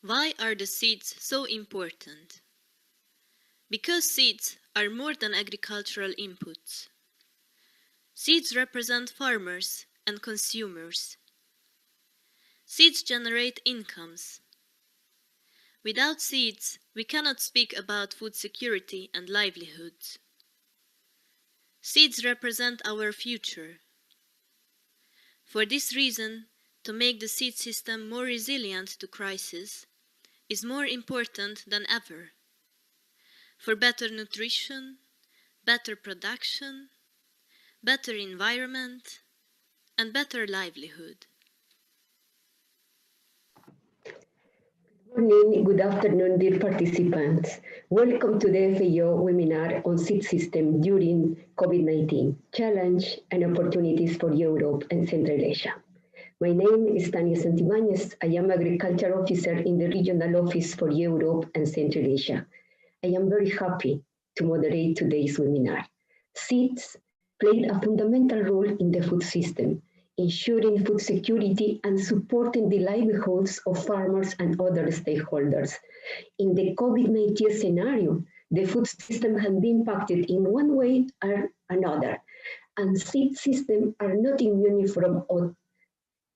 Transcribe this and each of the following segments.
Why are the seeds so important? Because seeds are more than agricultural inputs. Seeds represent farmers and consumers. Seeds generate incomes. Without seeds, we cannot speak about food security and livelihoods. Seeds represent our future. For this reason, to make the seed system more resilient to crisis is more important than ever. For better nutrition, better production, better environment, and better livelihood. Good morning, good afternoon, dear participants. Welcome to the FAO webinar on seed system during COVID-19, challenge and opportunities for Europe and Central Asia. My name is Tania Santibanez. I am Agriculture Officer in the Regional Office for Europe and Central Asia. I am very happy to moderate today's webinar. Seeds played a fundamental role in the food system, ensuring food security and supporting the livelihoods of farmers and other stakeholders. In the COVID-19 scenario, the food system has been impacted in one way or another, and seed systems are not immune from all.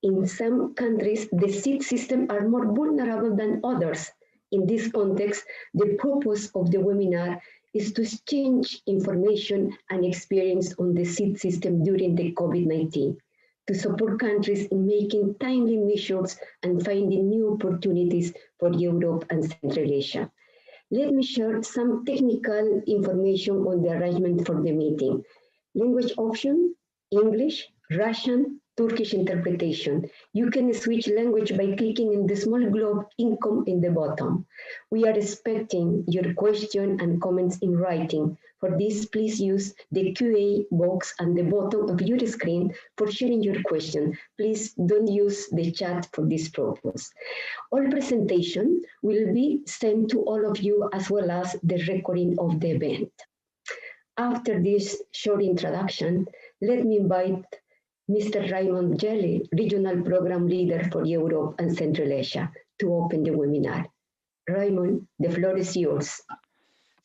In some countries, the seed systems are more vulnerable than others. In this context, the purpose of the webinar is to exchange information and experience on the seed system during the COVID-19, to support countries in making timely measures and finding new opportunities for Europe and Central Asia. Let me share some technical information on the arrangement for the meeting. Language option, English, Russian, Turkish interpretation. You can switch language by clicking in the small globe icon in the bottom. We are expecting your question and comments in writing. For this, please use the QA box at the bottom of your screen for sharing your question. Please don't use the chat for this purpose. All presentation will be sent to all of you as well as the recording of the event. After this short introduction, let me invite Mr. Raymond Jelly, Regional Program Leader for Europe and Central Asia, to open the webinar. Raymond, the floor is yours.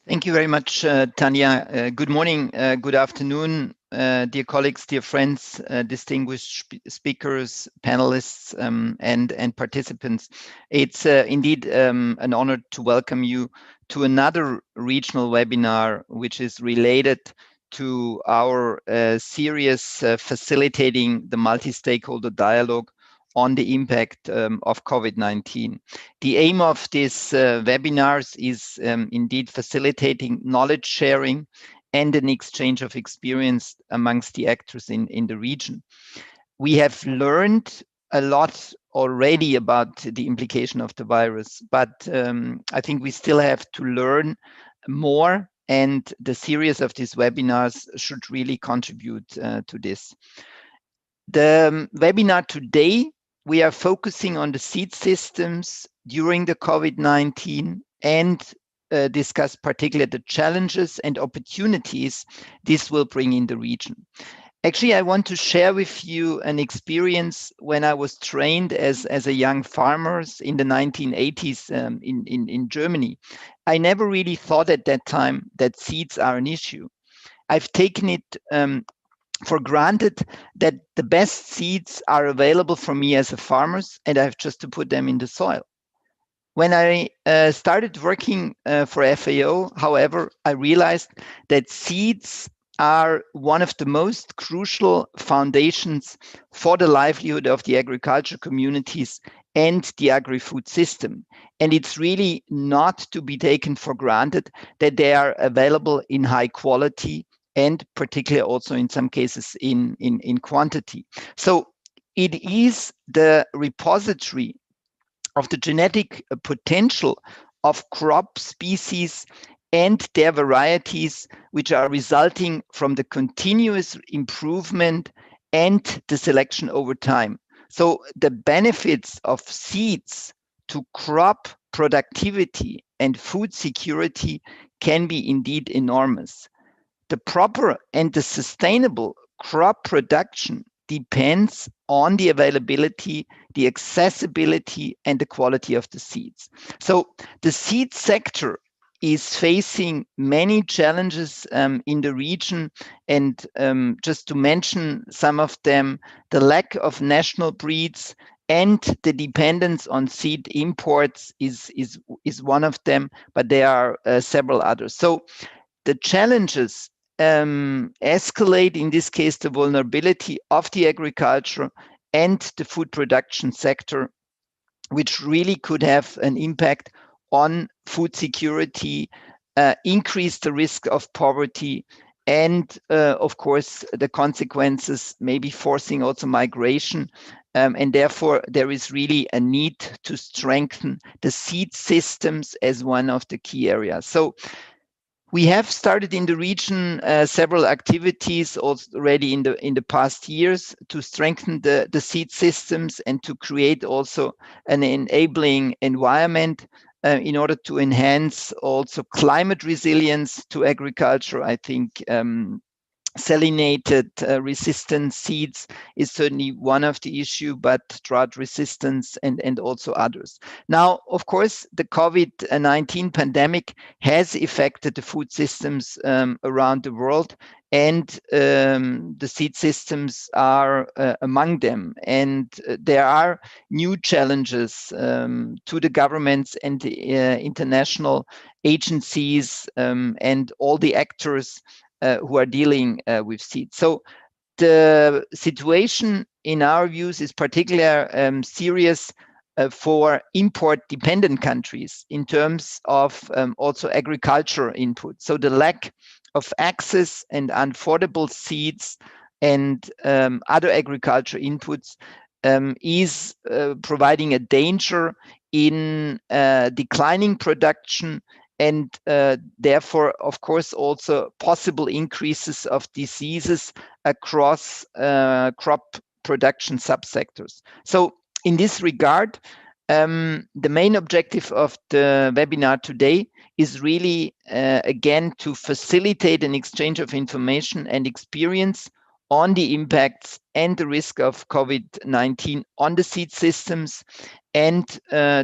Thank you very much, Tania. Good morning, good afternoon, dear colleagues, dear friends, distinguished speakers, panelists, and participants. It's indeed an honor to welcome you to another regional webinar, which is related to our series facilitating the multi-stakeholder dialogue on the impact of COVID-19. The aim of this webinars is indeed facilitating knowledge sharing and an exchange of experience amongst the actors in the region. We have learned a lot already about the implication of the virus, but I think we still have to learn more, and the series of these webinars should really contribute to this. The webinar today, we are focusing on the seed systems during the COVID-19 and discuss particularly the challenges and opportunities this will bring in the region. Actually, I want to share with you an experience when I was trained as a young farmer in the 1980s in Germany. I never really thought at that time that seeds are an issue. I've taken it for granted that the best seeds are available for me as a farmer, and I have just to put them in the soil. When I started working for FAO, however, I realized that seeds are one of the most crucial foundations for the livelihood of the agriculture communities and the agri-food system. And it's really not to be taken for granted that they are available in high quality and particularly also in some cases in quantity. So it is the repository of the genetic potential of crop species and their varieties, which are resulting from the continuous improvement and the selection over time. So the benefits of seeds to crop productivity and food security can be indeed enormous. The proper and the sustainable crop production depends on the availability, the accessibility, and the quality of the seeds. So the seed sector is facing many challenges in the region, and just to mention some of them, the lack of national breeds and the dependence on seed imports is one of them, but there are several others. So the challenges escalate, in this case, the vulnerability of the agriculture and the food production sector, which really could have an impact on food security, increase the risk of poverty, and of course, the consequences may be forcing also migration. And therefore, there is really a need to strengthen the seed systems as one of the key areas. So we have started in the region several activities already in the past years to strengthen the seed systems and to create also an enabling environment in order to enhance also climate resilience to agriculture. I think salinated resistant seeds is certainly one of the issue, but drought resistance and also others. Now, of course, the COVID-19 pandemic has affected the food systems around the world, and the seed systems are among them. And there are new challenges to the governments and the international agencies and all the actors who are dealing with seeds. So the situation, in our views, is particularly serious for import-dependent countries in terms of also agriculture input. So the lack of access and affordable seeds and other agriculture inputs is providing a danger in declining production, and therefore, of course, also possible increases of diseases across crop production subsectors. So in this regard, the main objective of the webinar today is really, again, to facilitate an exchange of information and experience on the impacts and the risk of COVID-19 on the seed systems, and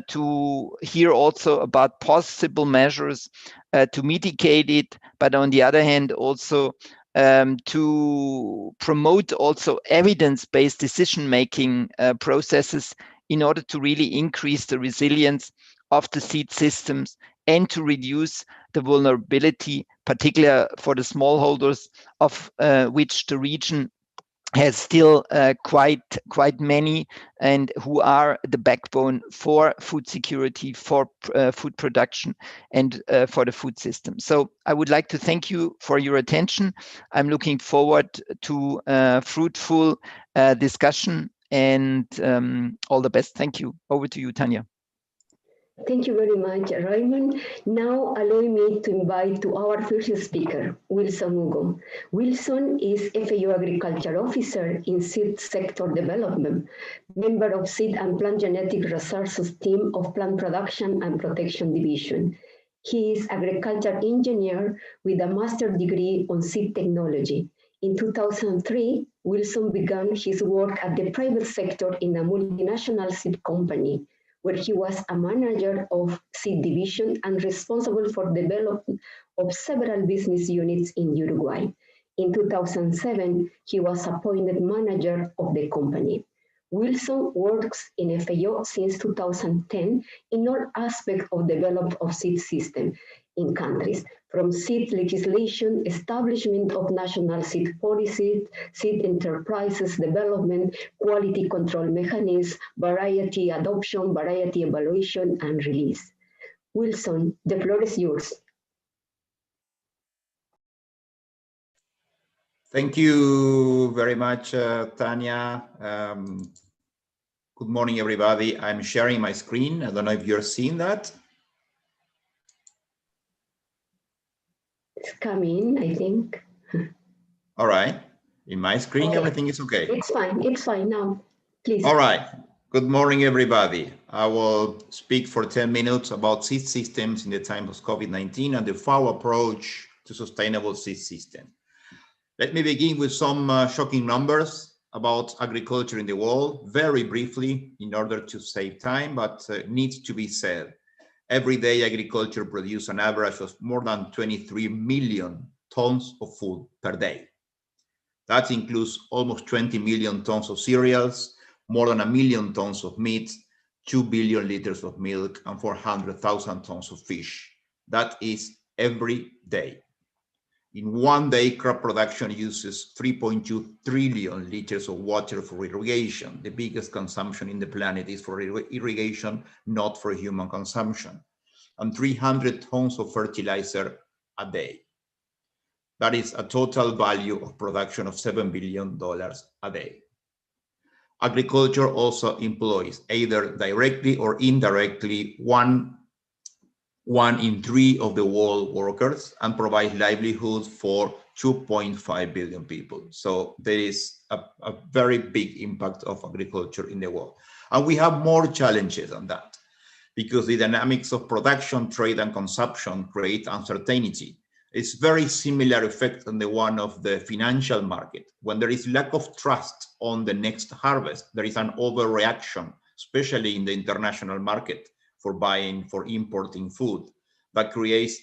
to hear also about possible measures to mitigate it, but on the other hand, also to promote also evidence-based decision-making processes in order to really increase the resilience of the seed systems and to reduce the vulnerability, particularly for the smallholders, of which the region has still quite many, and who are the backbone for food security, for food production, and for the food system. So I would like to thank you for your attention. I'm looking forward to fruitful discussion, and all the best. Thank you. Over to you, Tanya. Thank you very much, Raymond. Now allow me to invite to our first speaker, Wilson Hugo. Wilson is FAO Agriculture Officer in Seed Sector Development, member of Seed and Plant Genetic Resources Team of Plant Production and Protection Division. He is agriculture engineer with a master's degree on seed technology. In 2003, Wilson began his work at the private sector in a multinational seed company, where he was a manager of seed division and responsible for development of several business units in Uruguay. In 2007, he was appointed manager of the company. Wilson works in FAO since 2010 in all aspects of development of seed system in countries, from seed legislation, establishment of national seed policies, seed enterprises development, quality control mechanisms, variety adoption, variety evaluation, and release. Wilson, the floor is yours. Thank you very much, Tanya. Good morning, everybody. I'm sharing my screen. I don't know if you're seeing that. It's coming, I think. All right. In my screen, okay. Everything is okay. It's fine now, please. All right. Good morning, everybody. I will speak for 10 minutes about seed systems in the time of COVID-19 and the FAO approach to sustainable seed systems. Let me begin with some shocking numbers. about agriculture in the world, very briefly, in order to save time, but needs to be said. Every day, agriculture produces an average of more than 23 million tons of food per day. That includes almost 20 million tons of cereals, more than 1 million tons of meat, 2 billion liters of milk, and 400,000 tons of fish. That is every day. In one day, crop production uses 3.2 trillion liters of water for irrigation. The biggest consumption in the planet is for irrigation, not for human consumption. And 300 tons of fertilizer a day. That is a total value of production of $7 billion a day. Agriculture also employs, either directly or indirectly, one in 3 of the world workers and provides livelihoods for 2.5 billion people. So there is a very big impact of agriculture in the world. And we have more challenges than that, because the dynamics of production, trade, and consumption create uncertainty. It's very similar effect than the one of the financial market. When there is lack of trust on the next harvest, there is an overreaction, especially in the international market, for importing food, that creates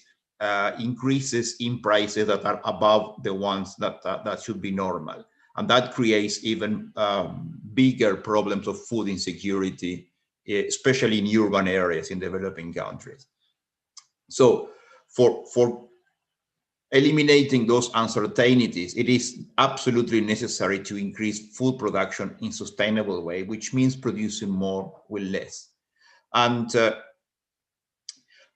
increases in prices that are above the ones that should be normal. And that creates even bigger problems of food insecurity, especially in urban areas in developing countries. So for eliminating those uncertainties, it is absolutely necessary to increase food production in a sustainable way, which means producing more with less. And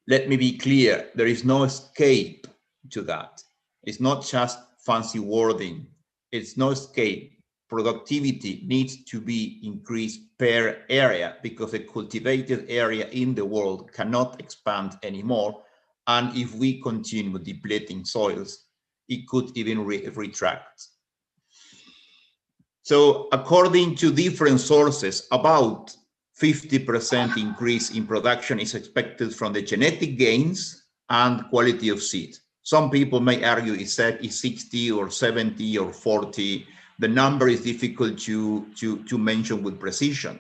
let me be clear, there is no escape to that. It's not just fancy wording. It's no escape. Productivity needs to be increased per area, because the cultivated area in the world cannot expand anymore. And if we continue depleting soils, it could even retract. So according to different sources, about 50% increase in production is expected from the genetic gains and quality of seed. Some people may argue it's 60 or 70 or 40. The number is difficult to mention with precision,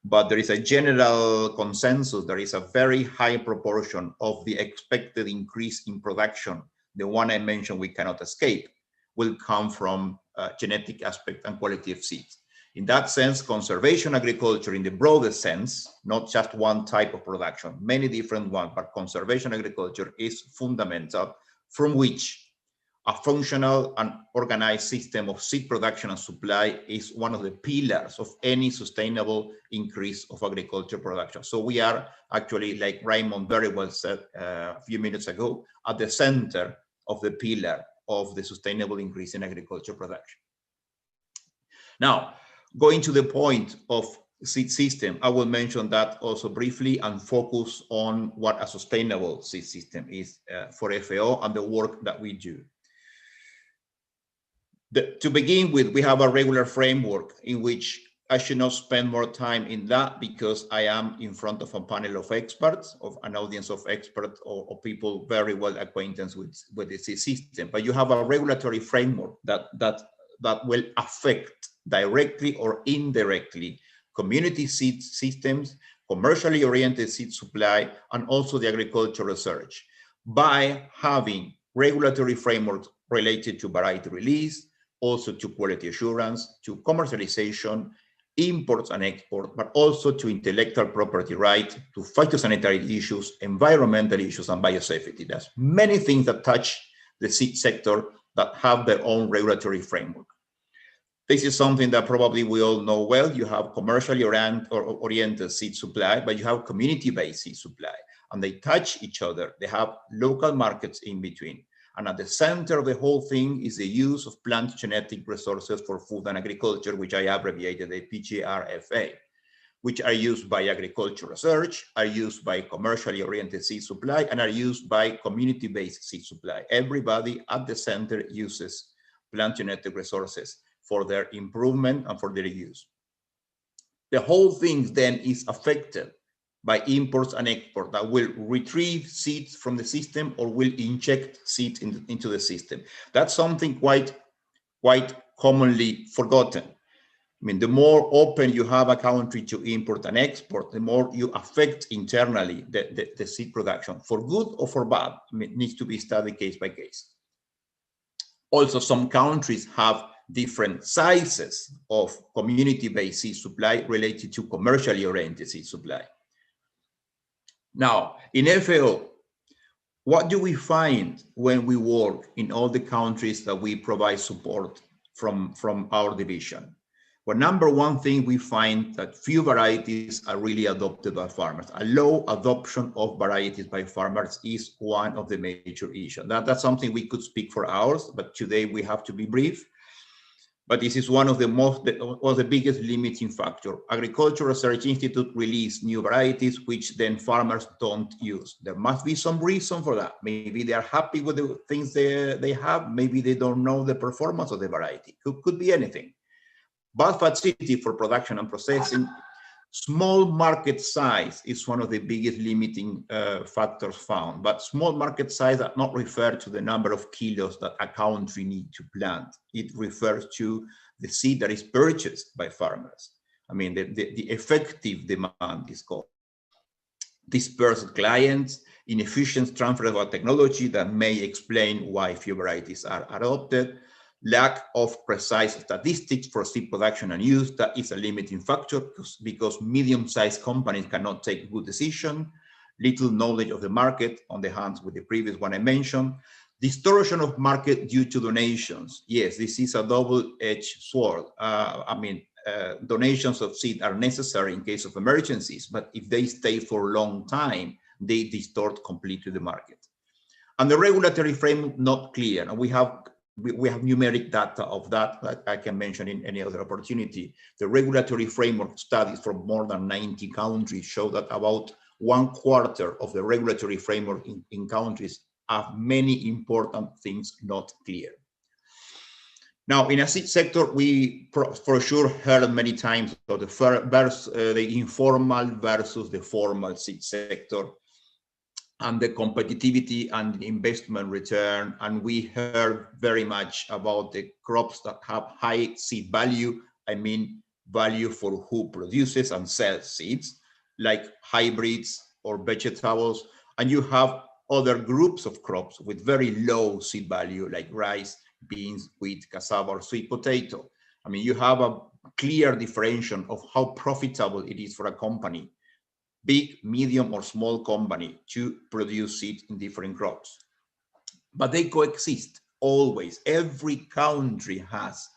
but there is a general consensus. There is a very high proportion of the expected increase in production. The one I mentioned we cannot escape will come from genetic aspect and quality of seeds. In that sense, conservation agriculture in the broadest sense, not just one type of production, many different ones, but conservation agriculture is fundamental, from which a functional and organized system of seed production and supply is one of the pillars of any sustainable increase of agriculture production. So we are actually, like Raymond very well said a few minutes ago, at the center of the pillar of the sustainable increase in agriculture production. Now, going to the point of seed system, I will mention that also briefly and focus on what a sustainable seed system is for FAO and the work that we do. To begin with, we have a regular framework in which I should not spend more time in that, because I am in front of a panel of experts, of an audience of experts or people very well acquainted with the seed system. But you have a regulatory framework that will affect directly or indirectly community seed systems, commercially oriented seed supply, and also the agricultural research, by having regulatory frameworks related to variety release, also to quality assurance, to commercialization, imports and export, but also to intellectual property right, to phytosanitary issues, environmental issues, and biosafety. There's many things that touch the seed sector that have their own regulatory framework. This is something that probably we all know well. You have commercially oriented seed supply, but you have community-based seed supply, and they touch each other. They have local markets in between. And at the center of the whole thing is the use of plant genetic resources for food and agriculture, which I abbreviated the PGRFA, which are used by agriculture research, are used by commercially oriented seed supply, and are used by community-based seed supply. Everybody at the center uses plant genetic resources for their improvement and for their use. The whole thing then is affected by imports and export that will retrieve seeds from the system or will inject seeds into the system. That's something quite commonly forgotten. I mean, the more open you have a country to import and export, the more you affect internally the seed production, for good or for bad. I mean, it needs to be studied case by case. Also, some countries have different sizes of community-based seed supply related to commercially oriented seed supply. Now, in FAO, what do we find when we work in all the countries that we provide support from our division? Well, number one thing, we find that few varieties are really adopted by farmers. A low adoption of varieties by farmers is one of the major issues. That's something we could speak for hours, but today we have to be brief. But this is one of the biggest limiting factor. Agricultural Research Institute release new varieties, which then farmers don't use. There must be some reason for that. Maybe they are happy with the things they have. Maybe they don't know the performance of the variety. Could be anything. Bad facility for production and processing. Small market size is one of the biggest limiting factors found, but small market size does not refer to the number of kilos that a country needs to plant. It refers to the seed that is purchased by farmers. I mean, the effective demand is called. Dispersed clients, inefficient transfer of technology that may explain why few varieties are adopted. Lack of precise statistics for seed production and use, that is a limiting factor because medium-sized companies cannot take good decisions. Little knowledge of the market on the hands with the previous one I mentioned. Distortion of market due to donations. Yes, this is a double-edged sword. Donations of seed are necessary in case of emergencies, but if they stay for a long time, they distort completely the market. And the regulatory framework not clear, and we have numeric data of that I can mention in any other opportunity. The regulatory framework studies from more than 90 countries show that about 1/4 of the regulatory framework in countries have many important things not clear. Now, in a seed sector, we for sure heard many times of the informal versus the formal seed sector, and the competitivity and investment return. And we heard very much about the crops that have high seed value. I mean, value for who produces and sells seeds, like hybrids or vegetables. And you have other groups of crops with very low seed value, like rice, beans, wheat, cassava, or sweet potato. I mean, you have a clear differentiation of how profitable it is for a company, big, medium, or small company, to produce seed in different crops. But they coexist always. Every country has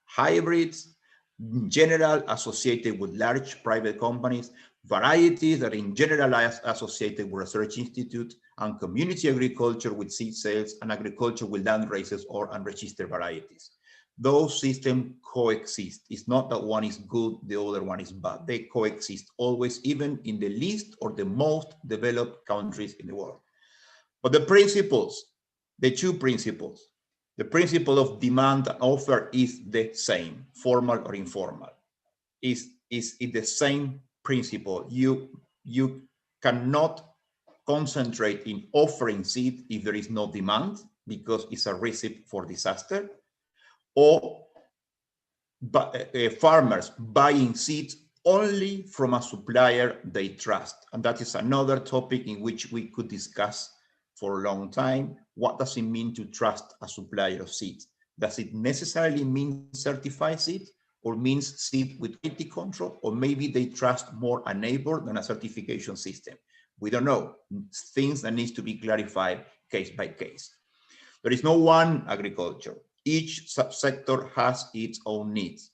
hybrids, in general associated with large private companies, varieties that in general are associated with research institutes, and community agriculture with seed sales, and agriculture with land races or unregistered varieties. Those systems coexist. It's not that one is good, the other one is bad. They coexist always, even in the least or the most developed countries in the world. But the principles, the two principles, the principle of demand and offer is the same, formal or informal. Is the same principle. You cannot concentrate in offering seed if there is no demand, because it's a recipe for disaster. Or farmers buying seeds only from a supplier they trust. And that is another topic in which we could discuss for a long time. What does it mean to trust a supplier of seeds? Does it necessarily mean certified seed, or means seed with quality control? Or maybe they trust more a neighbor than a certification system? We don't know. Things that needs to be clarified case by case. There is no one agriculture. Each subsector has its own needs.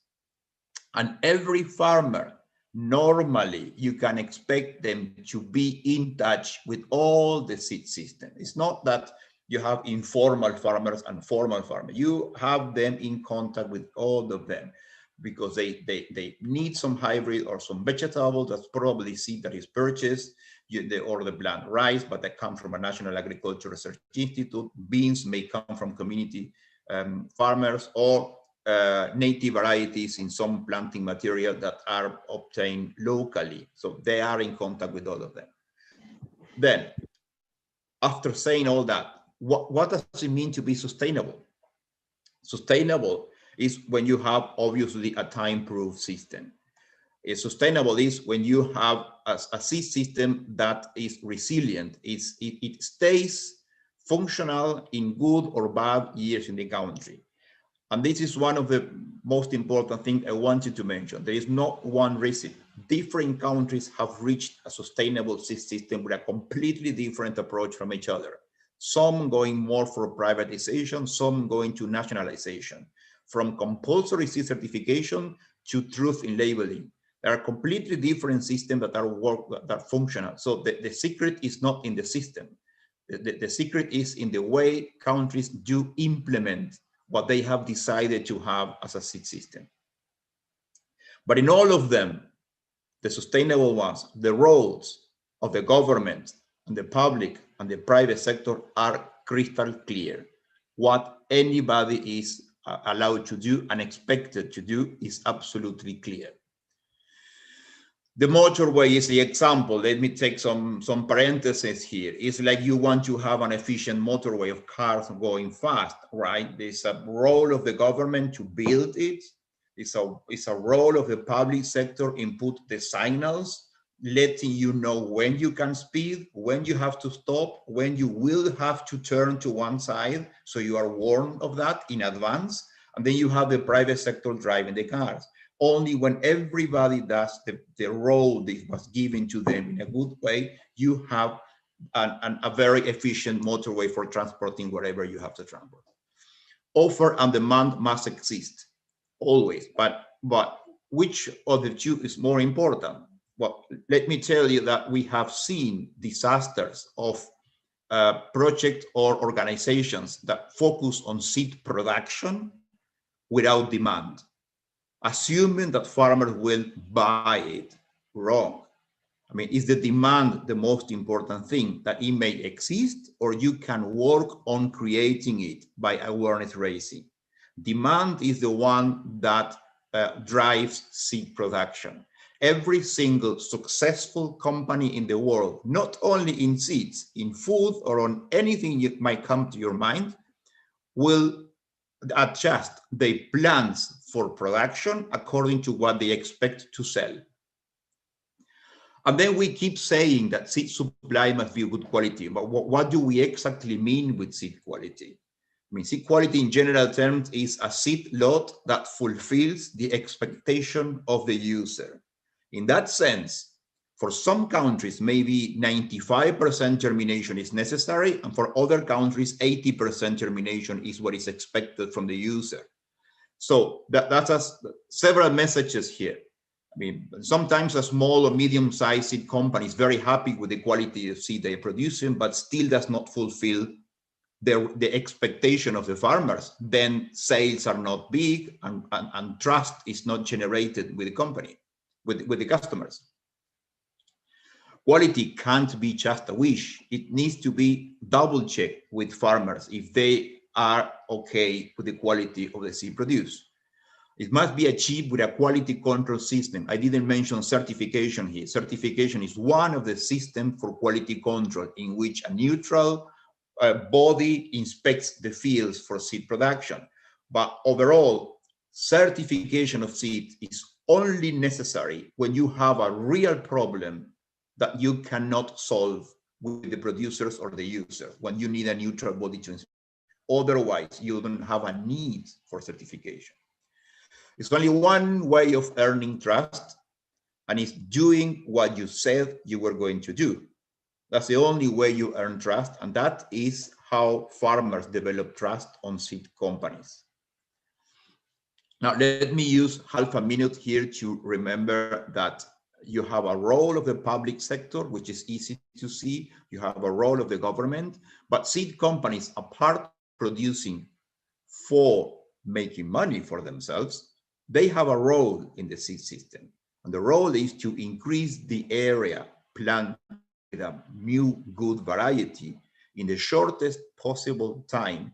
And every farmer, normally, you can expect them to be in touch with all the seed system. It's not that you have informal farmers and formal farmers. You have them in contact with all of them, because they need some hybrid or some vegetable. That's probably seed that is purchased, or the plant rice, but that come from a National Agricultural Research Institute. Beans may come from community farmers, or native varieties in some planting material that are obtained locally. So they are in contact with all of them. Then, after saying all that, what does it mean to be sustainable? Sustainable is when you have obviously a time-proof system. Sustainable is when you have a seed system that is resilient. It stays functional in good or bad years in the country. And this is one of the most important things I wanted to mention. There is not one recipe. Different countries have reached a sustainable seed system with a completely different approach from each other. Some going more for privatization, some going to nationalization. From compulsory seed certification to truth in labeling. There are completely different systems that are functional. So the secret is not in the system. The secret is in the way countries do implement what they have decided to have as a seed system. But in all of them, the sustainable ones, the roles of the government and the public and the private sector are crystal clear. What anybody is allowed to do and expected to do is absolutely clear. The motorway is the example. Let me take some parentheses here. It's like you want to have an efficient motorway of cars going fast, right? There's a role of the government to build it. It's a role of the public sector input the signals, letting you know when you can speed, when you have to stop, when you will have to turn to one side, so you are warned of that in advance. And then you have the private sector driving the cars. Only when everybody does the role that was given to them in a good way, you have a very efficient motorway for transporting wherever you have to transport. Offer and demand must exist, always, but which of the two is more important? Well, let me tell you that we have seen disasters of projects or organizations that focus on seed production without demand, assuming that farmers will buy it. Wrong. I mean, is the demand the most important thing, that it may exist, or you can work on creating it by awareness raising? Demand is the one that drives seed production. Every single successful company in the world, not only in seeds, in food or on anything that might come to your mind, will adjust their plans for production according to what they expect to sell. And then we keep saying that seed supply must be good quality, but what do we exactly mean with seed quality? I mean, seed quality in general terms is a seed lot that fulfills the expectation of the user. In that sense, for some countries, maybe 95% germination is necessary, and for other countries, 80% germination is what is expected from the user. So that's several messages here. I mean, sometimes a small or medium-sized seed company is very happy with the quality of seed they're producing, but still does not fulfill the expectation of the farmers. Then sales are not big, and trust is not generated with the company, with the customers. Quality can't be just a wish. It needs to be double-checked with farmers if they are okay with the quality of the seed produced. It must be achieved with a quality control system. I didn't mention certification here. Certification is one of the systems for quality control in which a neutral body inspects the fields for seed production. But overall, certification of seed is only necessary when you have a real problem that you cannot solve with the producers or the user, when you need a neutral body to inspect. Otherwise, you don't have a need for certification. It's only one way of earning trust, and it's doing what you said you were going to do. That's the only way you earn trust, and that is how farmers develop trust on seed companies. Now, let me use half a minute here to remember that you have a role of the public sector, which is easy to see. You have a role of the government, but seed companies, apart from producing for making money for themselves, they have a role in the seed system. And the role is to increase the area planted with a new good variety in the shortest possible time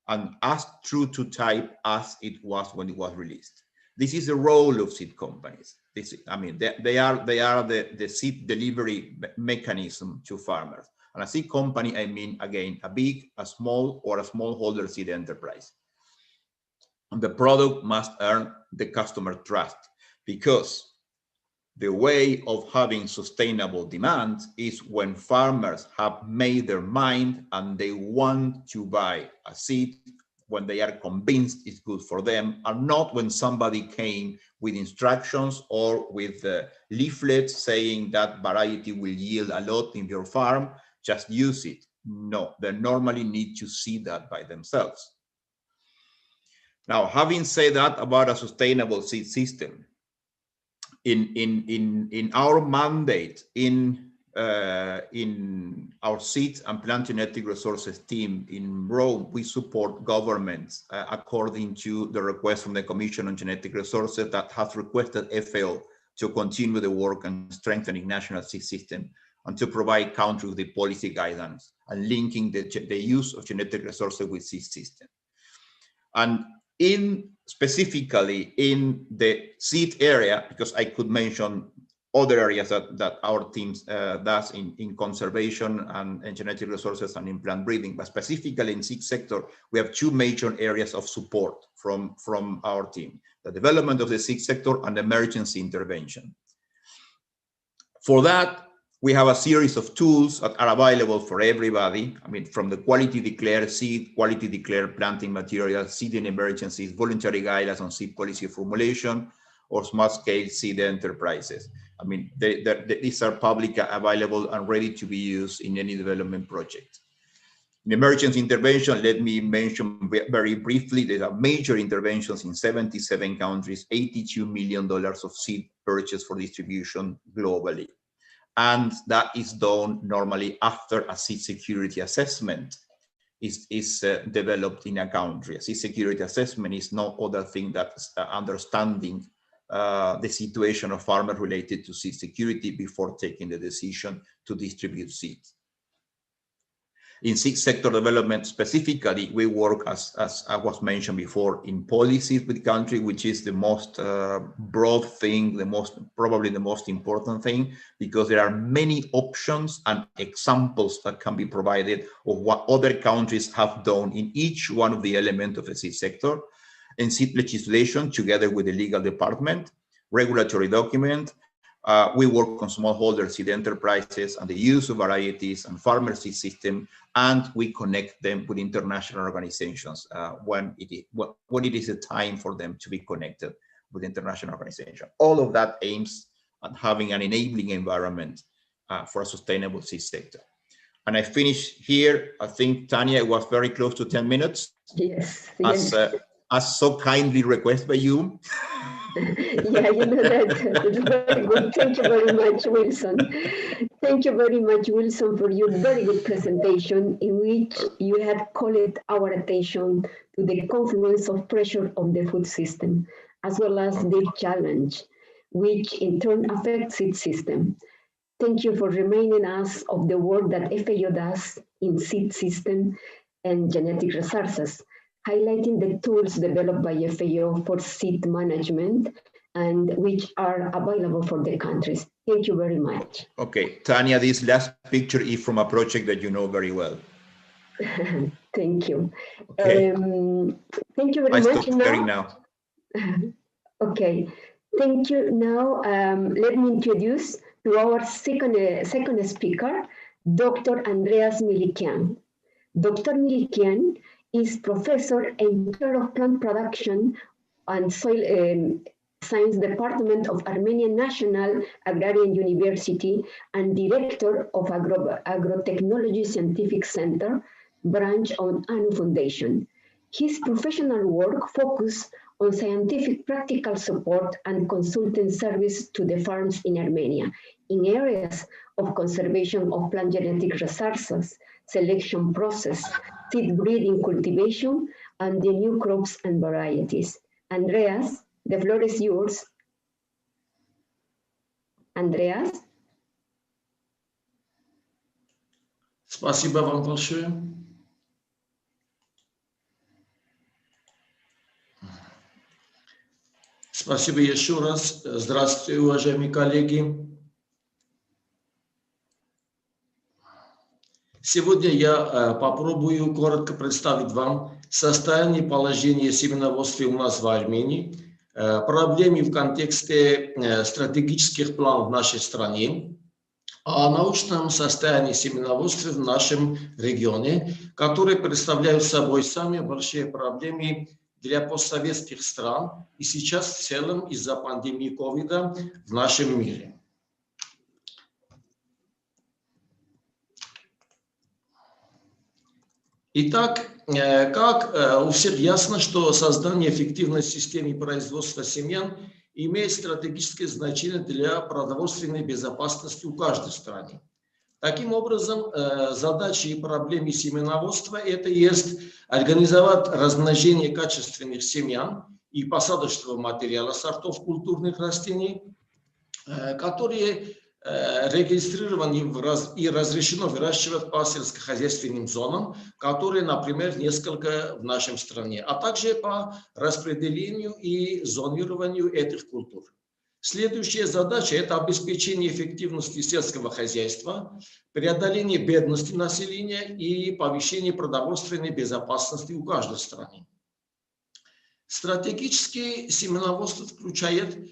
and as true to type as it was when it was released. This is the role of seed companies. They are the seed delivery mechanism to farmers. And a seed company, I mean, again, a big, a small, or a smallholder seed enterprise. And the product must earn the customer trust, because the way of having sustainable demand is when farmers have made their mind and they want to buy a seed when they are convinced it's good for them, and not when somebody came with instructions or with leaflets saying that variety will yield a lot in your farm, just use it. No, they normally need to see that by themselves. Now, having said that about a sustainable seed system, in our mandate in our seeds and plant genetic resources team in Rome, we support governments according to the request from the Commission on Genetic Resources that has requested FAO to continue the work on strengthening national seed system and to provide countries with the policy guidance and linking the use of genetic resources with seed system. And specifically in the seed area, because I could mention other areas that our team does in conservation and genetic resources and in plant breeding, but specifically in seed sector, we have two major areas of support from our team: the development of the seed sector and emergency intervention. For that, we have a series of tools that are available for everybody. I mean, from the quality declared seed, quality declared planting material, seed in emergencies, voluntary guidelines on seed policy formulation, or small-scale seed enterprises. I mean, these are publicly available and ready to be used in any development project. In emergency intervention, let me mention very briefly, there are major interventions in 77 countries, $82 million of seed purchase for distribution globally. And that is done normally after a seed security assessment is developed in a country. A seed security assessment is no other thing than understanding the situation of farmers related to seed security before taking the decision to distribute seeds. In seed sector development specifically, we work, as I was mentioned before, in policies with country, which is the most broad thing, probably the most important thing, because there are many options and examples that can be provided of what other countries have done in each one of the elements of the seed sector. In seed legislation, together with the legal department, regulatory document, we work on smallholder seed enterprises and the use of varieties and farmer seed system, and we connect them with international organizations when it is a time for them to be connected with international organizations. All of that aims at having an enabling environment for a sustainable seed sector. And I finish here. I think, Tanya, was very close to 10 minutes. Yes. As so kindly requested by you. Yeah, you know that's very good. Thank you very much, Wilson. Thank you very much, Wilson, for your very good presentation in which you have called our attention to the confluence of pressure on the food system, as well as the challenge, which in turn affects its system. Thank you for reminding us of the work that FAO does in seed system and genetic resources, highlighting the tools developed by FAO for seed management and which are available for the countries. Thank you very much. Okay, Tanya, this last picture is from a project that you know very well. Thank you. Okay. Thank you very much. Now. Okay, thank you. Now, let me introduce to our second speaker, Dr. Andreas Milikian. Dr. Milikian is professor in chair of plant production and soil science department of Armenia National Agrarian University and director of Agrotechnology Scientific Center branch on ANU Foundation. His professional work focuses on scientific practical support and consulting service to the farms in Armenia in areas of conservation of plant genetic resources, selection process, seed breeding cultivation, and the new crops and varieties. Andreas, the floor is yours. Andreas? Спасибо вам большое. Спасибо еще раз. Здравствуйте, уважаемые коллеги. Сегодня я попробую коротко представить вам состояние положения семеноводства у нас в Армении, проблемы в контексте стратегических планов в нашей стране, о научном состоянии семеноводства в нашем регионе, которые представляют собой самые большие проблемы для постсоветских стран и сейчас в целом из-за пандемии COVID в нашем мире. Итак, как у всех ясно, что создание эффективной системы производства семян имеет стратегическое значение для продовольственной безопасности у каждой страны. Таким образом, задачи и проблемы семеноводства – это есть организовать размножение качественных семян и посадочного материала сортов культурных растений, которые регистрированы и разрешено выращивать по сельскохозяйственным зонам, которые, например, несколько в нашей стране, а также по распределению и зонированию этих культур. Следующая задача – это обеспечение эффективности сельского хозяйства, преодоление бедности населения и повышение продовольственной безопасности у каждой страны. Стратегическое семеноводство включает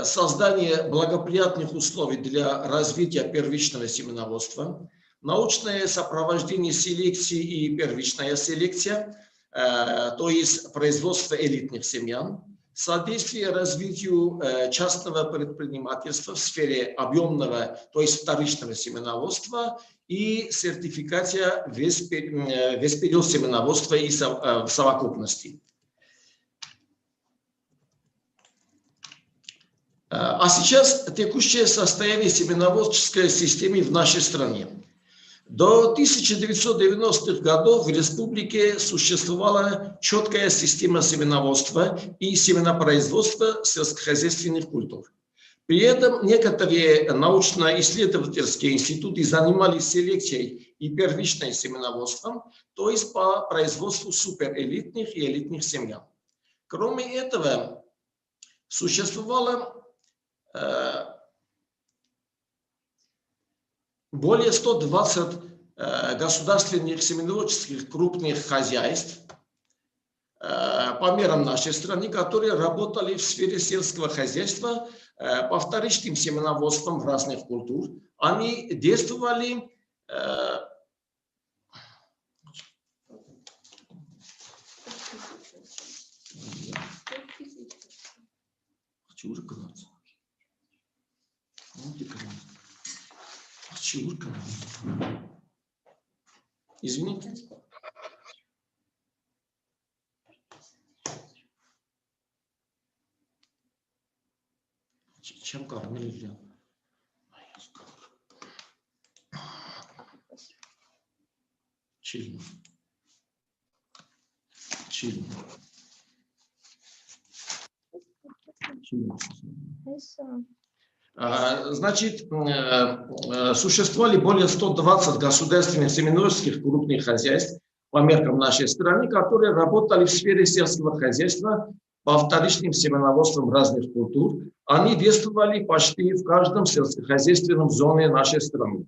создание благоприятных условий для развития первичного семеноводства, научное сопровождение селекции и первичная селекция, то есть производство элитных семян, содействие развитию частного предпринимательства в сфере объемного, то есть вторичного семеноводства и сертификация весь период семеноводства и в совокупности. А сейчас текущее состояние семеноводческой системы в нашей стране. До 1990-х годов в республике существовала четкая система семеноводства и семенопроизводства сельскохозяйственных культур. При этом некоторые научно-исследовательские институты занимались селекцией и первичным семеноводством, то есть по производству суперэлитных и элитных семян. Кроме этого, существовало более 120 государственных семеноводческих крупных хозяйств по мерам нашей страны, которые работали в сфере сельского хозяйства по вторичным семеноводствам в разных культур. Они действовали Извините. Чем кормили? Чили. Значит, существовали более 120 государственных семеноводческих крупных хозяйств по меркам нашей страны, которые работали в сфере сельского хозяйства по вторичным семеноводствам разных культур. Они действовали почти в каждом сельскохозяйственном зоне нашей страны.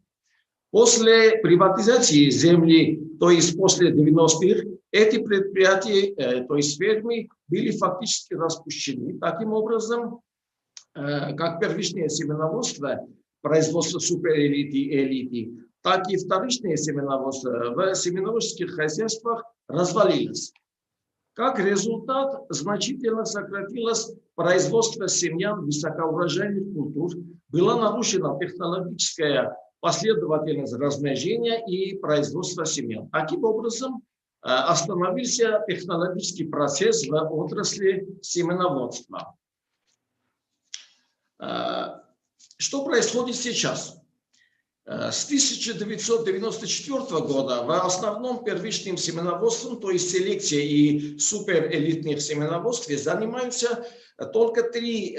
После приватизации земли, то есть после 90-х, эти предприятия, то есть фермы, были фактически распущены. Таким образом, как первичное семеноводство, производство суперэлиты и элиты, так и вторичное семеноводство в семеноводческих хозяйствах развалилось. Как результат, значительно сократилось производство семян высокоурожайных культур, была нарушена технологическая последовательность размножения и производства семян. Таким образом, остановился технологический процесс в отрасли семеноводства. Что происходит сейчас? С 1994 года в основном первичным семеноводством, то есть селекцией и суперэлитных семеноводстве, занимаются только 3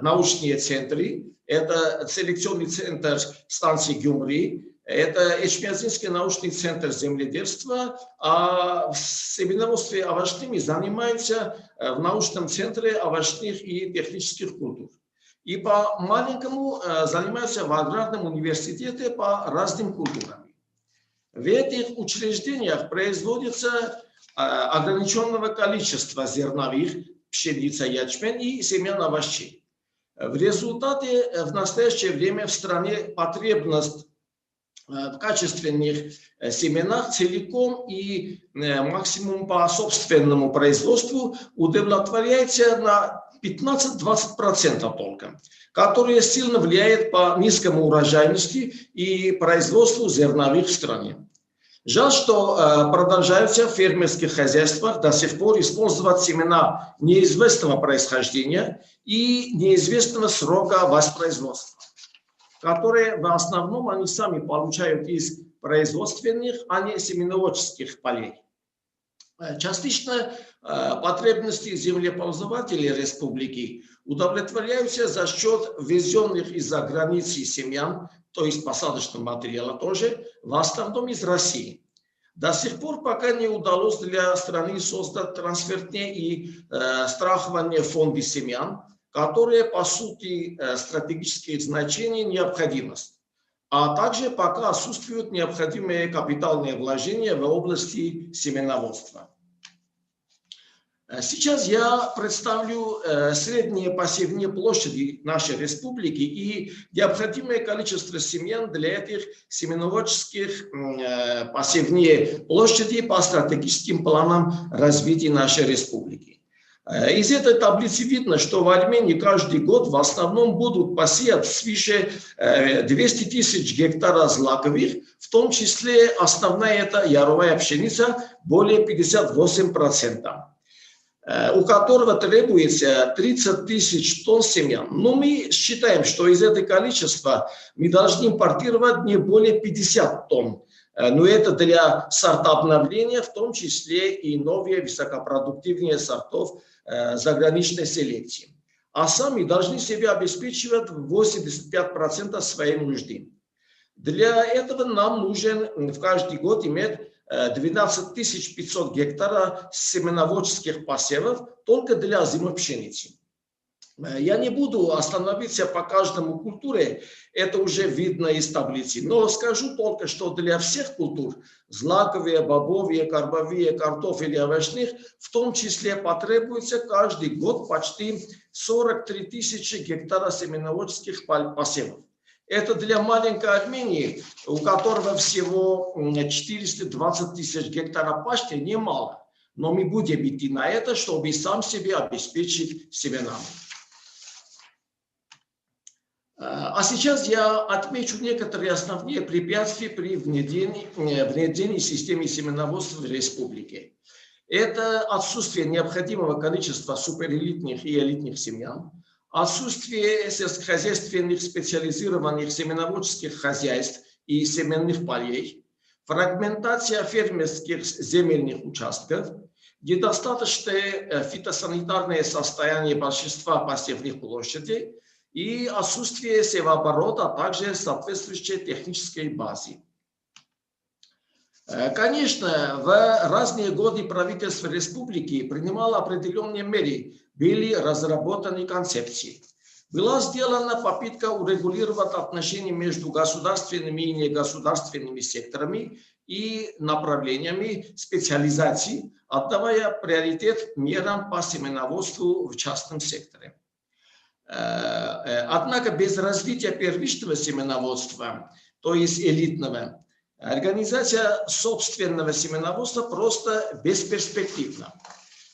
научные центра. Это селекционный центр станции Гюмри, это Ечмиадзинский научный центр земледельства, а в семеноводстве овощными занимаются в научном центре овощных и технических культур. И по маленькому занимаются в аграрном университете по разным культурам. В этих учреждениях производится ограниченного количества зерновых, пшеница, ячмень и семян овощей. В результате в настоящее время в стране потребность в качественных семенах целиком и максимум по собственному производству удовлетворяется на 15-20% только, которое сильно влияет по низкому урожайности и производству зерновых в стране. Жаль, что продолжаются в фермерских хозяйствах до сих пор использовать семена неизвестного происхождения и неизвестного срока воспроизводства, которые в основном они сами получают из производственных, а не семеноводческих полей. Частично потребности землепользователей республики удовлетворяются за счет ввезенных из-за границы семян, то есть посадочного материала тоже, в основном из России. До сих пор пока не удалось для страны создать трансферные и страхование фонды семян, которые по сути стратегических значений необходимость. А также пока отсутствуют необходимые капитальные вложения в области семеноводства. Сейчас я представлю средние посевные площади нашей республики и необходимое количество семян для этих семеноводческих посевные площади по стратегическим планам развития нашей республики. Из этой таблицы видно, что в Армении каждый год в основном будут посеять свыше 200 тысяч гектаров злаковых, в том числе основная это яровая пшеница, более 58%. У которого требуется 30 тысяч тонн семян. Но мы считаем, что из этого количества мы должны импортировать не более 50 тонн. Но это для сортообновления, в том числе и новые высокопродуктивные сортов заграничной селекции. А сами должны себя обеспечивать 85% своей нужды. Для этого нам нужен в каждый год иметь 12 500 гектаров семеноводческих посевов только для зимой пшеницы. Я не буду остановиться по каждому культуре, это уже видно из таблицы, но скажу только, что для всех культур, злаковые, бобовые, карбовые, картофель и овощных, в том числе потребуется каждый год почти 43 тысячи гектаров семеноводческих посевов. Это для маленькой Армении, у которого всего 420 тысяч гектаров пашни, немало. Но мы будем идти на это, чтобы сам себе обеспечить семенами. А сейчас я отмечу некоторые основные препятствия при внедрении системы семеноводства в республике. Это отсутствие необходимого количества суперэлитных и элитных семян, отсутствие сельскохозяйственных специализированных семеноводческих хозяйств и семенных полей, фрагментация фермерских земельных участков, недостаточное фитосанитарное состояние большинства посевных площадей и отсутствие севооборота, а также соответствующей технической базы. Конечно, в разные годы правительство республики принимало определенные меры, были разработаны концепции. Была сделана попытка урегулировать отношения между государственными и негосударственными секторами и направлениями специализации, отдавая приоритет мерам по семеноводству в частном секторе. Однако без развития первичного семеноводства, то есть элитного, организация собственного семеноводства просто бесперспективна.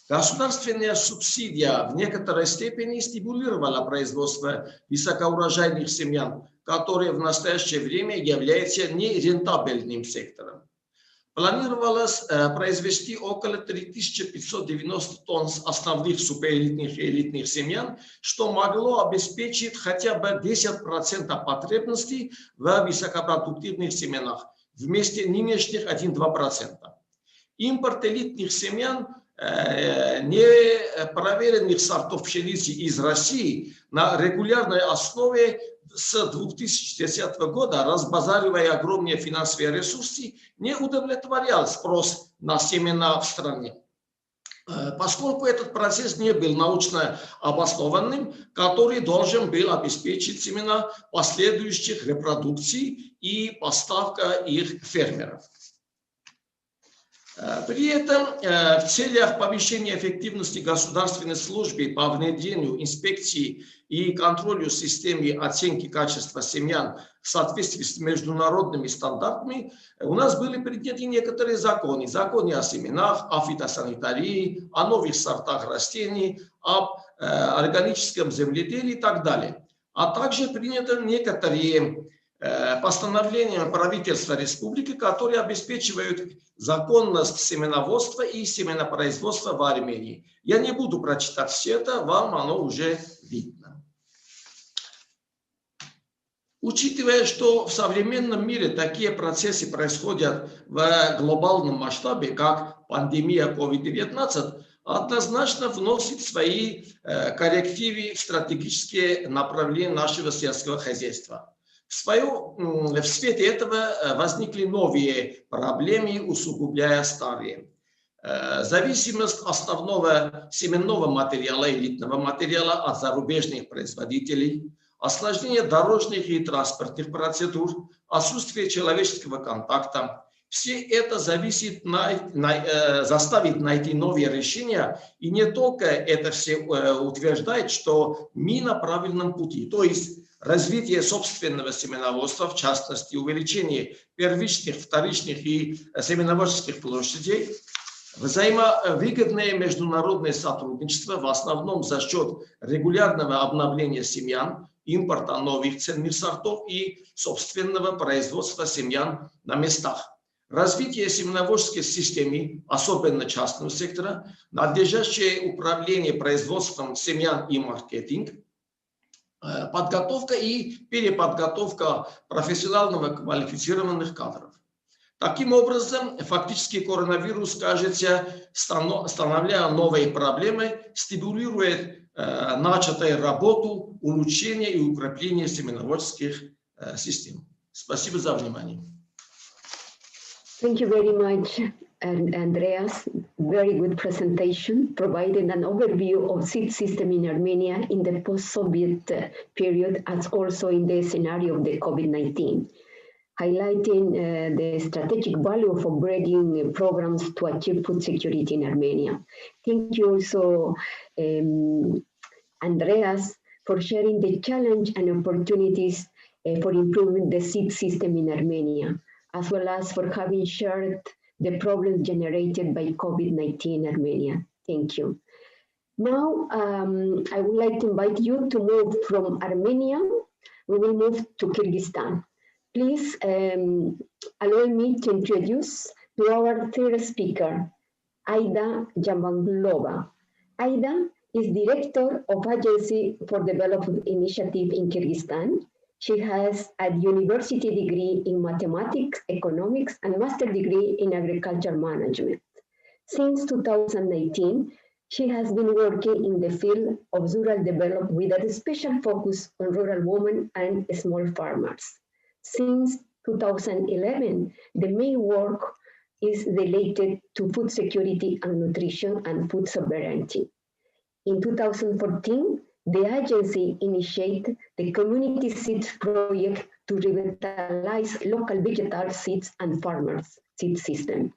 Государственная субсидия в некоторой степени стимулировала производство высокоурожайных семян, которые в настоящее время являются нерентабельным сектором. Планировалось произвести около 3590 тонн основных суперэлитных и элитных семян, что могло обеспечить хотя бы 10% потребностей в высокопродуктивных семенах, вместе нынешних 1-2%. Импорт элитных семян непроверенных сортов пшеницы из России на регулярной основе с 2010 года, разбазаривая огромные финансовые ресурсы, не удовлетворял спрос на семена в стране. Поскольку этот процесс не был научно обоснованным, который должен был обеспечить семена последующих репродукций и поставка их фермеров. При этом в целях повышения эффективности государственной службы по внедрению инспекции и контролю системы оценки качества семян в соответствии с международными стандартами у нас были приняты некоторые законы. Законы о семенах, о фитосанитарии, о новых сортах растений, об органическом земледелии и так далее. А также приняты некоторые постановления правительства республики, которые обеспечивают законность семеноводства и семенопроизводства в Армении. Я не буду прочитать все это, вам оно уже видно. Учитывая, что в современном мире такие процессы происходят в глобальном масштабе, как пандемия COVID-19, однозначно вносит свои коррективы в стратегические направления нашего сельского хозяйства. В свете этого возникли новые проблемы, усугубляя старые. Зависимость основного семенного материала, элитного материала от зарубежных производителей, осложнение дорожных и транспортных процедур, отсутствие человеческого контакта. Все это заставит найти новые решения, и не только это все утверждает, что мы на правильном пути, то есть развитие собственного семеноводства, в частности увеличение первичных, вторичных и семеноводческих площадей, взаимовыгодное международное сотрудничество, в основном за счет регулярного обновления семян, импорта новых ценных сортов и собственного производства семян на местах. Развитие семеноводческой системы, особенно частного сектора, надлежащее управление производством семян и маркетинг, подготовка и переподготовка профессиональных квалифицированных кадров. Таким образом, фактически коронавирус, кажется, становя новые проблемы, стимулирует начатую работу, улучшение и укрепление семеноводческих систем. Спасибо за внимание. Thank you very much, Andreas. Very good presentation, providing an overview of seed system in Armenia in the post-Soviet period, as also in the scenario of the COVID-19, highlighting the strategic value of breeding programs to achieve food security in Armenia. Thank you also, Andreas, for sharing the challenge and opportunities for improving the seed system in Armenia, as well as for having shared the problems generated by COVID-19 in Armenia. Thank you. Now, I would like to invite you to move from Armenia. We will move to Kyrgyzstan. Please allow me to introduce to our third speaker, Aida Jamanglova. Aida is Director of Agency for Development Initiative in Kyrgyzstan. She has a university degree in mathematics, economics, and master degree in agriculture management. Since 2019, she has been working in the field of rural development with a special focus on rural women and small farmers. Since 2011, the main work is related to food security and nutrition and food sovereignty. In 2014, the agency initiated the Community Seeds Project to revitalize local vegetable seeds and farmers' seed system.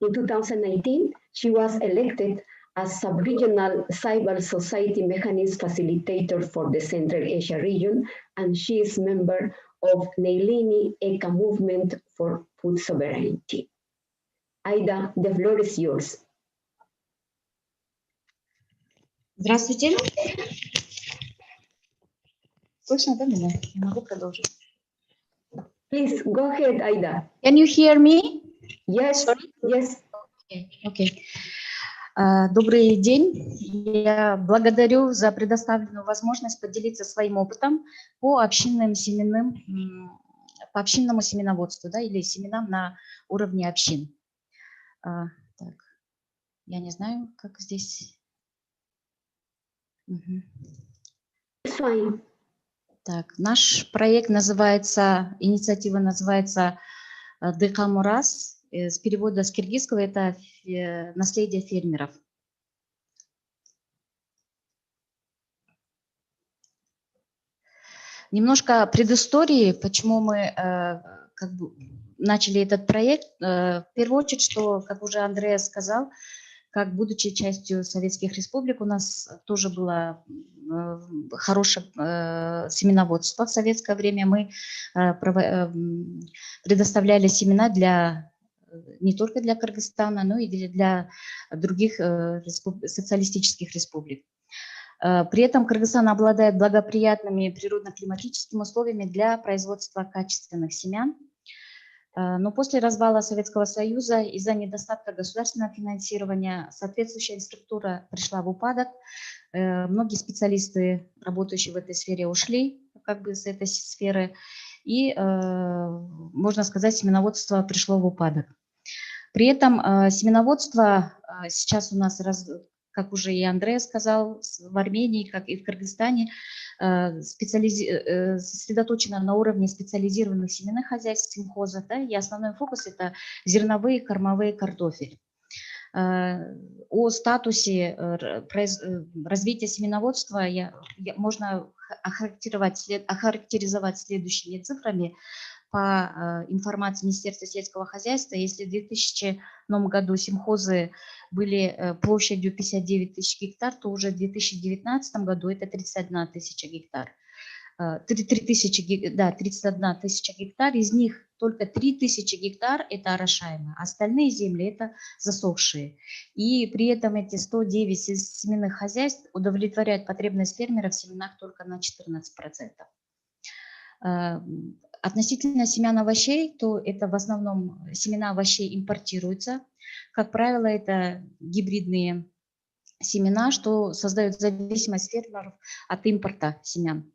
In 2019, she was elected as Sub-Regional Civil Society Mechanism Facilitator for the Central Asia region, and she is member of Neilini Eka Movement for Food Sovereignty. Aida, the floor is yours. Здравствуйте. Слышно, да, меня? Я могу продолжить? Please, go ahead, Aida. Can you hear me? Yes, yes. Okay. Добрый день. Я благодарю за предоставленную возможность поделиться своим опытом по общинному семеноводству, да, или семенам на уровне общин. Так. Я не знаю, как здесь. Fine. Так, наш проект инициатива называется «Дыхамурас». С перевода с киргизского это «Наследие фермеров». Немножко предыстории, почему мы начали этот проект, в первую очередь, что, как уже Андрей сказал, как будучи частью советских республик, у нас тоже было хорошее семеноводство в советское время. Мы предоставляли семена не только для Кыргызстана, но и для других социалистических республик. При этом Кыргызстан обладает благоприятными природно-климатическими условиями для производства качественных семян. Но после развала Советского Союза из-за недостатка государственного финансирования соответствующая структура пришла в упадок. Многие специалисты, работающие в этой сфере, ушли с этой сферы. И, можно сказать, семеноводство пришло в упадок. При этом семеноводство сейчас у нас, как уже и Андрей сказал, в Армении, как и в Кыргызстане, сосредоточено на уровне специализированных семенных хозяйств, сельхоза, да, и основной фокус – это зерновые, кормовые, картофель. О статусе развития семеноводства можно охарактеризовать следующими цифрами. По информации Министерства сельского хозяйства, если в 2000 году сельхозы были площадью 59 тысяч гектар, то уже в 2019 году это 31 тысяча гектар. 31 тысяча гектар, из них только 3 тысячи гектар – это орошаемые, остальные земли – это засохшие. И при этом эти 109 семенных хозяйств удовлетворяют потребность фермеров в семенах только на 14%. Относительно семян овощей, то это в основном семена овощей импортируются. Как правило, это гибридные семена, что создает зависимость фермеров от импорта семян.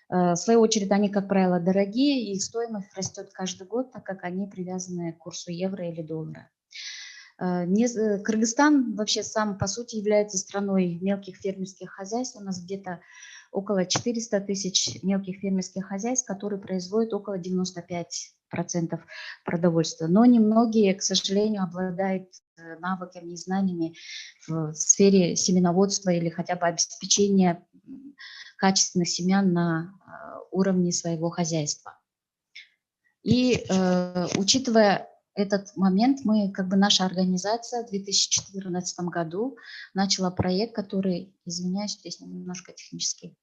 В свою очередь, они, как правило, дорогие, и их стоимость растет каждый год, так как они привязаны к курсу евро или доллара. Кыргызстан вообще сам, по сути, является страной мелких фермерских хозяйств. У нас где-то около 400 тысяч мелких фермерских хозяйств, которые производят около 95% продовольствия. Но немногие, к сожалению, обладают навыками и знаниями в сфере семеноводства или хотя бы обеспечения качественных семян на уровне своего хозяйства. И учитывая этот момент, наша организация в 2014 году начала проект, который, извиняюсь, здесь немножко технический.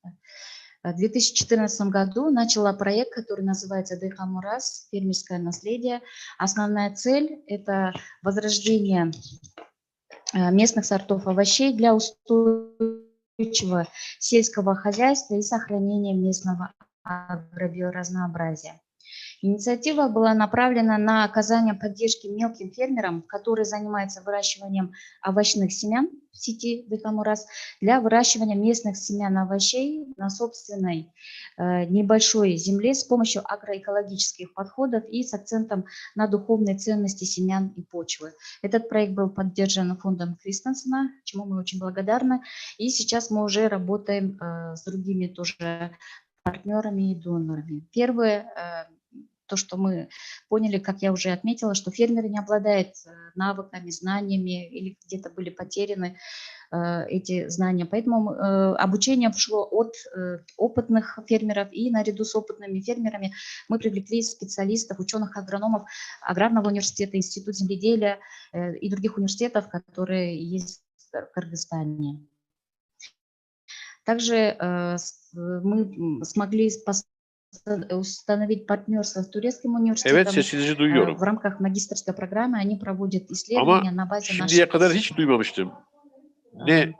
В 2014 году начала проект, который называется «Дыхамурас. Фермерское наследие». Основная цель – это возрождение местных сортов овощей для устойчивого сельского хозяйства и сохранения местного агробиоразнообразия. Инициатива была направлена на оказание поддержки мелким фермерам, которые занимаются выращиванием овощных семян в сети Дыхамурас, для выращивания местных семян овощей на собственной небольшой земле с помощью агроэкологических подходов и с акцентом на духовные ценности семян и почвы. Этот проект был поддержан фондом Кристенсена, чему мы очень благодарны. И сейчас мы уже работаем с другими тоже партнерами и донорами. Первое, то, что мы поняли, как я уже отметила, что фермеры не обладают навыками, знаниями или где-то были потеряны эти знания. Поэтому обучение шло от опытных фермеров, и наряду с опытными фермерами мы привлекли специалистов, ученых-агрономов Аграрного университета, Института земледелия и других университетов, которые есть в Кыргызстане. Также мы смогли установить партнерство с турецким университетом. Evet, sesinizi duyuyorum. В рамках магистерской программы они проводят исследования на базе şimdiye наших... kadar hiç duymamıştım. Ne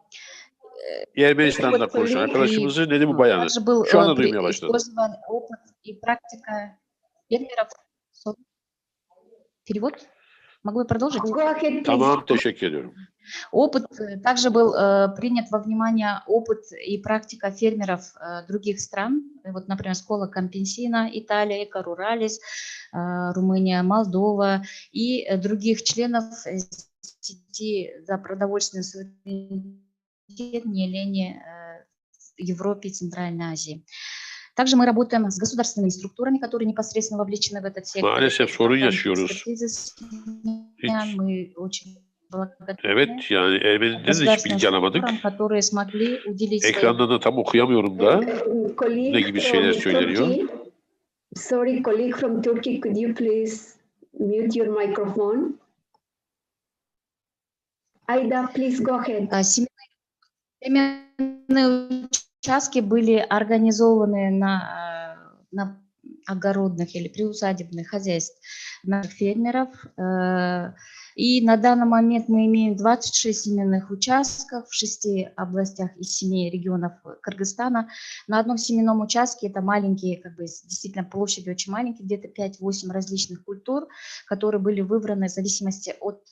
Ermenistan'da konuşan arkadaşımızı ne de bu bayanı. Также был Şu anda duymaya başladım. использован опыт и практика фермеров. Перевод? Могу я продолжить? Tamam, teşekkür ediyorum. Опыт, также был принят во внимание опыт и практика фермеров других стран, вот, например, Скола Кампенсина, Италия, Эко-Руралис, Румыния, Молдова и других членов сети за продовольственный суверенитет не Европе и Центральной Азии. Также мы работаем с государственными структурами, которые непосредственно вовлечены в этот сектор. Maalesef sorun yaşıyoruz. Мы очень Evet, yani Ermeni'den de hiç bilgi alamadık. Ekrandan da tam okuyamıyorum da ne gibi şeyler söyleniyor. Sorry, colleague from Turkey, could you please mute your microphone. Aida, please go ahead. Семенные участки были организованы на огородных или приусадебных хозяйств наших фермеров. И на данный момент мы имеем 26 семенных участков в 6 областях из 7 регионов Кыргызстана. На одном семенном участке, это маленькие, как бы действительно площади очень маленькие, где-то 5-8 различных культур, которые были выбраны в зависимости от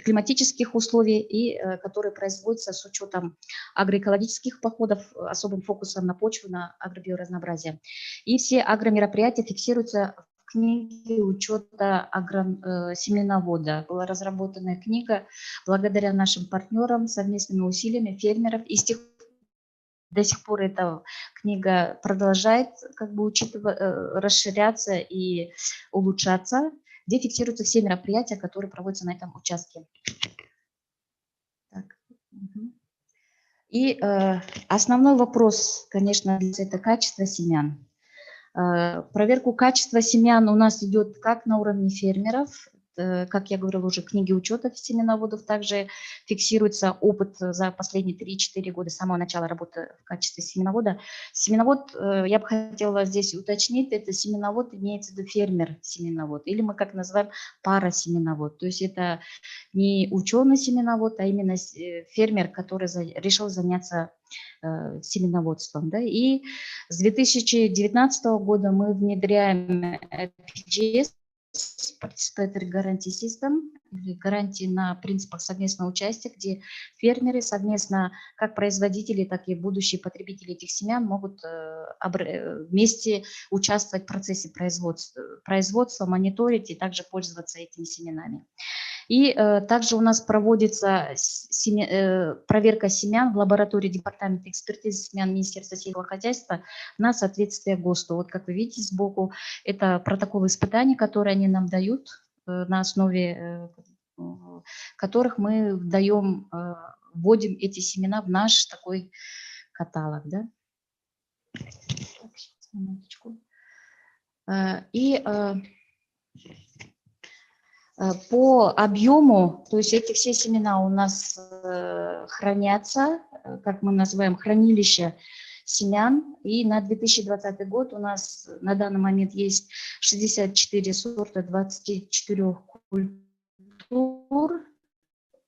климатических условий и которые производятся с учетом агроэкологических подходов, особым фокусом на почву, на агробиоразнообразие. И все агромероприятия фиксируются в книге учета семеновода. Была разработана книга благодаря нашим партнерам, совместными усилиями фермеров. И до сих пор эта книга продолжает как бы расширяться и улучшаться, где фиксируются все мероприятия, которые проводятся на этом участке. Так. И основной вопрос, конечно, это качество семян. Проверку качества семян у нас идет как на уровне фермеров, как я говорила уже, книги учета семеноводов, также фиксируется опыт за последние 3-4 года с самого начала работы в качестве семеновода. Семеновод, я бы хотела здесь уточнить, это семеновод имеется в виду фермер-семеновод, или мы как называем парасеменовод, то есть это не ученый семеновод, а именно фермер, который решил заняться семеноводством. Да? И с 2019 года мы внедряем PGS, Participatory Guarantee System, гарантии на принципах совместного участия, где фермеры совместно, как производители, так и будущие потребители этих семян могут вместе участвовать в процессе производства, мониторить и также пользоваться этими семенами. И также у нас проводится проверка семян в лаборатории Департамента экспертизы семян Министерства сельского хозяйства на соответствие ГОСТу. Вот как вы видите сбоку, это протоколы испытаний, которые они нам дают, на основе которых мы вводим эти семена в наш такой каталог. Да? Так, сейчас, минуточку. И по объему, то есть эти все семена у нас хранятся, как мы называем, хранилище семян. И на 2020 год у нас на данный момент есть 64 сорта 24 культур,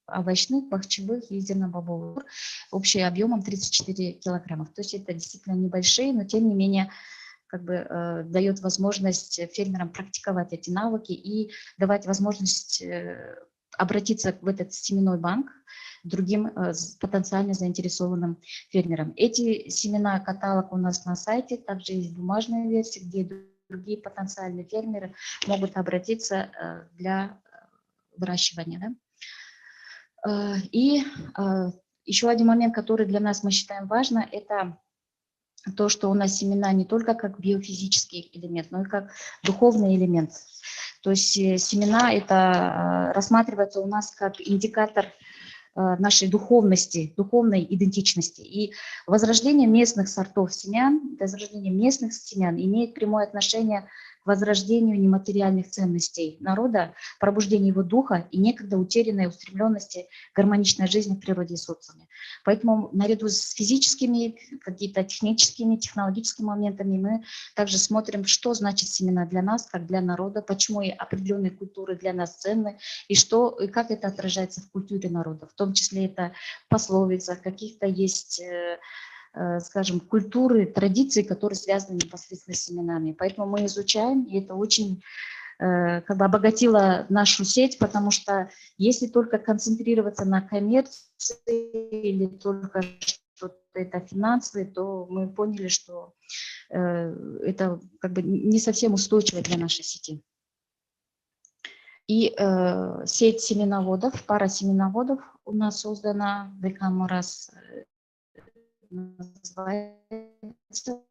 овощных, бахчевых и зернобобовых, общим объемом 34 килограммов. То есть это действительно небольшие, но тем не менее как бы дает возможность фермерам практиковать эти навыки и давать возможность обратиться в этот семенной банк другим потенциально заинтересованным фермерам. Эти семена, каталог у нас на сайте, также есть бумажная версия, где другие потенциальные фермеры могут обратиться для выращивания. Да? И еще один момент, который для нас мы считаем важным, это то, что у нас семена не только как биофизический элемент, но и как духовный элемент. То есть семена это рассматривается у нас как индикатор нашей духовности, духовной идентичности. И возрождение местных сортов семян, возрождение местных семян имеет прямое отношение к возрождению нематериальных ценностей народа, пробуждению его духа и некогда утерянной устремленности гармоничной жизни в природе и социуме. Поэтому наряду с физическими, какими-то техническими, технологическими моментами мы также смотрим, что значит семена для нас, как для народа, почему и определенные культуры для нас ценны, и как это отражается в культуре народа. В том числе это пословица, каких-то есть, скажем, культуры, традиции, которые связаны непосредственно с семенами. Поэтому мы изучаем, и это очень как бы обогатило нашу сеть, потому что если только концентрироваться на коммерции или только что-то это финансовые, то мы поняли, что это как бы не совсем устойчиво для нашей сети. И сеть семеноводов, пара семеноводов у нас создана, Декамурас называется,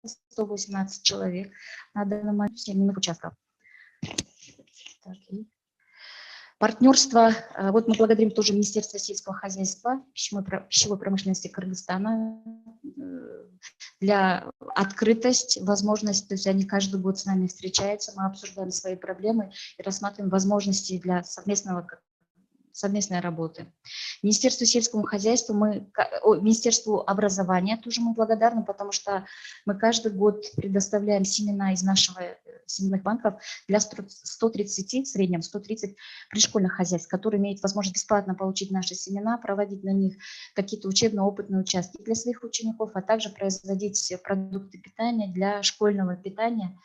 118 человек на данный момент семенных участков. Партнерство, вот мы благодарим тоже Министерство сельского хозяйства, пищевой промышленности Кыргызстана для открытости, возможность, то есть они каждый год с нами встречаются, мы обсуждаем свои проблемы и рассматриваем возможности для совместной работы. Министерству сельского хозяйства, Министерству образования тоже мы благодарны, потому что мы каждый год предоставляем семена из нашего семенных банков для 130, в среднем 130 пришкольных хозяйств, которые имеют возможность бесплатно получить наши семена, проводить на них какие-то учебно-опытные участки для своих учеников, а также производить продукты питания для школьного питания,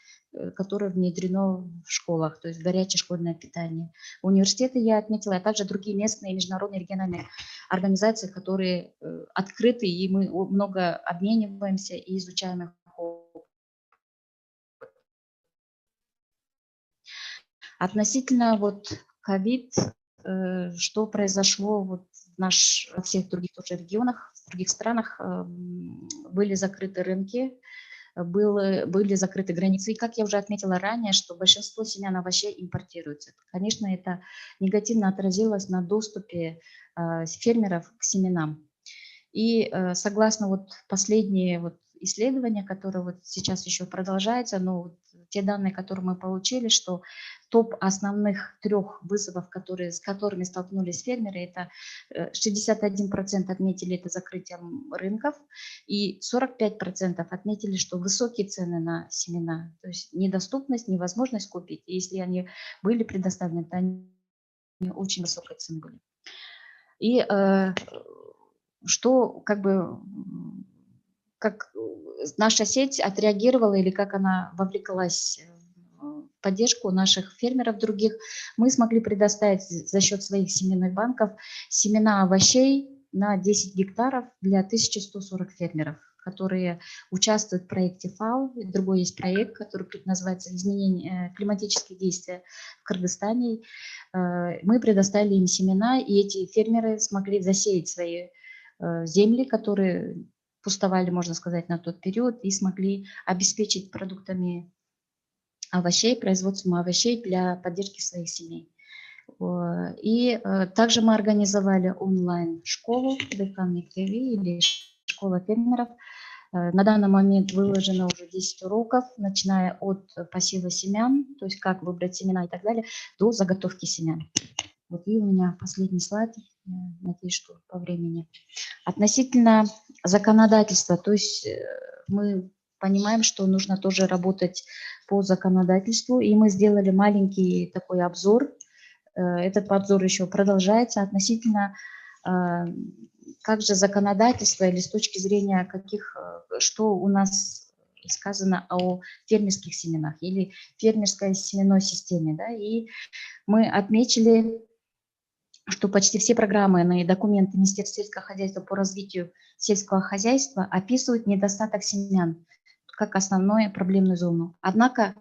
которое внедрено в школах, то есть горячее школьное питание. Университеты я отметила, а также другие местные, международные, региональные организации, которые открыты, и мы много обмениваемся и изучаем их. Относительно вот COVID, что произошло вот во всех других тоже регионах, в других странах, были закрыты рынки, были закрыты границы. И как я уже отметила ранее, что большинство семян овощей импортируется. Конечно, это негативно отразилось на доступе фермеров к семенам. И согласно вот последние вот исследования, которые вот сейчас еще продолжаются, но вот те данные, которые мы получили, что топ основных 3 вызовов, с которыми столкнулись фермеры, это 61% отметили это закрытием рынков, и 45% отметили, что высокие цены на семена, то есть недоступность, невозможность купить. И если они были предоставлены, то они очень высокой цены были. И что как наша сеть отреагировала или как она вовлеклась в поддержку наших фермеров других, мы смогли предоставить за счет своих семенных банков семена овощей на 10 гектаров для 1140 фермеров, которые участвуют в проекте ФАО. Другой есть проект, который называется «Изменение климатических действий в Кыргызстане». Мы предоставили им семена, и эти фермеры смогли засеять свои земли, которые пустовали, можно сказать, на тот период, и смогли обеспечить продуктами овощей, производством овощей для поддержки своих семей. И также мы организовали онлайн-школу или школа фермеров. На данный момент выложено уже 10 уроков, начиная от посева семян, то есть как выбрать семена и так далее, до заготовки семян. Вот и у меня последний слайд, надеюсь, что по времени. Относительно законодательства, то есть мы понимаем, что нужно тоже работать по законодательству, и мы сделали маленький такой обзор. Этот обзор еще продолжается относительно как же законодательство или с точки зрения что у нас сказано о фермерских семенах или фермерской семенной системе. Да? И мы отметили, что почти все программы и документы Министерства сельского хозяйства по развитию сельского хозяйства описывают недостаток семян как основную проблемную зону. Однако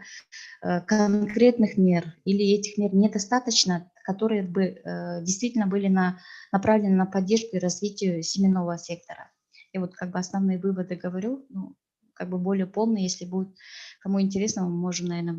конкретных мер или этих мер недостаточно, которые бы действительно были направлены на поддержку и развитие семенного сектора. И вот основные выводы говорю, более полные, если будет кому интересно, мы можем, наверное,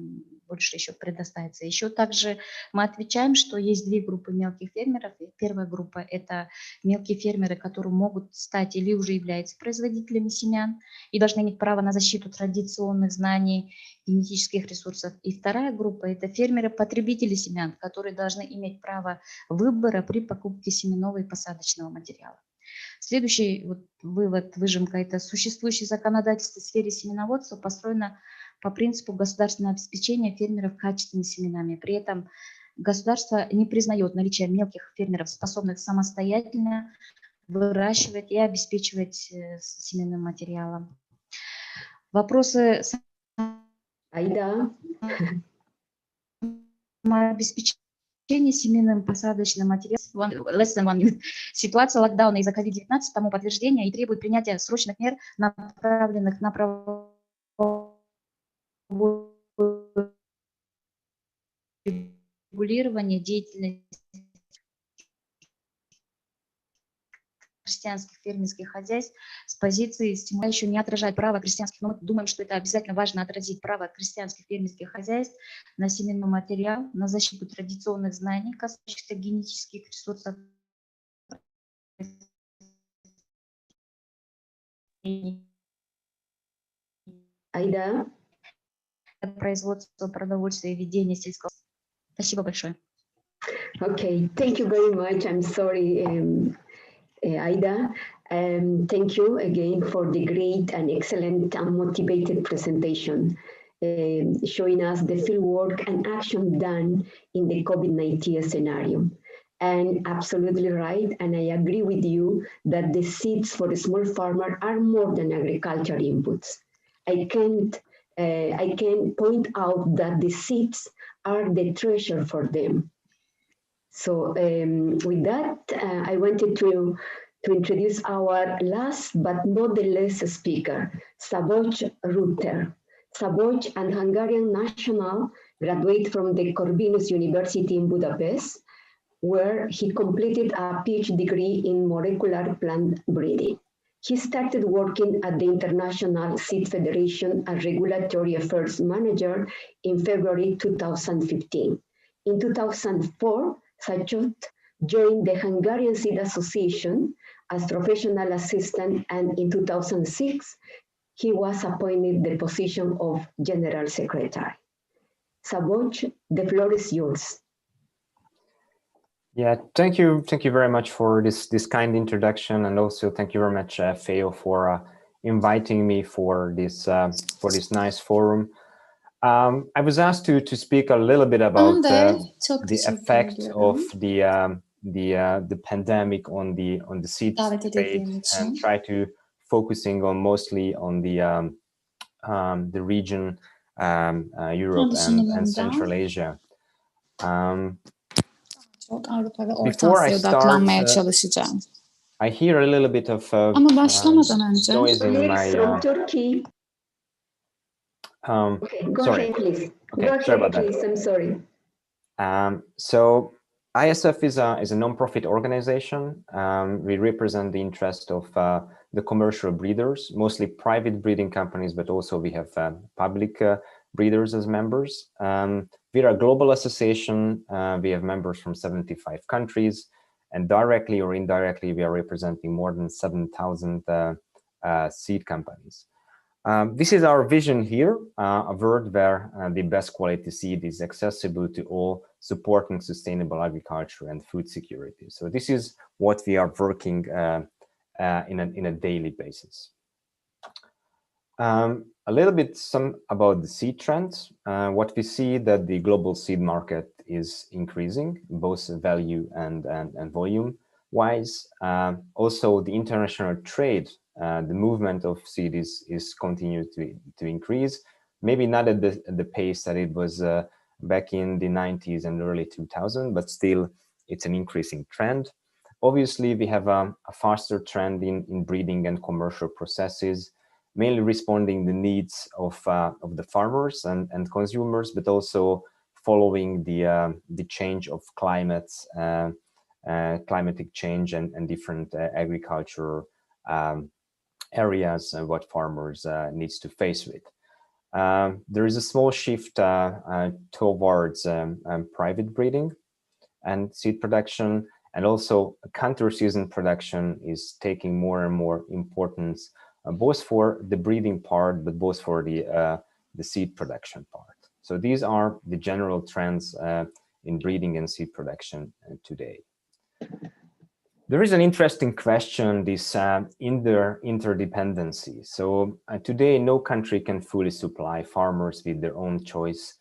больше еще предоставиться. Еще также мы отвечаем, что есть 2 группы мелких фермеров. Первая группа – это мелкие фермеры, которые могут стать или уже являются производителями семян и должны иметь право на защиту традиционных знаний, генетических ресурсов. И вторая группа – это фермеры-потребители семян, которые должны иметь право выбора при покупке семенного и посадочного материала. Следующий вывод, выжимка – это существующее законодательство в сфере семеноводства построено по принципу государственного обеспечения фермеров качественными семенами. При этом государство не признает наличие мелких фермеров, способных самостоятельно выращивать и обеспечивать семенным материалом. Вопросы обеспечения семенным посадочным материалом. Ситуация локдауна из-за COVID-19 тому подтверждение и требует принятия срочных мер, направленных на регулирование деятельности крестьянских фермерских хозяйств с позиции стимула еще не отражает право крестьянских, но мы думаем, что это обязательно важно отразить право крестьянских фермерских хозяйств на семенной материал, на защиту традиционных знаний, касающихся генетических ресурсов Aida? производства продовольствия и ведения сельского. Спасибо большое. Okay, thank you very much. I'm sorry, Aida. Thank you again for the great and excellent and motivated presentation, showing us the field work and action done in the COVID-19 scenario. And absolutely right, and I agree with you that the seeds for the small farmer are more than agriculture inputs. I can point out that the seeds are the treasure for them. So with that, I wanted to introduce our last but not the least speaker, Szabolcs Rutter. Szabolcs, an Hungarian national, graduate from the Corvinus University in Budapest, where he completed a PhD degree in molecular plant breeding. He started working at the International Seed Federation as Regulatory Affairs Manager in February 2015. In 2004, Szabolcs joined the Hungarian Seed Association as professional assistant, and in 2006, he was appointed the position of General Secretary. Szabolcs, the floor is yours. Yeah, thank you very much for this kind introduction, and also thank you very much, Feo, for inviting me for this nice forum. I was asked to speak a little bit about the effect of the pandemic on the seed trade, and try to focusing on mostly on the region Europe and Central Asia. Çok Avrupa ve Orta Before I Asya'ya start, odaklanmaya çalışacağım. I hear a little bit of Ama başlamadan önce noise in my. From Turkey. Okay, go sorry. ahead, please. Okay, Go sorry ahead, about that. please. I'm sorry. So ISF is a non-profit organization. We represent the interest of the commercial breeders, mostly private breeding companies, but also we have public breeders as members. We're a global association. We have members from 75 countries, and directly or indirectly, we are representing more than 7,000 seed companies. This is our vision here, a world where the best quality seed is accessible to all, supporting sustainable agriculture and food security. So this is what we are working in a daily basis. A little bit about the seed trends. What we see that the global seed market is increasing, both value and volume wise. Also, the international trade, the movement of seed is continuing to increase. Maybe not at the pace that it was back in the 90s and early 2000, but still it's an increasing trend. Obviously, we have a faster trend in breeding and commercial processes, mainly responding the needs of the farmers and consumers, but also following the change of climates, climatic change and different agriculture areas and what farmers needs to face with. There is a small shift towards private breeding and seed production, and also counter-season production is taking more and more importance, both for the breeding part, but both for the seed production part. So these are the general trends in breeding and seed production today. There is an interesting question, this interdependency. So today, no country can fully supply farmers with their own choice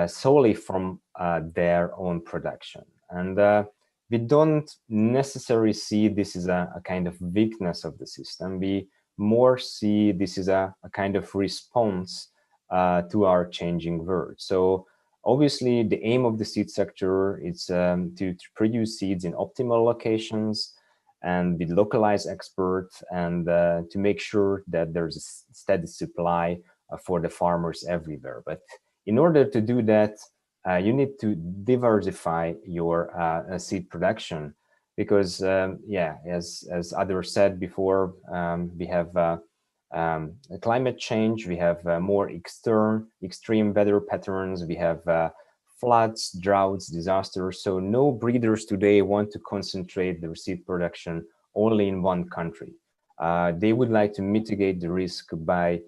solely from their own production. And we don't necessarily see this as a kind of weakness of the system. We more see this as a kind of response to our changing world. So obviously, the aim of the seed sector is to produce seeds in optimal locations and with localized experts, and to make sure that there's a steady supply for the farmers everywhere. But in order to do that, you need to diversify your seed production. because yeah, as others said before, we have climate change, we have more extreme weather patterns, we have floods, droughts, disasters. So no breeders today want to concentrate their seed production only in one country. They would like to mitigate the risk by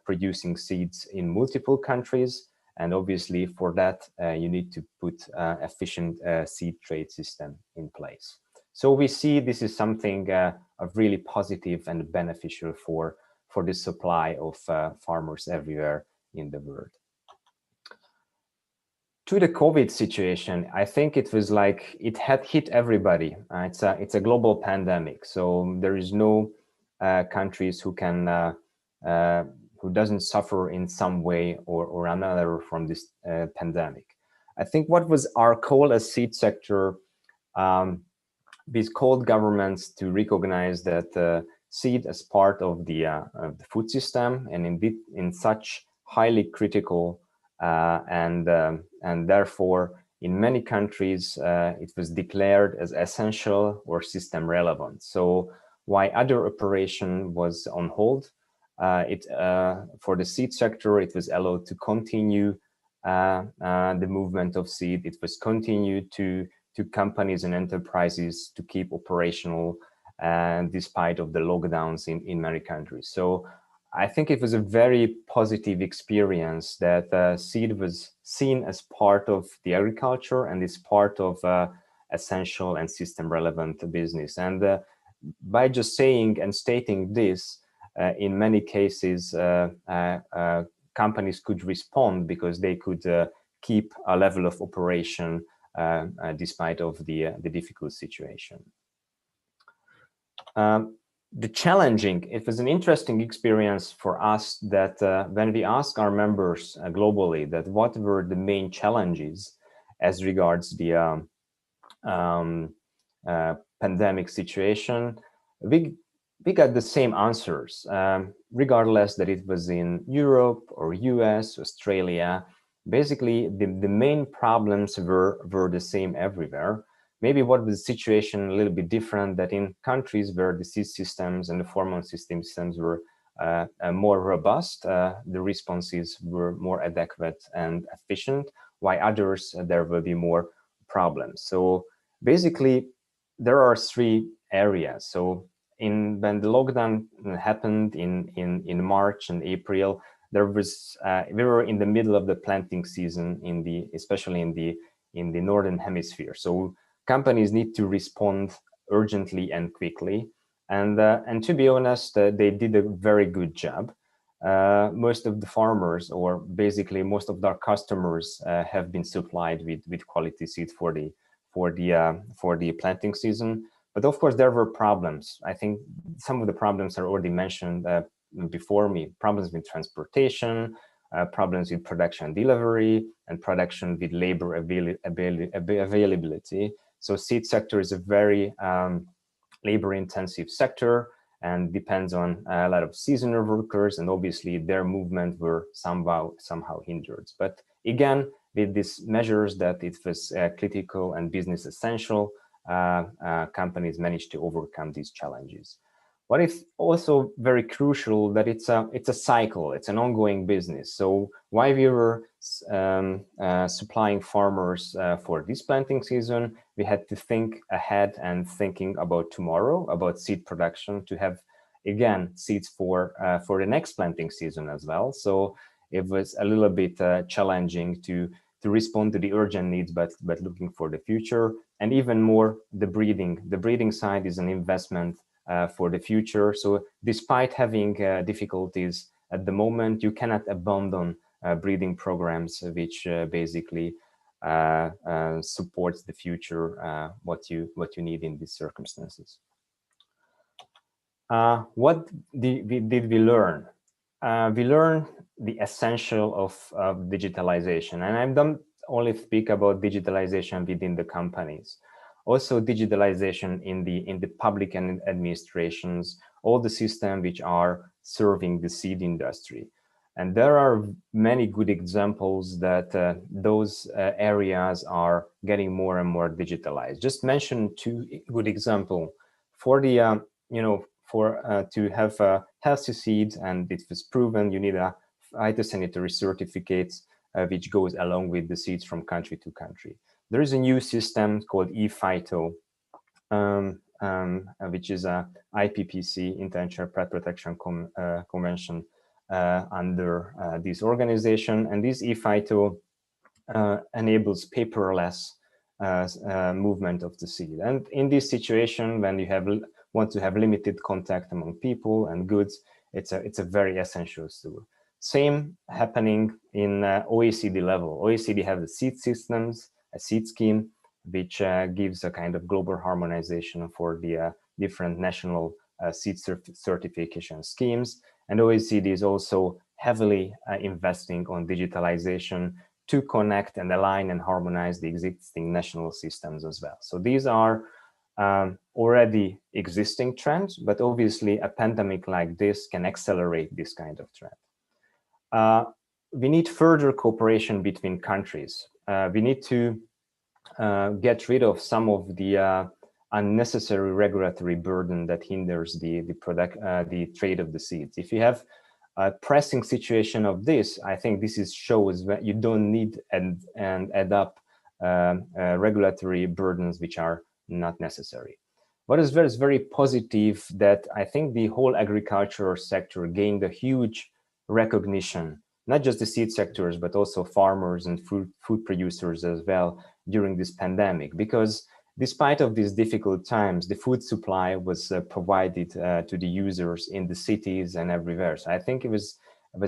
producing seeds in multiple countries. And obviously for that, you need to put efficient seed trade system in place. So we see this is something of really positive and beneficial for the supply of farmers everywhere in the world. To the COVID situation, I think it was like it had hit everybody. It's a global pandemic, so there is no countries who can who doesn't suffer in some way or another from this pandemic. I think what was our call as seed sector, we called governments to recognize that seed as part of the food system, and indeed in such highly critical and therefore in many countries it was declared as essential or system relevant. So while other operation was on hold, for the seed sector it was allowed to continue the movement of seed. It was continued to companies and enterprises to keep operational despite of the lockdowns in many countries. So I think it was a very positive experience that seed was seen as part of the agriculture and is part of essential and system relevant business. And by just saying and stating this, in many cases, companies could respond because they could keep a level of operation despite of the difficult situation. The challenging, it was an interesting experience for us that when we asked our members globally that what were the main challenges as regards the pandemic situation, we got the same answers, regardless that it was in Europe or US, Australia. Basically, the main problems were the same everywhere. Maybe what was the situation a little bit different, that in countries where the seed systems and the hormone systems were more robust, the responses were more adequate and efficient, while others, there will be more problems. So basically, there are three areas. So when the lockdown happened in March and April, there was we were in the middle of the planting season especially in the northern hemisphere. So companies need to respond urgently and quickly, and to be honest, they did a very good job. Most of the farmers, or basically most of their customers, have been supplied with quality seed for the planting season. But of course, there were problems. I think some of the problems are already mentioned before me: problems with transportation, problems with production and delivery, and production with labor availability. So seed sector is a very labor-intensive sector and depends on a lot of seasonal workers, and obviously their movement were somehow hindered. But again, with these measures that it was critical and business essential, companies managed to overcome these challenges. What is also very crucial that it's a cycle, it's an ongoing business. So while we were supplying farmers for this planting season, we had to think ahead and thinking about tomorrow, about seed production, to have again seeds for the next planting season as well. So it was a little bit challenging to respond to the urgent needs, but looking for the future. And even more, the breeding side is an investment for the future. So despite having difficulties at the moment, you cannot abandon breeding programs, which basically supports the future, what you need in these circumstances. What did we learn? We learned the essential of digitalization, and I don't only speak about digitalization within the companies, also digitalization in the public administrations, all the systems which are serving the seed industry. And there are many good examples that those areas are getting more and more digitalized. Just mention two good examples. For the, to have healthy seeds, and it was proven you need a phytosanitary certificates which goes along with the seeds from country to country. There is a new system called ePhyto, which is a IPPC, International Plant Protection Convention, under this organization. And this ePhyto enables paperless movement of the seed. And in this situation, when you want to have limited contact among people and goods, it's a very essential tool. Same happening in OECD level. OECD have the seed systems, a seed scheme, which gives a kind of global harmonization for the different national seed certification schemes. And OECD is also heavily investing on digitalization to connect and align and harmonize the existing national systems as well. So these are already existing trends, but obviously a pandemic like this can accelerate this kind of trend. We need further cooperation between countries. We need to get rid of some of the unnecessary regulatory burden that hinders the trade of the seeds. If you have a pressing situation of this, I think this shows that you don't need and add up regulatory burdens which are not necessary. What is very positive that I think the whole agricultural sector gained a huge recognition, not just the seed sectors, but also farmers and food producers as well during this pandemic, because despite of these difficult times, the food supply was provided to the users in the cities and everywhere. So I think it was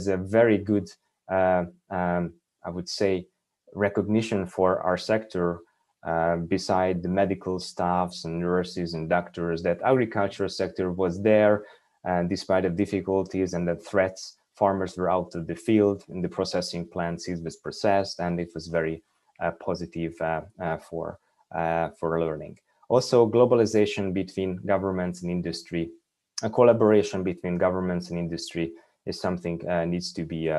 a very good, I would say, recognition for our sector, beside the medical staffs and nurses and doctors, that agricultural sector was there, and despite of difficulties and the threats, farmers were out of the field in the processing plants, seeds was processed, and it was very positive for learning. Also, globalization between governments and industry, a collaboration between governments and industry is something needs to be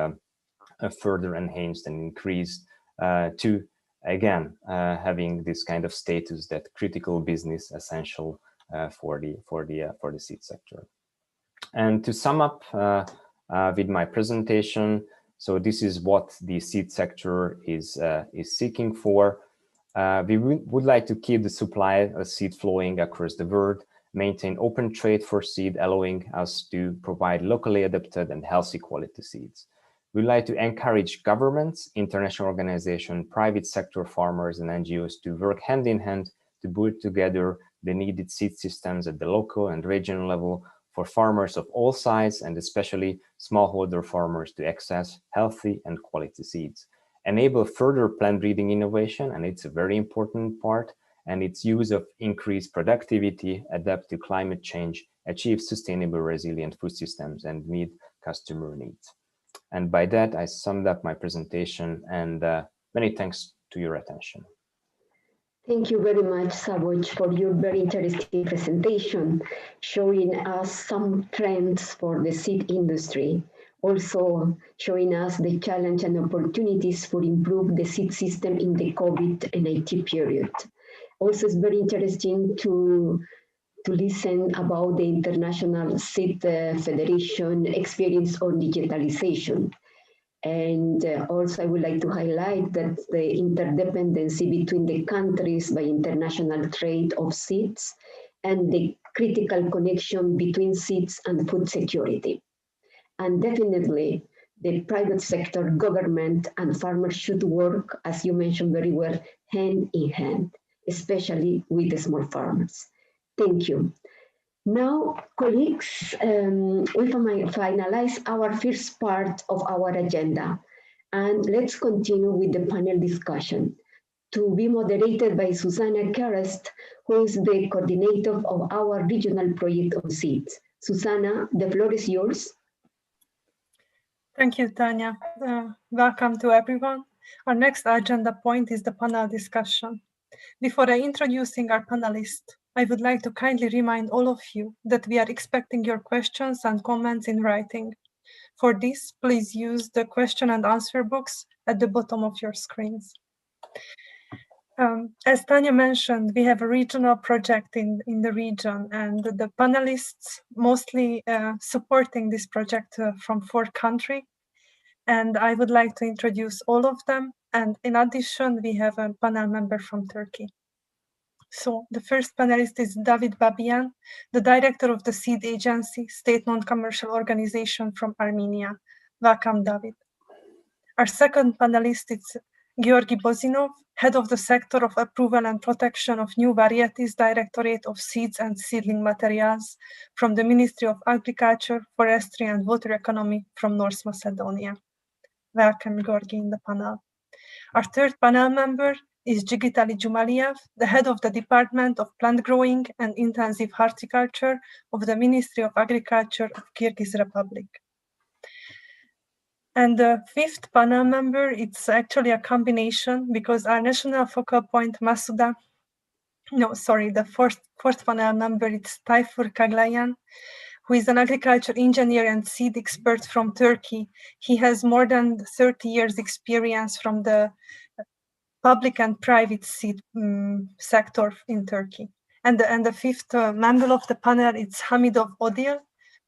further enhanced and increased to, again, having this kind of status that critical business essential for the seed sector. And to sum up with my presentation, so this is what the seed sector is seeking for. We would like to keep the supply of seed flowing across the world, maintain open trade for seed, allowing us to provide locally adapted and healthy quality seeds. We'd like to encourage governments, international organizations, private sector farmers and NGOs to work hand in hand to build together the needed seed systems at the local and regional level for farmers of all sizes, and especially smallholder farmers, to access healthy and quality seeds. Enable further plant breeding innovation, and it's a very important part, and its use of increased productivity, adapt to climate change, achieve sustainable resilient food systems, and meet customer needs. And by that, I summed up my presentation, and many thanks to your attention. Thank you very much, Savoj, for your very interesting presentation, showing us some trends for the seed industry, also showing us the challenge and opportunities for improve the seed system in the COVID-19 period. Also, it's very interesting to listen about the International Seed Federation experience on digitalization. And also I would like to highlight that the interdependency between the countries by international trade of seeds and the critical connection between seeds and food security. And definitely the private sector, government and farmers should work, as you mentioned very well, hand in hand, especially with the small farmers. Thank you. Now, colleagues, we finalize our first part of our agenda, and let's continue with the panel discussion, to be moderated by Susanna Karest, who is the coordinator of our regional project on seeds. Susanna, the floor is yours. Thank you, Tanya. Welcome to everyone. Our next agenda point is the panel discussion. Before introducing our panelists, I would like to kindly remind all of you that we are expecting your questions and comments in writing. For this, please use the question and answer box at the bottom of your screens. As Tanya mentioned, we have a regional project in the region, and the panelists mostly supporting this project from 4 countries. And I would like to introduce all of them. And in addition, we have a panel member from Turkey. So the first panelist is David Babian, the director of the SEED Agency, State Non-Commercial Organization from Armenia. Welcome, David. Our second panelist is Georgi Bozinov, head of the Sector of Approval and Protection of New Varieties Directorate of Seeds and Seedling Materials from the Ministry of Agriculture, Forestry and Water Economy from North Macedonia. Welcome, Georgi, in the panel. Our third panel member is Jigitali Jumaliev, the head of the Department of Plant Growing and Intensive Horticulture of the Ministry of Agriculture of Kyrgyz Republic. And the fifth panel member, it's actually a combination because our national focal point, the fourth panel member, it's Tayfur Kaglayan, who is an agriculture engineer and seed expert from Turkey. He has more than 30 years experience from the public and private seed sector in Turkey. And the fifth member of the panel, it's Hamidov Odil,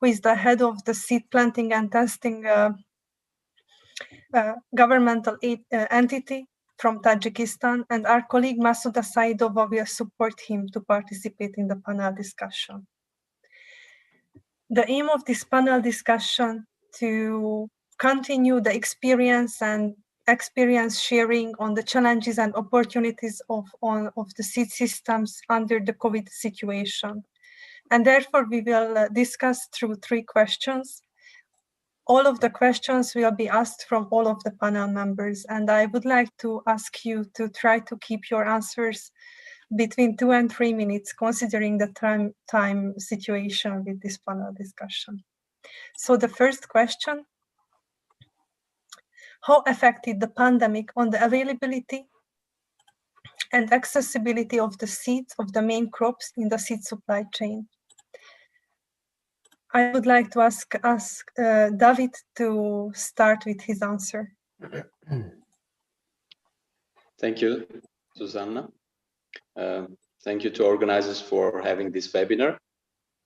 who is the head of the seed planting and testing governmental entity from Tajikistan, and our colleague Masuda Saidova will support him to participate in the panel discussion. The aim of this panel discussion to continue the experience sharing on the challenges and opportunities of the seed systems under the COVID situation. And therefore we will discuss through 3 questions. All of the questions will be asked from all of the panel members, and I would like to ask you to try to keep your answers between 2 and 3 minutes, considering the time situation with this panel discussion. So the first question: how affected the pandemic on the availability and accessibility of the seeds of the main crops in the seed supply chain? I would like to ask David to start with his answer. Thank you, Susanna. Thank you to organizers for having this webinar.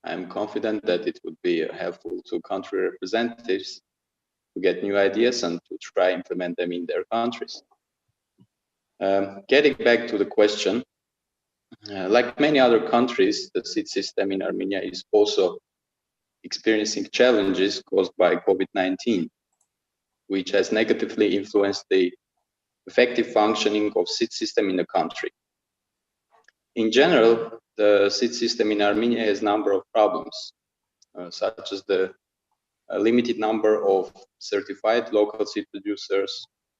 I'm confident that it would be helpful to country representatives to get new ideas and to try implement them in their countries. Getting back to the question, like many other countries, the seed system in Armenia is also experiencing challenges caused by COVID-19, which has negatively influenced the effective functioning of seed system in the country. In general, the seed system in Armenia has a number of problems, such as the limited number of certified local seed producers,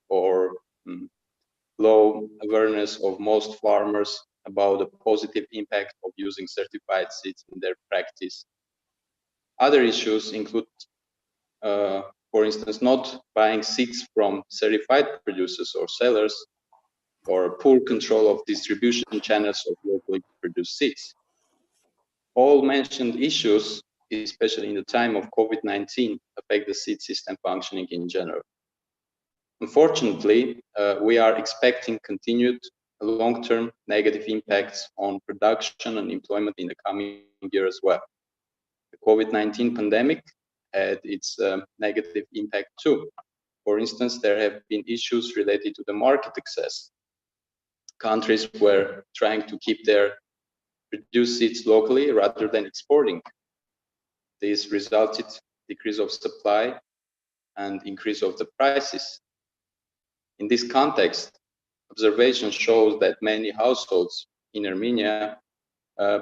or low awareness of most farmers about the positive impact of using certified seeds in their practice. Other issues include, for instance, not buying seeds from certified producers or sellers, or poor control of distribution channels of locally produced seeds. All mentioned issues, especially in the time of COVID-19, affect the seed system functioning in general. Unfortunately, we are expecting continued long-term negative impacts on production and employment in the coming year as well. The COVID-19 pandemic had its negative impact too. For instance, there have been issues related to the market access. Countries were trying to keep their produced seeds locally rather than exporting. This resulted in decrease of supply and increase of the prices. In this context, observation shows that many households in Armenia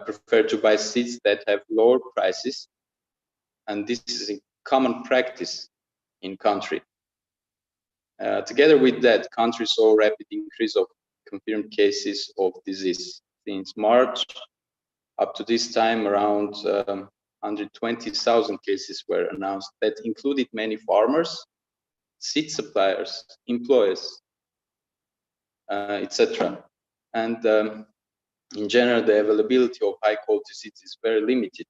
prefer to buy seeds that have lower prices, and this is a common practice in country. Together with that, country saw a rapid increase of confirmed cases of disease. Since March up to this time, around 120,000 cases were announced that included many farmers, seed suppliers, employers, etc. And in general, the availability of high quality seeds is very limited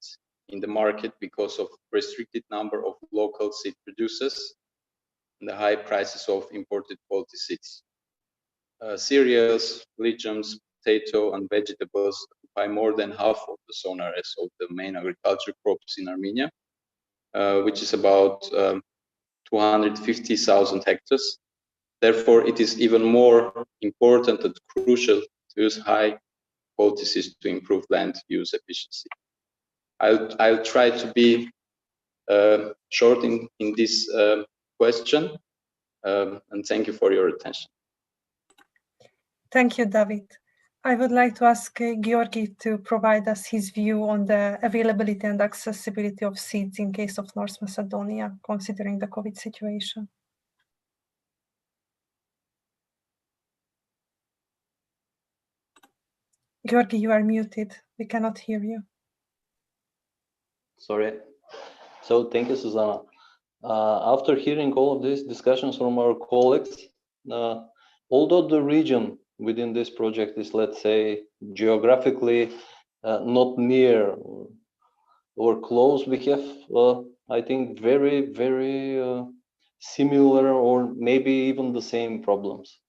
in the market because of restricted number of local seed producers and the high prices of imported quality seeds. Cereals, legumes, potato, and vegetables occupy more than half of the zone areas of the main agriculture crops in Armenia, which is about 250,000 hectares. Therefore, it is even more important and crucial to use high quality seeds to improve land use efficiency. I'll try to be short in this question, and thank you for your attention. Thank you, David. I would like to ask Georgi to provide us his view on the availability and accessibility of seeds in case of North Macedonia, considering the COVID situation. Georgi, you are muted. We cannot hear you. Sorry. So thank you, Susanna. After hearing all of these discussions from our colleagues, although the region within this project is, let's say, geographically not near or close, we have, I think, very, very similar or maybe even the same problems.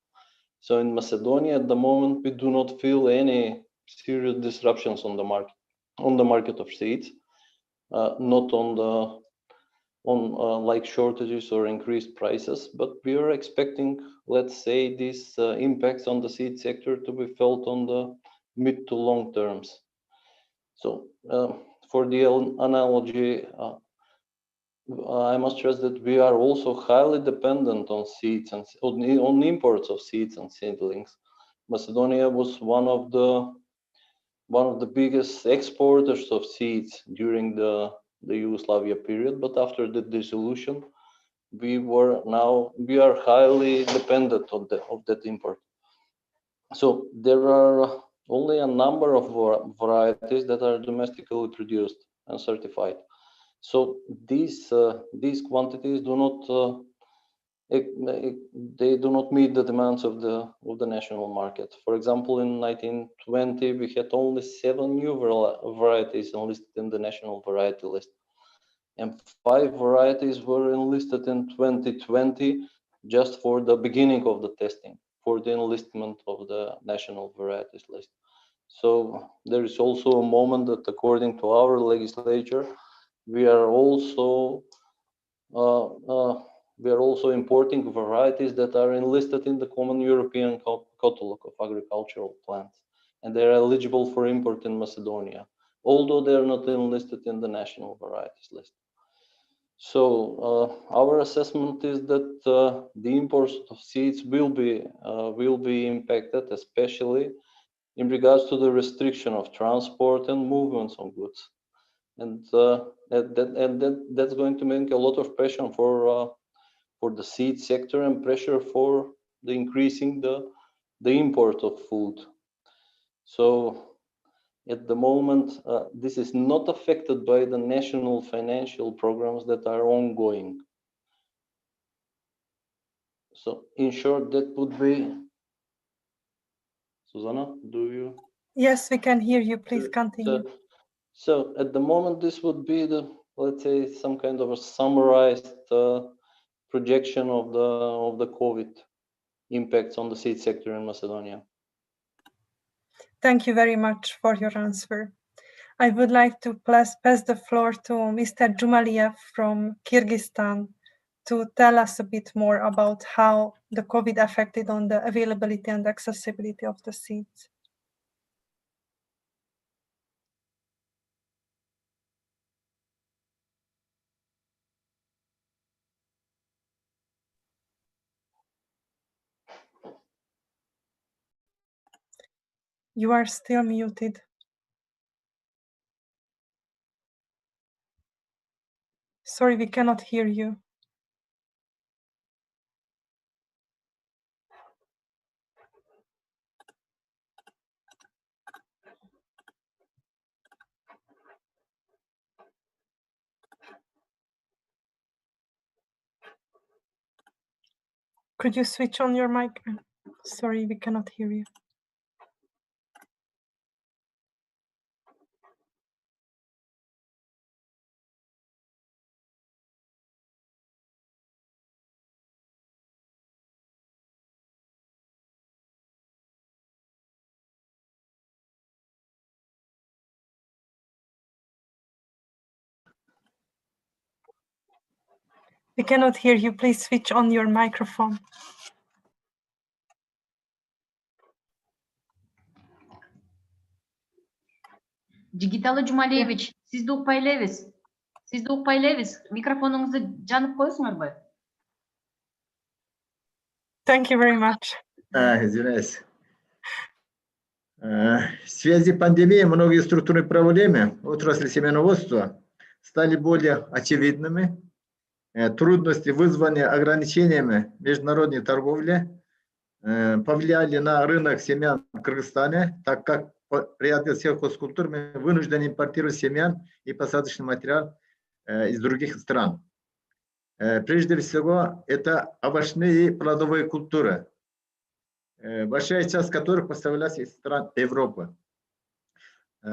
So in Macedonia at the moment, we do not feel any serious disruptions on the market of seeds, not on like shortages or increased prices, but we are expecting, let's say, these impacts on the seed sector to be felt on the mid to long terms. So for the analogy, I must stress that we are also highly dependent on seeds and on imports of seeds and seedlings. Macedonia was one of the biggest exporters of seeds during the Yugoslavia period, but after the dissolution, we are highly dependent of that import. So there are only a number of varieties that are domestically produced and certified. So these quantities do not they do not meet the demands of the national market. For example, in 1920 we had only 7 new varieties enlisted in the national variety list, and 5 varieties were enlisted in 2020 just for the beginning of the testing, for the enlistment of the national varieties list. So there is also a moment that, according to our legislature, we are also importing varieties that are enlisted in the Common European Catalogue of Agricultural Plants, and they are eligible for import in Macedonia, although they are not enlisted in the national varieties list. So our assessment is that the imports of seeds will be impacted, especially in regards to the restriction of transport and movements of goods. And that's going to make a lot of pressure for the seed sector and pressure for the increasing the import of food. So at the moment, this is not affected by the national financial programs that are ongoing. So in short, that would be. Susanna, do you? Yes, we can hear you. Please continue. So at the moment, this would be let's say, some kind of a summarized projection of the COVID impacts on the seed sector in Macedonia. Thank you very much for your answer. I would like to pass the floor to Mr. Jumaliev from Kyrgyzstan to tell us a bit more about how the COVID affected on the availability and accessibility of the seeds. You are still muted. Sorry, we cannot hear you. Could you switch on your mic? Sorry, we cannot hear you. We cannot hear you. Please switch on your microphone. Жигиталы Жумалевич, siz de ukpaylebиз. Siz de ukpaylebиз. Mikrofonunuzu janıp koysunlar. Thank you very much. Извиняюсь. В связи с пандемией многие структурные проблемы отрасли семеноводства стали более очевидными. Трудности, вызванные ограничениями международной торговли, повлияли на рынок семян в Кыргызстане, так как предприятия сельхозкультур вынуждены импортировать семян и посадочный материал из других стран. Прежде всего, это овощные и плодовые культуры, большая часть которых поставлялась из стран Европы.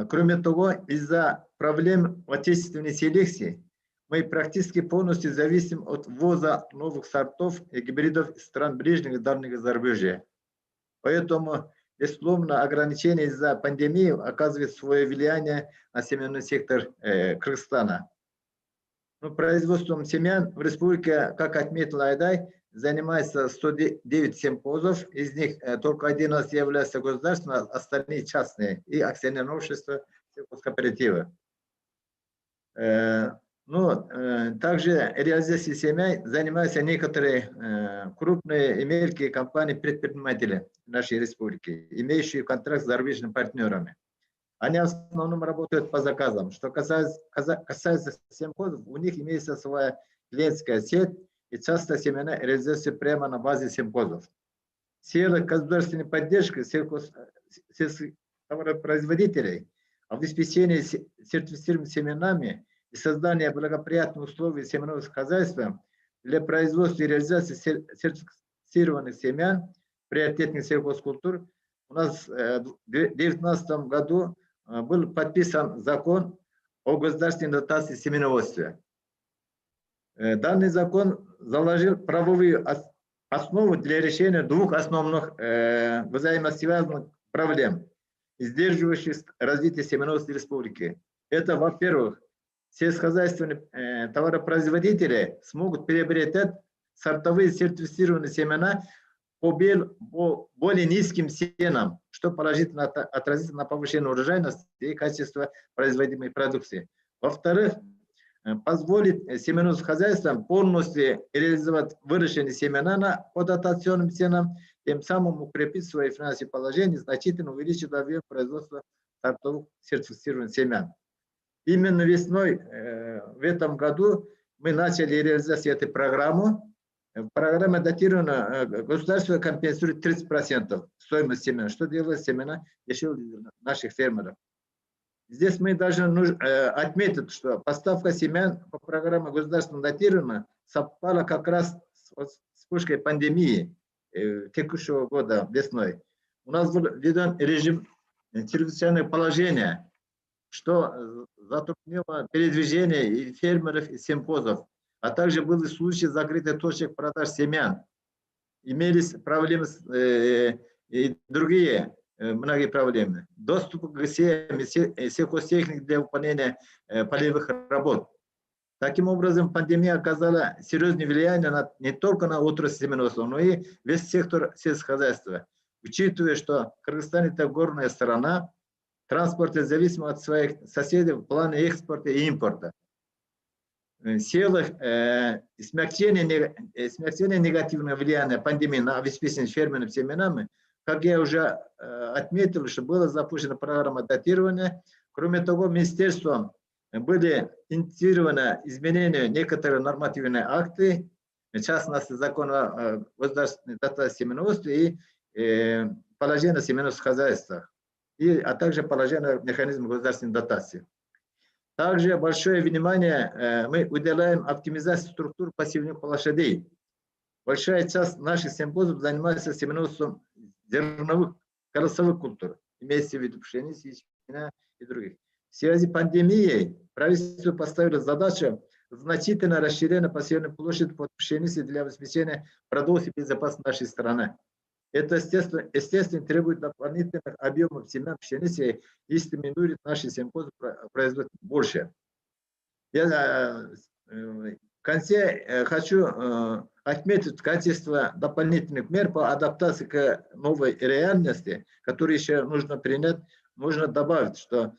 Кроме того, из-за проблем отечественной селекции мы практически полностью зависим от ввоза новых сортов и гибридов из стран ближнего и дальнего зарубежья. Поэтому, безусловно, ограничения из-за пандемии оказывают свое влияние на семенной сектор Кыргызстана. Производством семян в республике, как отметил Айдай, занимается 109 сельхозов, из них только 11 являются государственными, остальные частные и акционерные общества, сельхозкооперативы. Также реализацией семян занимаются некоторые крупные и мелкие компании-предприниматели нашей республики, имеющие контракт с зарубежными партнерами. Они в основном работают по заказам. Что касается сельхозов, у них имеется своя клиентская сеть, и часто семена реализуются прямо на базе сельхозов. Сила государственной поддержки сельхозтоваропроизводителей, обеспечение сертифицированными семенами и создание благоприятных условий семенного хозяйства для производства и реализации сертифицированных семян приоритетных сельхозкультур. У нас в 2019 году был подписан закон о государственной дотации семеноводства. Данный закон заложил правовую основу для решения двух основных взаимосвязанных проблем, сдерживающих развитие семеноводства республики. Это, во-первых, сельскохозяйственные товаропроизводители смогут приобретать сортовые сертифицированные семена по более низким ценам, что положительно отразится на повышении урожайности и качества производимой продукции. Во-вторых, позволит семенным хозяйствам полностью реализовать выращенные семена по дотационным ценам, тем самым укрепить свои финансовые положения, значительно увеличить объем производства сортовых сертифицированных семян. Именно весной в этом году мы начали реализацию этой программы. Программа датирована, государство компенсирует 30% стоимость семян, что делает семена дешевле наших фермеров. Здесь мы должны отметить, что поставка семян по программе государственного датирования совпала как раз с вспышкой пандемии текущего года весной. У нас был введен режим чрезвычайного положения, что затруднило передвижение и фермеров, и сельхозов, а также были случаи закрытия точек продаж семян. Имелись проблемы и другие многие проблемы. Доступ к сельхозтехнике для выполнения полевых работ. Таким образом, пандемия оказала серьезное влияние не только на отрасль семеноводства, но и весь сектор сельскохозяйства. Учитывая, что Кыргызстан – это горная страна, транспорт зависим от своих соседей в плане экспорта и импорта. Смягчение негативного влияния пандемии на обеспечение фермерными семенами, как я уже отметил, что была запущена программа датирования. Кроме того, министерством были инициированы изменения некоторых нормативных актов, в частности, закон о государственной дотации семеноводства и положение семенных хозяйствах, а также положение механизма государственной дотации. Также большое внимание мы уделяем оптимизации структур пассивных лошадей. Большая часть наших сельхозов занимается семеноводством зерновых, колосовых культур, имеется в виду пшеница, ячменя и других. В связи с пандемией правительство поставило задачу значительно расширения пассивной площади под пшеницей для обеспечения продовольствия и безопасности нашей страны. Это, естественно, требует дополнительных объемов семян пшеницы и стимулирует наши сельхозы производить больше. конце хочу отметить качество дополнительных мер по адаптации к новой реальности, которые еще нужно принять. Можно добавить, что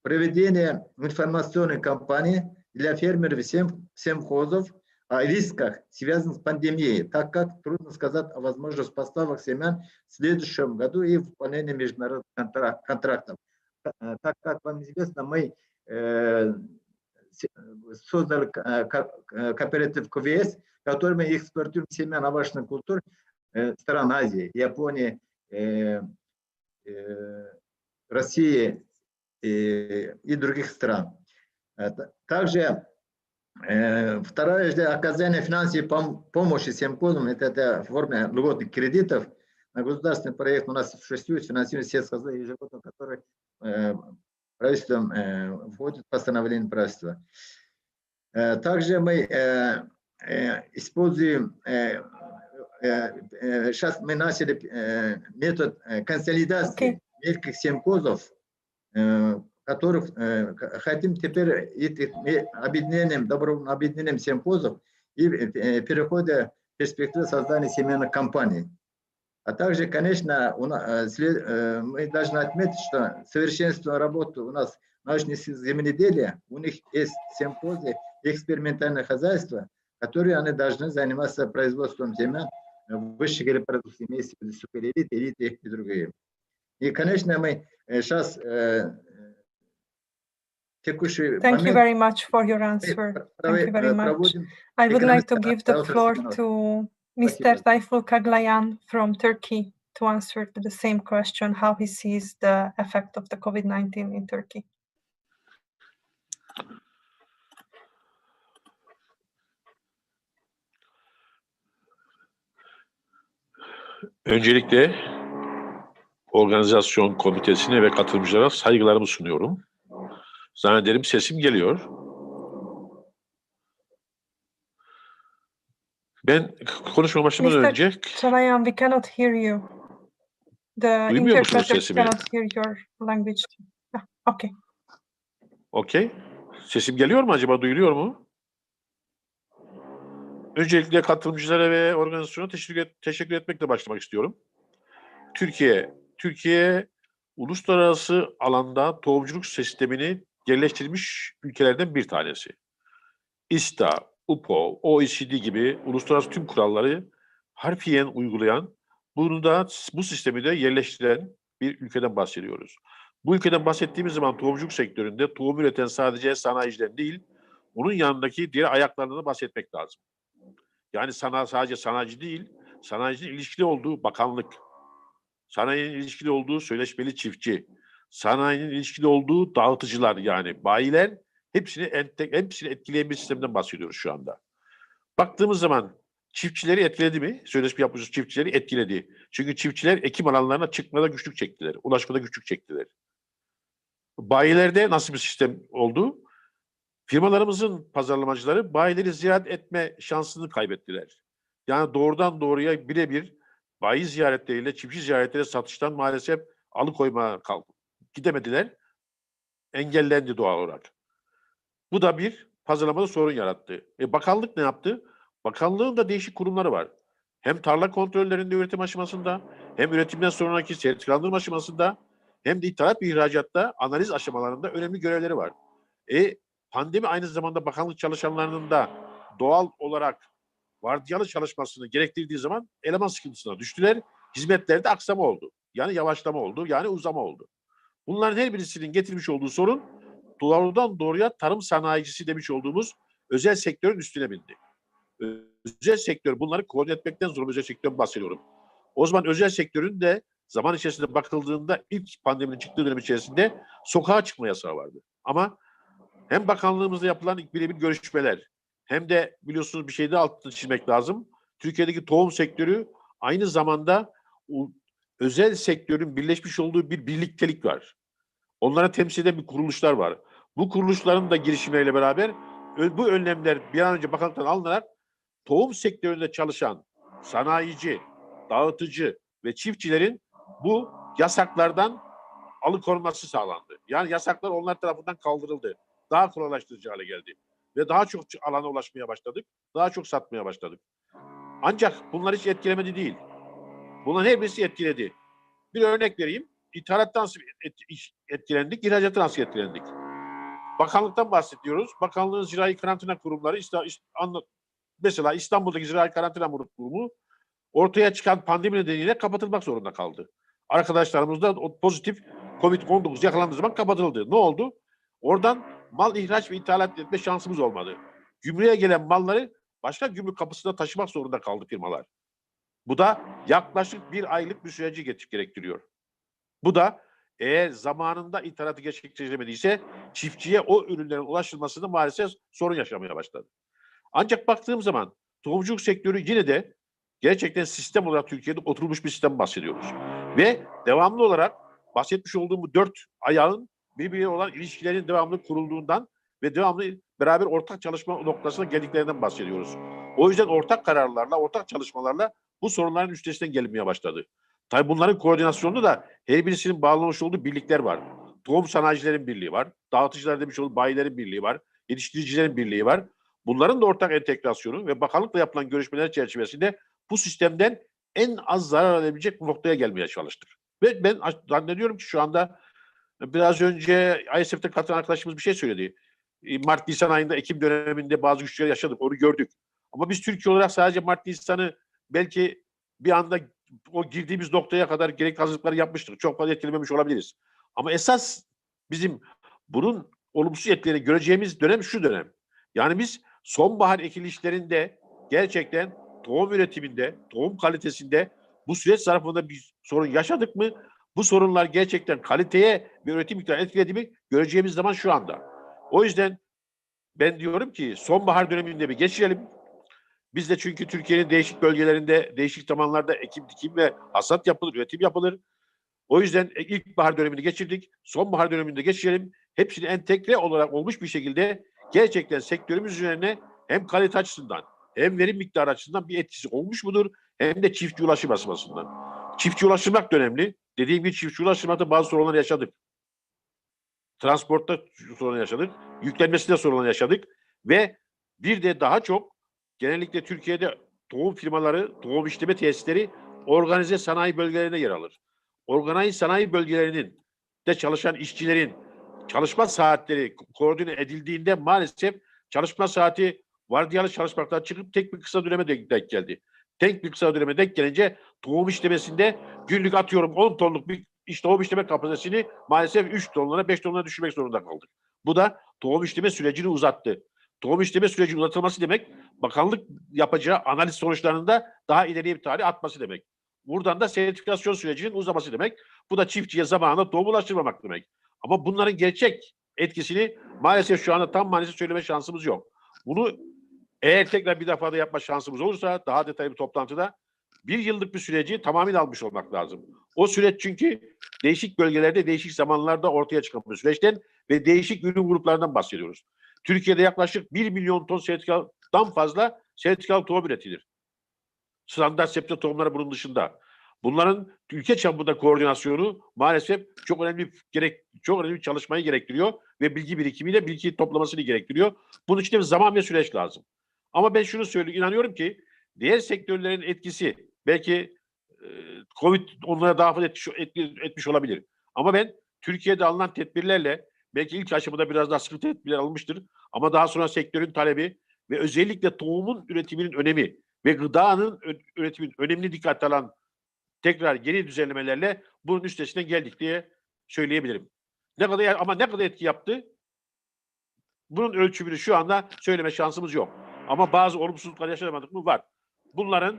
проведение информационной кампании для фермеров всем хозов о рисках, связанных с пандемией, так как трудно сказать о возможности поставок семян в следующем году и выполнения международных контрактов. Так как вам известно, мы создали кооператив КВС, который мы экспортируем семян овощных культур стран Азии, Японии, России и других стран. Также второе, оказание финансовой помощи сельхозам, это в форме льготных кредитов. На государственный проект у нас существует финансирование сельскохозяйственного ежегодно, который правительством входит в постановление правительства. Также мы используем, сейчас мы начали метод консолидации мелких сельхозов, которых хотим теперь объединением, добровольным объединением сельхозов и перехода в перспективу создания семейных компаний. А также, конечно, мы должны отметить, что совершенствуя работу у нас научных земледелия, у них есть сельхозы и экспериментальное хозяйство, которые они должны заниматься производством семян высших репродукций, вместе с суперэлит, элиты и другие. И, конечно, мы сейчас текущий Thank you момент very much for your answer. Thank you very much. I would like to give the floor to Mr. Tayfur Kaglayan from Turkey to answer to the same question, how he sees the effect of the COVID-19 in Turkey. Öncelikle organizasyon komitesine ve katılımcılara saygılarımı sunuyorum. Zannederim sesim geliyor. Ben konuşma başlamadan önce... Mr. Chalayan, we cannot hear you. The Duymuyor musunuz interpreter sesimi? cannot hear your language. Okay. Okey. Sesim geliyor mu acaba? Duyuluyor mu? Öncelikle katılımcılara ve organizasyona teşekkür etmekle başlamak istiyorum. Türkiye uluslararası alanda tohumculuk sistemini yerleştirmiş ülkelerden bir tanesi. İSTA, UPO, OECD gibi uluslararası tüm kuralları harfiyen uygulayan, bu sistemi de yerleştiren bir ülkeden bahsediyoruz. Bu ülkeden bahsettiğimiz zaman tohumculuk sektöründe tohum üreten sadece sanayiciler değil, onun yanındaki diğer ayaklarından da bahsetmek lazım. Yani sadece sanayici değil, sanayicinin ilişkili olduğu bakanlık, sanayinin ilişkili olduğu söyleşmeli çiftçi, sanayinin ilişkili olduğu dağıtıcılar yani bayiler hepsini etkileyen bir sistemden bahsediyoruz şu anda. Baktığımız zaman çiftçileri etkiledi mi? Sözleşme yapmış çiftçileri etkiledi. Çünkü çiftçiler ekim alanlarına çıkmada güçlük çektiler, ulaşmada güçlük çektiler. Bayilerde nasıl bir sistem oldu? Firmalarımızın pazarlamacıları bayileri ziyaret etme şansını kaybettiler. Yani doğrudan doğruya birebir bayi ziyaretleriyle çiftçi ziyaretleriyle satıştan maalesef alıkoyma gidemediler. Engellendi doğal olarak. Bu da bir pazarlamada sorun yarattı. Bakanlık ne yaptı? Bakanlığın da değişik kurumları var. Hem tarla kontrollerinde üretim aşamasında, hem üretimden sonraki sertifikalandırma aşamasında, hem de ithalat ve ihracatta analiz aşamalarında önemli görevleri var. Pandemi aynı zamanda bakanlık çalışanlarının da doğal olarak vardiyalı çalışmasını gerektirdiği zaman eleman sıkıntısına düştüler. Hizmetlerde aksama oldu. Yani yavaşlama oldu. Yani uzama oldu. Bunların her birisinin getirmiş olduğu sorun doğrudan doğruya tarım sanayicisi demiş olduğumuz özel sektörün üstüne bindi. Özel sektör bunları koordine etmekten zor özel sektörden bahsediyorum. O zaman özel sektörün de zaman içerisinde bakıldığında ilk pandeminin çıktığı dönem içerisinde sokağa çıkma yasağı vardı. Ama hem bakanlığımızda yapılan birebir görüşmeler hem de biliyorsunuz bir şey de altını çizmek lazım. Türkiye'deki tohum sektörü aynı zamanda özel sektörün birleşmiş olduğu bir birliktelik var. Onlara temsil eden bir kuruluşlar var. Bu kuruluşların da girişimleriyle beraber bu önlemler bir an önce bakanlıktan alınarak tohum sektöründe çalışan sanayici, dağıtıcı ve çiftçilerin bu yasaklardan alıkonulması sağlandı. Yani yasaklar onlar tarafından kaldırıldı. Daha kolaylaştırıcı hale geldi. ve daha çok alana ulaşmaya başladık. Daha çok satmaya başladık. Ancak bunlar hiç etkilemedi değil. Bunların hepsi etkiledi. Bir örnek vereyim. İthalattan etkilendik, ihracattan nasıl etkilendik? Bakanlıktan bahsediyoruz. Bakanlığın zirai karantina kurumları, mesela İstanbul'daki zirai karantina kurumu ortaya çıkan pandemi nedeniyle kapatılmak zorunda kaldı. Arkadaşlarımız da o pozitif COVID-19 yakalandığı zaman kapatıldı. Ne oldu? Oradan mal ihraç ve ithalat etme şansımız olmadı. Gümrüğe gelen malları başka gümrük kapısına taşımak zorunda kaldı firmalar. Bu da yaklaşık bir aylık bir süreci gerektiriyor. Bu da eğer zamanında ithalatı gerçekleştiremediyse çiftçiye o ürünlerin ulaşılmasında maalesef sorun yaşamaya başladı. Ancak baktığım zaman tohumculuk sektörü yine de gerçekten sistem olarak Türkiye'de oturmuş bir sistem bahsediyoruz. Ve devamlı olarak bahsetmiş olduğum bu 4 ayağın birbiriyle olan ilişkilerin devamlı kurulduğundan ve devamlı beraber ortak çalışma noktasına geldiklerinden bahsediyoruz. O yüzden ortak kararlarla, ortak çalışmalarla bu sorunların üstesinden gelinmeye başladı. Tabii bunların koordinasyonunda da her birisinin bağlanmış olduğu birlikler var. Tohum sanayicilerin birliği var, dağıtıcılar demiş olduğu bayilerin birliği var, yetiştiricilerin birliği var. Bunların da ortak entegrasyonu ve bakanlıkla yapılan görüşmeler çerçevesinde bu sistemden en az zarar edebilecek bu noktaya gelmeye çalıştık. Ve ben zannediyorum ki şu anda biraz önce ISF'te katılan arkadaşımız bir şey söyledi. Mart-Nisan ayında Ekim döneminde bazı güçler yaşadık, onu gördük. Ama biz Türkiye olarak sadece Mart-Nisan'ı belki bir anda o girdiğimiz noktaya kadar gerekli hazırlıkları yapmıştık. Çok fazla etkilememiş olabiliriz. Ama esas bizim bunun olumsuz etkilerini göreceğimiz dönem şu dönem. Yani biz sonbahar ekilişlerinde gerçekten tohum üretiminde, tohum kalitesinde bu süreç zarfında bir sorun yaşadık mı? Bu sorunlar gerçekten kaliteye ve üretim miktarını etkiledi mi? Göreceğimiz zaman şu anda. O yüzden ben diyorum ki sonbahar döneminde bir geçirelim. Biz de çünkü Türkiye'nin değişik bölgelerinde, değişik zamanlarda ekim, dikim ve hasat yapılır, üretim yapılır. O yüzden ilkbahar dönemini geçirdik. Sonbahar döneminde geçirelim. Hepsini entegre olarak olmuş bir şekilde gerçekten sektörümüz üzerine hem kalite açısından hem verim miktarı açısından bir etkisi olmuş mudur? Hem de çiftçi ulaşım açısından. Çiftçi ulaştırmak da önemli. Dediğim gibi çiftçi ulaştırmakta bazı sorunlar yaşadık. Transportta sorun yaşadık. Yüklenmesinde sorun yaşadık. Ve bir de daha çok genellikle Türkiye'de tohum firmaları, tohum işleme tesisleri organize sanayi bölgelerine yer alır. Organize sanayi bölgelerinin de çalışan işçilerin çalışma saatleri koordine edildiğinde maalesef çalışma saati vardiyalı çalışmaktan çıkıp tek bir kısa döneme denk geldi. Tek bir kısa döneme denk gelince tohum işlemesinde günlük atıyorum 10 tonluk bir tohum işleme kapasitesini maalesef 3 tonlara 5 tonlara düşürmek zorunda kaldık. Bu da tohum işleme sürecini uzattı. Tohum işleme sürecinin uzatılması demek bakanlık yapacağı analiz sonuçlarında daha ileriye bir tarih atması demek. Buradan da sertifikasyon sürecinin uzaması demek. Bu da çiftçiye zamanında tohum ulaştırmamak demek. Ama bunların gerçek etkisini maalesef şu anda tam manası söyleme şansımız yok. Bunu eğer tekrar bir defa da yapma şansımız olursa daha detaylı bir toplantıda bir yıllık bir süreci tamamıyla almış olmak lazım. O süreç çünkü değişik bölgelerde, değişik zamanlarda ortaya çıkan bir süreçten ve değişik ürün gruplarından bahsediyoruz. Türkiye'de yaklaşık 1 milyon ton sertifikadan fazla sertifikalı tohum üretilir. Standart septe tohumları bunun dışında. Bunların ülke çapında koordinasyonu maalesef çok önemli bir çalışmayı gerektiriyor ve bilgi birikimiyle bilgi toplamasını gerektiriyor. Bunun için de zaman ve süreç lazım. Ama ben şunu söylüyorum, inanıyorum ki diğer sektörlerin etkisi belki Covid onlara daha fazla etmiş olabilir. Ama ben Türkiye'de alınan tedbirlerle belki ilk aşamada biraz daha sıkı tedbirler alınmıştır. Ama daha sonra sektörün talebi ve özellikle tohumun üretiminin önemi ve gıdanın üretiminin önemli dikkate alan tekrar yeni düzenlemelerle bunun üstesinden geldik diye söyleyebilirim. Ne kadar etki yaptı? Bunun ölçümünü şu anda söyleme şansımız yok. Ama bazı olumsuzluklar yaşamadık mı? Var. Bunların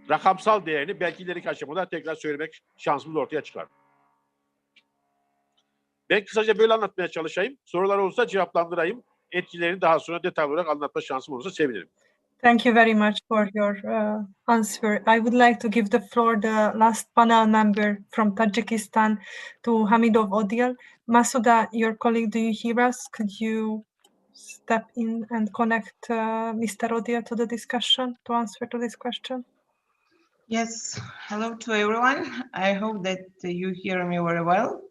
rakamsal değerini belki ileriki aşamada tekrar söylemek şansımız ortaya çıkar. Ben kısaca böyle anlatmaya çalışayım. Sorular olursa cevaplandırayım. Etkilerini daha sonra detaylı olarak anlatma şansım olursa sevinirim. Thank you very much for your answer. I would like to give the floor the last panel member from Tajikistan to Hamidov Odil. Masuda, your colleague, do you hear us? Could you step in and connect Mr. Odil to the discussion to answer to this question? Yes, hello to everyone. I hope that you hear me very well.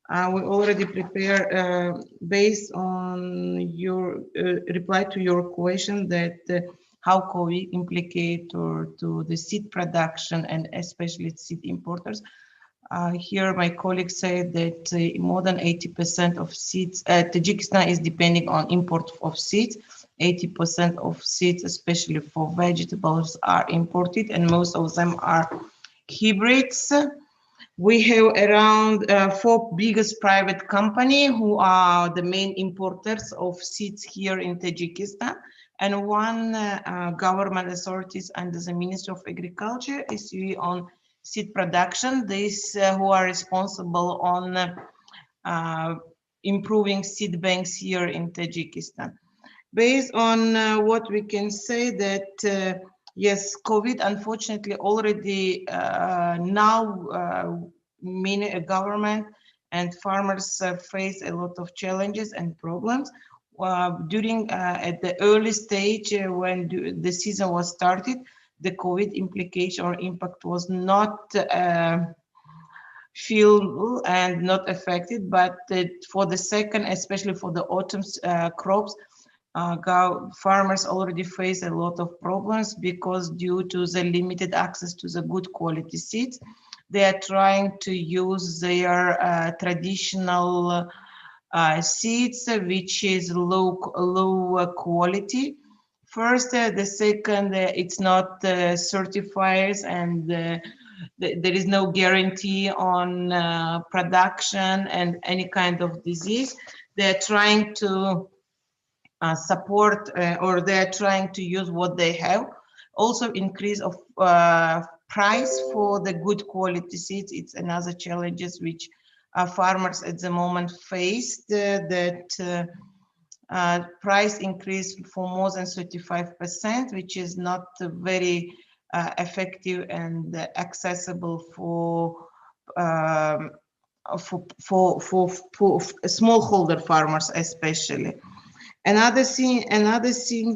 We already prepare based on your reply to your question that how COVID implicate or to the seed production and especially seed importers. Here, my colleague said that more than 80% of seeds, Tajikistan is depending on import of seeds. 80% of seeds, especially for vegetables, are imported, and most of them are hybrids. We have around 4 biggest private companies who are the main importers of seeds here in Tajikistan, and one government authorities under the Ministry of Agriculture is on seed production. These who are responsible on improving seed banks here in Tajikistan. Based on what we can say that yes, COVID unfortunately already now many government and farmers face a lot of challenges and problems. During at the early stage when the season was started, the COVID implication or impact was not feel and not affected, but for the second, especially for the autumn crops, farmers already face a lot of problems because due to the limited access to the good quality seeds, they are trying to use their traditional seeds, which is low quality. First, the second, it's not certified, and there is no guarantee on production and any kind of disease. They're trying to support or they're trying to use what they have. Also, increase of price for the good quality seeds. It's another challenges which farmers at the moment face. That price increase for more than 35%, which is not very effective and accessible for smallholder farmers, especially. Another thing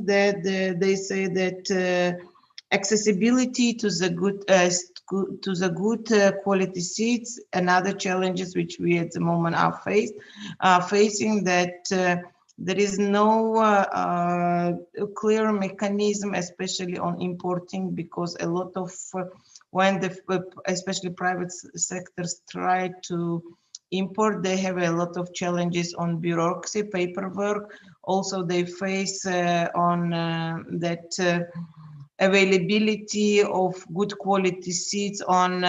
that they say that accessibility to the good quality seeds. Another challenges which we at the moment are facing that there is no clear mechanism, especially on importing, because a lot of when the especially private sectors try to import, they have a lot of challenges on bureaucracy, paperwork. Also, they face on that availability of good quality seeds in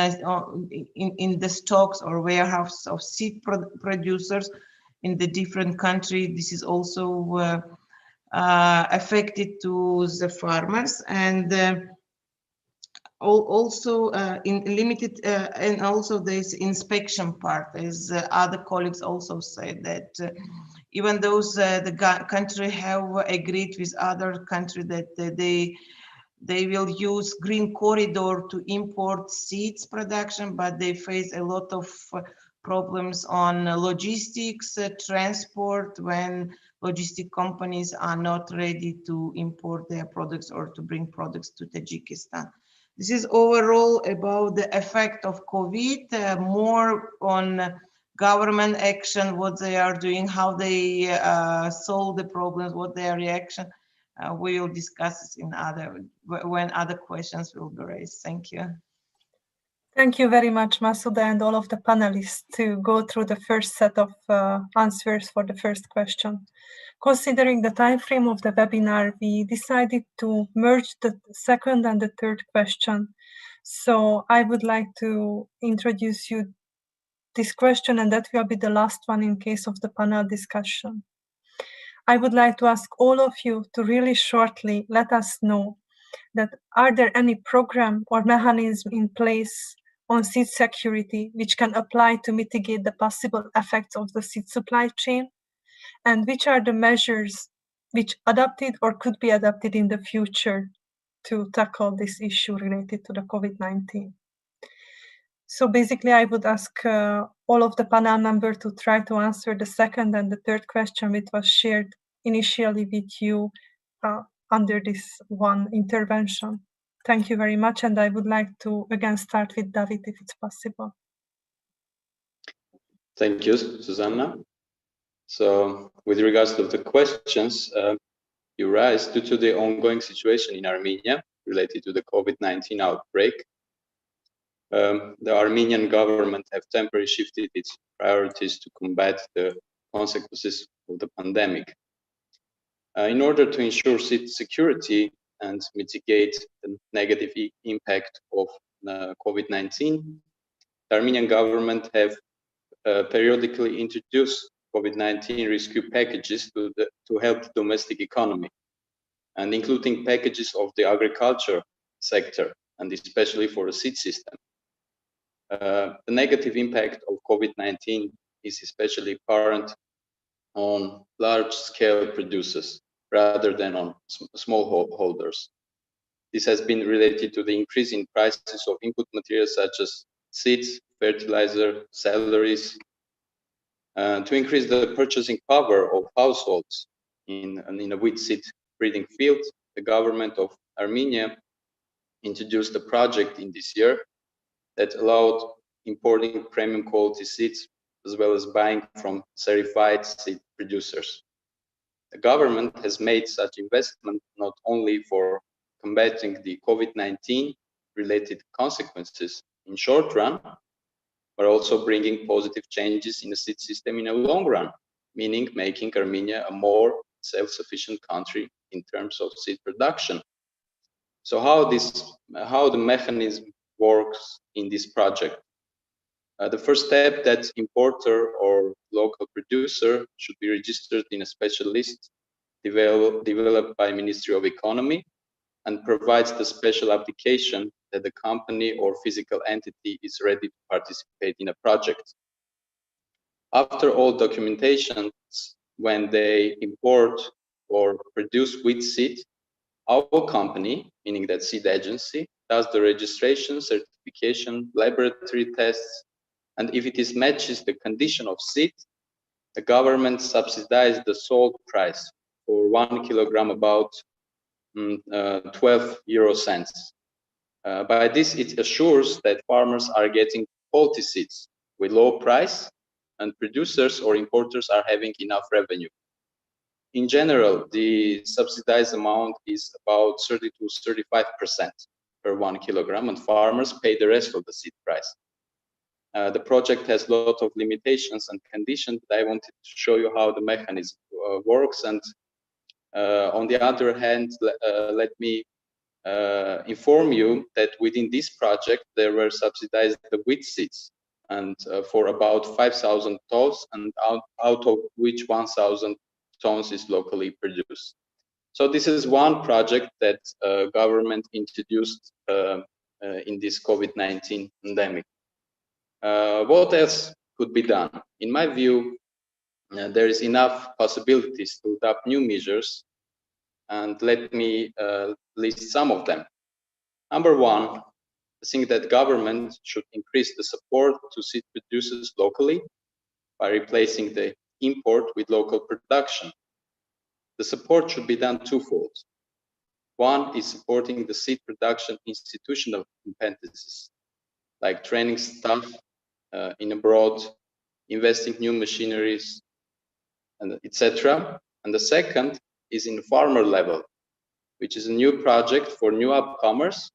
the stocks or warehouse of seed producers in the different countries. This is also affected to the farmers, and also in limited and also this inspection part, as other colleagues also said that even those the country have agreed with other country that they will use green corridor to import seeds production, but they face a lot of problems on logistics, transport, when logistic companies are not ready to import their products or to bring products to Tajikistan. This is overall about the effect of COVID, more on government action, what they are doing, how they solve the problems, what their reaction. We will discuss this when other questions will be raised. Thank you. Thank you very much, Masuda, and all of the panelists to go through the first set of answers for the first question. Considering the time frame of the webinar, we decided to merge the second and the third question. So I would like to introduce you this question, and that will be the last one in case of the panel discussion. I would like to ask all of you to really shortly let us know that are there any program or mechanism in place on seed security which can apply to mitigate the possible effects of the seed supply chain, and which are the measures which adapted or could be adapted in the future to tackle this issue related to the COVID-19. So basically, I would ask all of the panel members to try to answer the second and the third question, which was shared initially with you under this one intervention. Thank you very much, and I would like to again start with David, if it's possible. Thank you, Susanna. So with regards to the questions you raised, due to the ongoing situation in Armenia related to the COVID-19 outbreak, the Armenian government have temporarily shifted its priorities to combat the consequences of the pandemic. In order to ensure security and mitigate the negative impact of COVID-19, the Armenian government have periodically introduced COVID-19 rescue packages to help the domestic economy, and including packages of the agriculture sector, and especially for the seed system. The negative impact of COVID-19 is especially apparent on large-scale producers rather than on small holders. This has been related to the increase in prices of input materials such as seeds, fertilizer, salaries, to increase the purchasing power of households in a wheat seed breeding field. The government of Armenia introduced a project in this year that allowed importing premium quality seeds as well as buying from certified seed producers. The government has made such investment not only for combating the COVID-19 related consequences in short run, but also bringing positive changes in the seed system in a long run, meaning making Armenia a more self-sufficient country in terms of seed production. So how the mechanism works in this project? The first step, that importer or local producer should be registered in a special list developed by Ministry of Economy, and provides the special application that the company or physical entity is ready to participate in a project. After all documentations, when they import or produce wheat seed, our company, meaning that seed agency, does the registration, certification, laboratory tests, and if it matches the condition of seed, the government subsidizes the sold price for 1 kilogram about 12 euro cents. By this, it assures that farmers are getting quality seeds with low price, and producers or importers are having enough revenue. In general, the subsidized amount is about 30 to 35% per 1 kilogram, and farmers pay the rest of the seed price. The project has a lot of limitations and conditions, but I wanted to show you how the mechanism works. And on the other hand, let me inform you that within this project, there were subsidized the wheat seeds, and for about 5,000 tons, and out of which 1,000 tons is locally produced. So this is one project that government introduced in this COVID-19 pandemic. What else could be done? In my view, there is enough possibilities to adopt new measures, and let me list some of them. Number one, I think that government should increase the support to seed producers locally by replacing the import with local production. The support should be done twofold. One is supporting the seed production institutional competencies, like training staff in abroad, investing new machineries, and etc. And the second is in farmer level, which is a new project for new upcomers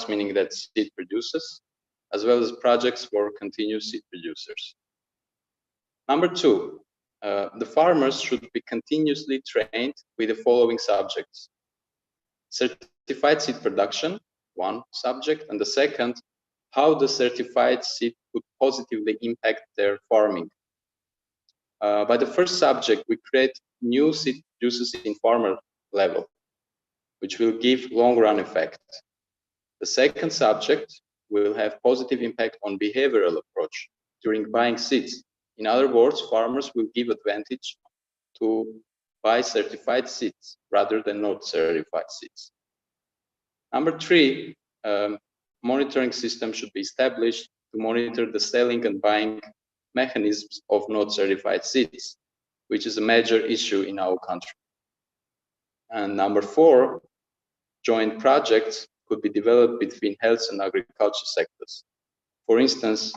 meaning that seed producers, as well as projects for continuous seed producers. Number two, the farmers should be continuously trained with the following subjects: certified seed production, one subject, and the second, how the certified seed could positively impact their farming. By the first subject, we create new seed producers in farmer level, which will give long-run effect. The second subject will have positive impact on behavioral approach during buying seeds. In other words, farmers will give advantage to buy certified seeds rather than not certified seeds. Number three, monitoring system should be established to monitor the selling and buying mechanisms of not certified seeds, which is a major issue in our country. And number four, joint projects could be developed between health and agriculture sectors. For instance,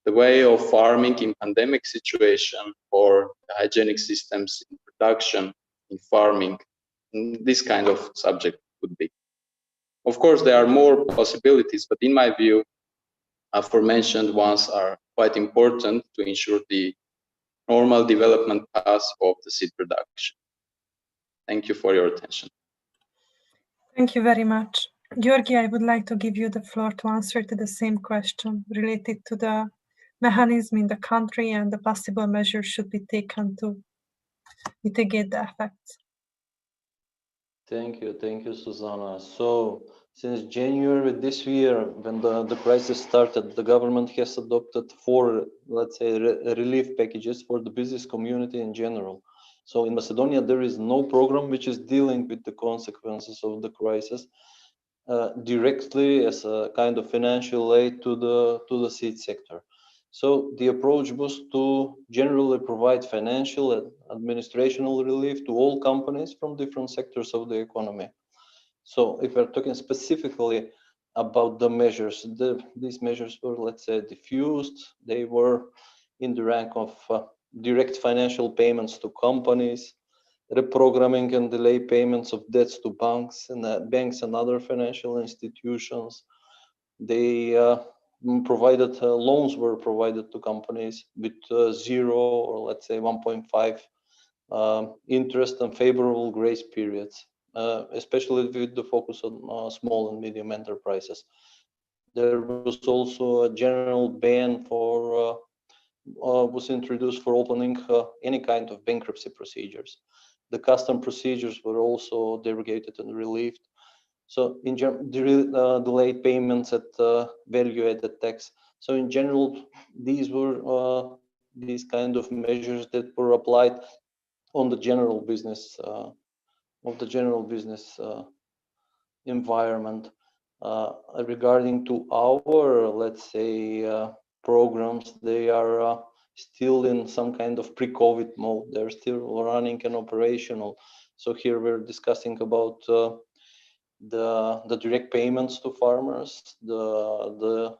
the way of farming in pandemic situation, or hygienic systems in production, in farming, this kind of subject would be. Of course, there are more possibilities, but in my view, aforementioned ones are quite important to ensure the normal development path of the seed production. Thank you for your attention. Thank you very much. Georgi, I would like to give you the floor to answer to the same question related to the mechanism in the country and the possible measures should be taken to mitigate the effects. Thank you, Susanna. So, since January this year, when the crisis started, the government has adopted 4, let's say, relief packages for the business community in general. So in Macedonia, there is no program which is dealing with the consequences of the crisis directly as a kind of financial aid to the seed sector. So the approach was to generally provide financial and administrational relief to all companies from different sectors of the economy. So if we're talking specifically about the measures, these measures were, let's say, diffused. They were in the rank of direct financial payments to companies, reprogramming and delay payments of debts to banks and other financial institutions. They provided loans were provided to companies with 0 or let's say 1.5 interest and favorable grace periods, especially with the focus on small and medium enterprises. There was also a general ban for was introduced for opening any kind of bankruptcy procedures. The custom procedures were also derogated and relieved. So in delayed payments at value-added tax. So in general, these were these kind of measures that were applied on the general business environment. Regarding to our, let's say, programs, they are still in some kind of pre-COVID mode. They're still running and operational. So here we're discussing about the direct payments to farmers, the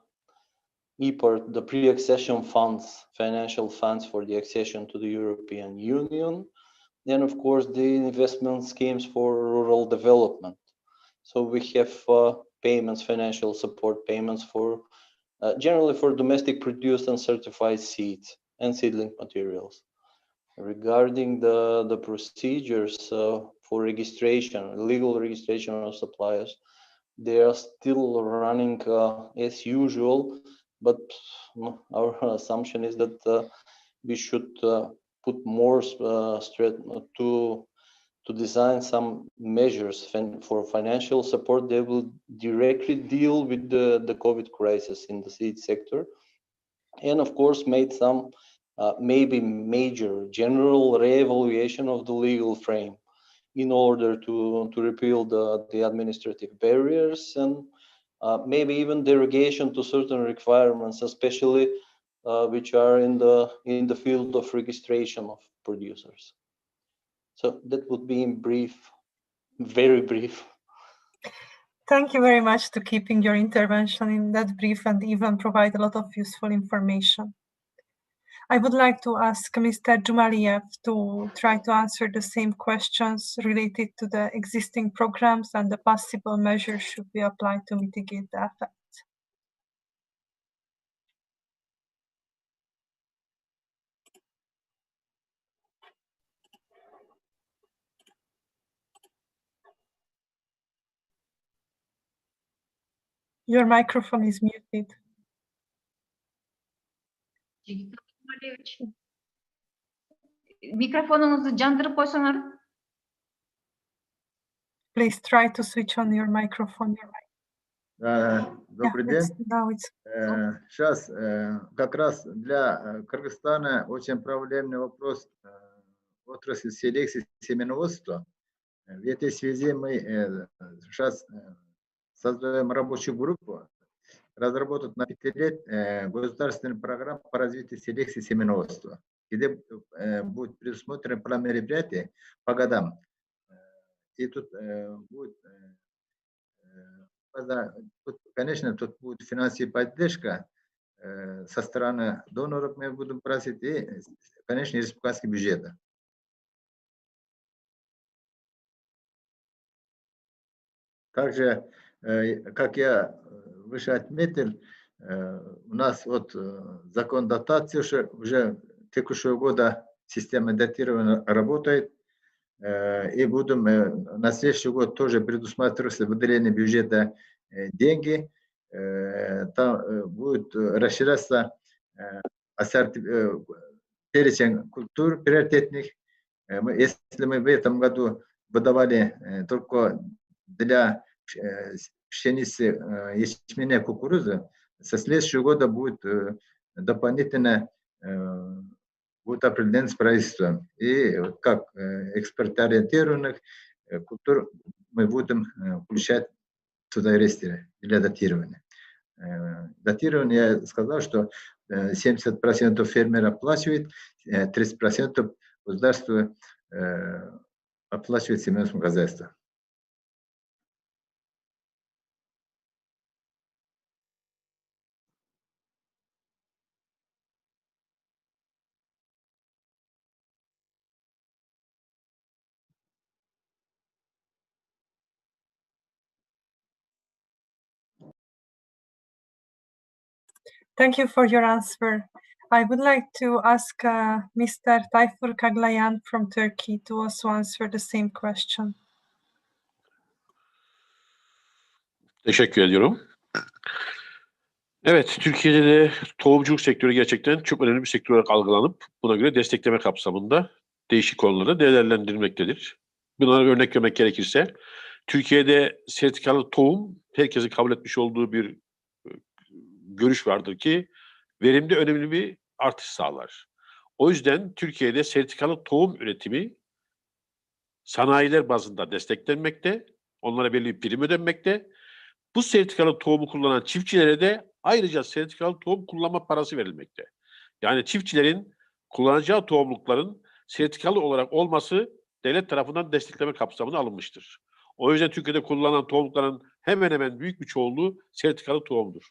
EPART, the pre-accession funds, financial funds for the accession to the European Union, and of course the investment schemes for rural development. So we have payments, financial support payments for generally for domestic produced and certified seeds and seedling materials. Regarding the procedures for registration, legal registration of suppliers, they are still running as usual, but our assumption is that we should put more stress to design some measures for financial support. They will directly deal with the COVID crisis in the seed sector, and of course made some maybe major general re-evaluation of the legal frame in order to repeal the administrative barriers and maybe even derogation to certain requirements, especially which are in the field of registration of producers. So that would be in brief, very brief. Thank you very much to keeping your intervention in that brief and even provide a lot of useful information. I would like to ask Mr. Jumaliev to try to answer the same questions related to the existing programs and the possible measures should be applied to mitigate the effects. Your microphone is muted. Mikrofonunuzu jandırıp koysanlar. Please try to switch on your microphone. Добрый день. Сейчас как раз для Кыргызстана очень проблемный вопрос отрасли селекции семеноводства. В этой связи мы сейчас создаем рабочую группу, разработать на 5 лет государственную программу по развитию селекции семеноводства, где будет предусмотрен план мероприятий по годам. И тут будет, конечно, тут будет финансовая поддержка со стороны доноров мы будем просить и, конечно, республиканского бюджета. Также, как я выше отметил, у нас вот закон дотации уже текущего года система датирования работает, и будем на следующий год тоже предусматривать выделение бюджета деньги. Там будет расширяться перечень культур приоритетных. Если мы в этом году выдавали только для пшеницы, ячменя, кукурузы, со следующего года будет дополнительно будет определен с правительством. И как экспортоориентированных культур мы будем включать туда реестры для датирования. Датирование, я сказал, что 70% фермеров оплачивает, 30% государство оплачивает семейному хозяйству. Thank you for your answer. I would like to ask Mr. Tayfur Kaglayan from Turkey to also answer the same question. Teşekkür ediyorum. Evet, Türkiye'de de tohumculuk sektörü gerçekten çok önemli bir sektör olarak algılanıp buna göre destekleme kapsamında değişik konularda değerlendirilmektedir. Buna örnek vermek gerekirse, Türkiye'de sertifikalı tohum herkesin kabul etmiş olduğu bir görüş vardır ki verimde önemli bir artış sağlar. O yüzden Türkiye'de sertifikalı tohum üretimi sanayiler bazında desteklenmekte, onlara belli bir prim ödenmekte. Bu sertifikalı tohumu kullanan çiftçilere de ayrıca sertifikalı tohum kullanma parası verilmekte. Yani çiftçilerin kullanacağı tohumlukların sertifikalı olarak olması devlet tarafından destekleme kapsamına alınmıştır. O yüzden Türkiye'de kullanılan tohumlukların hemen hemen büyük bir çoğunluğu sertifikalı tohumdur.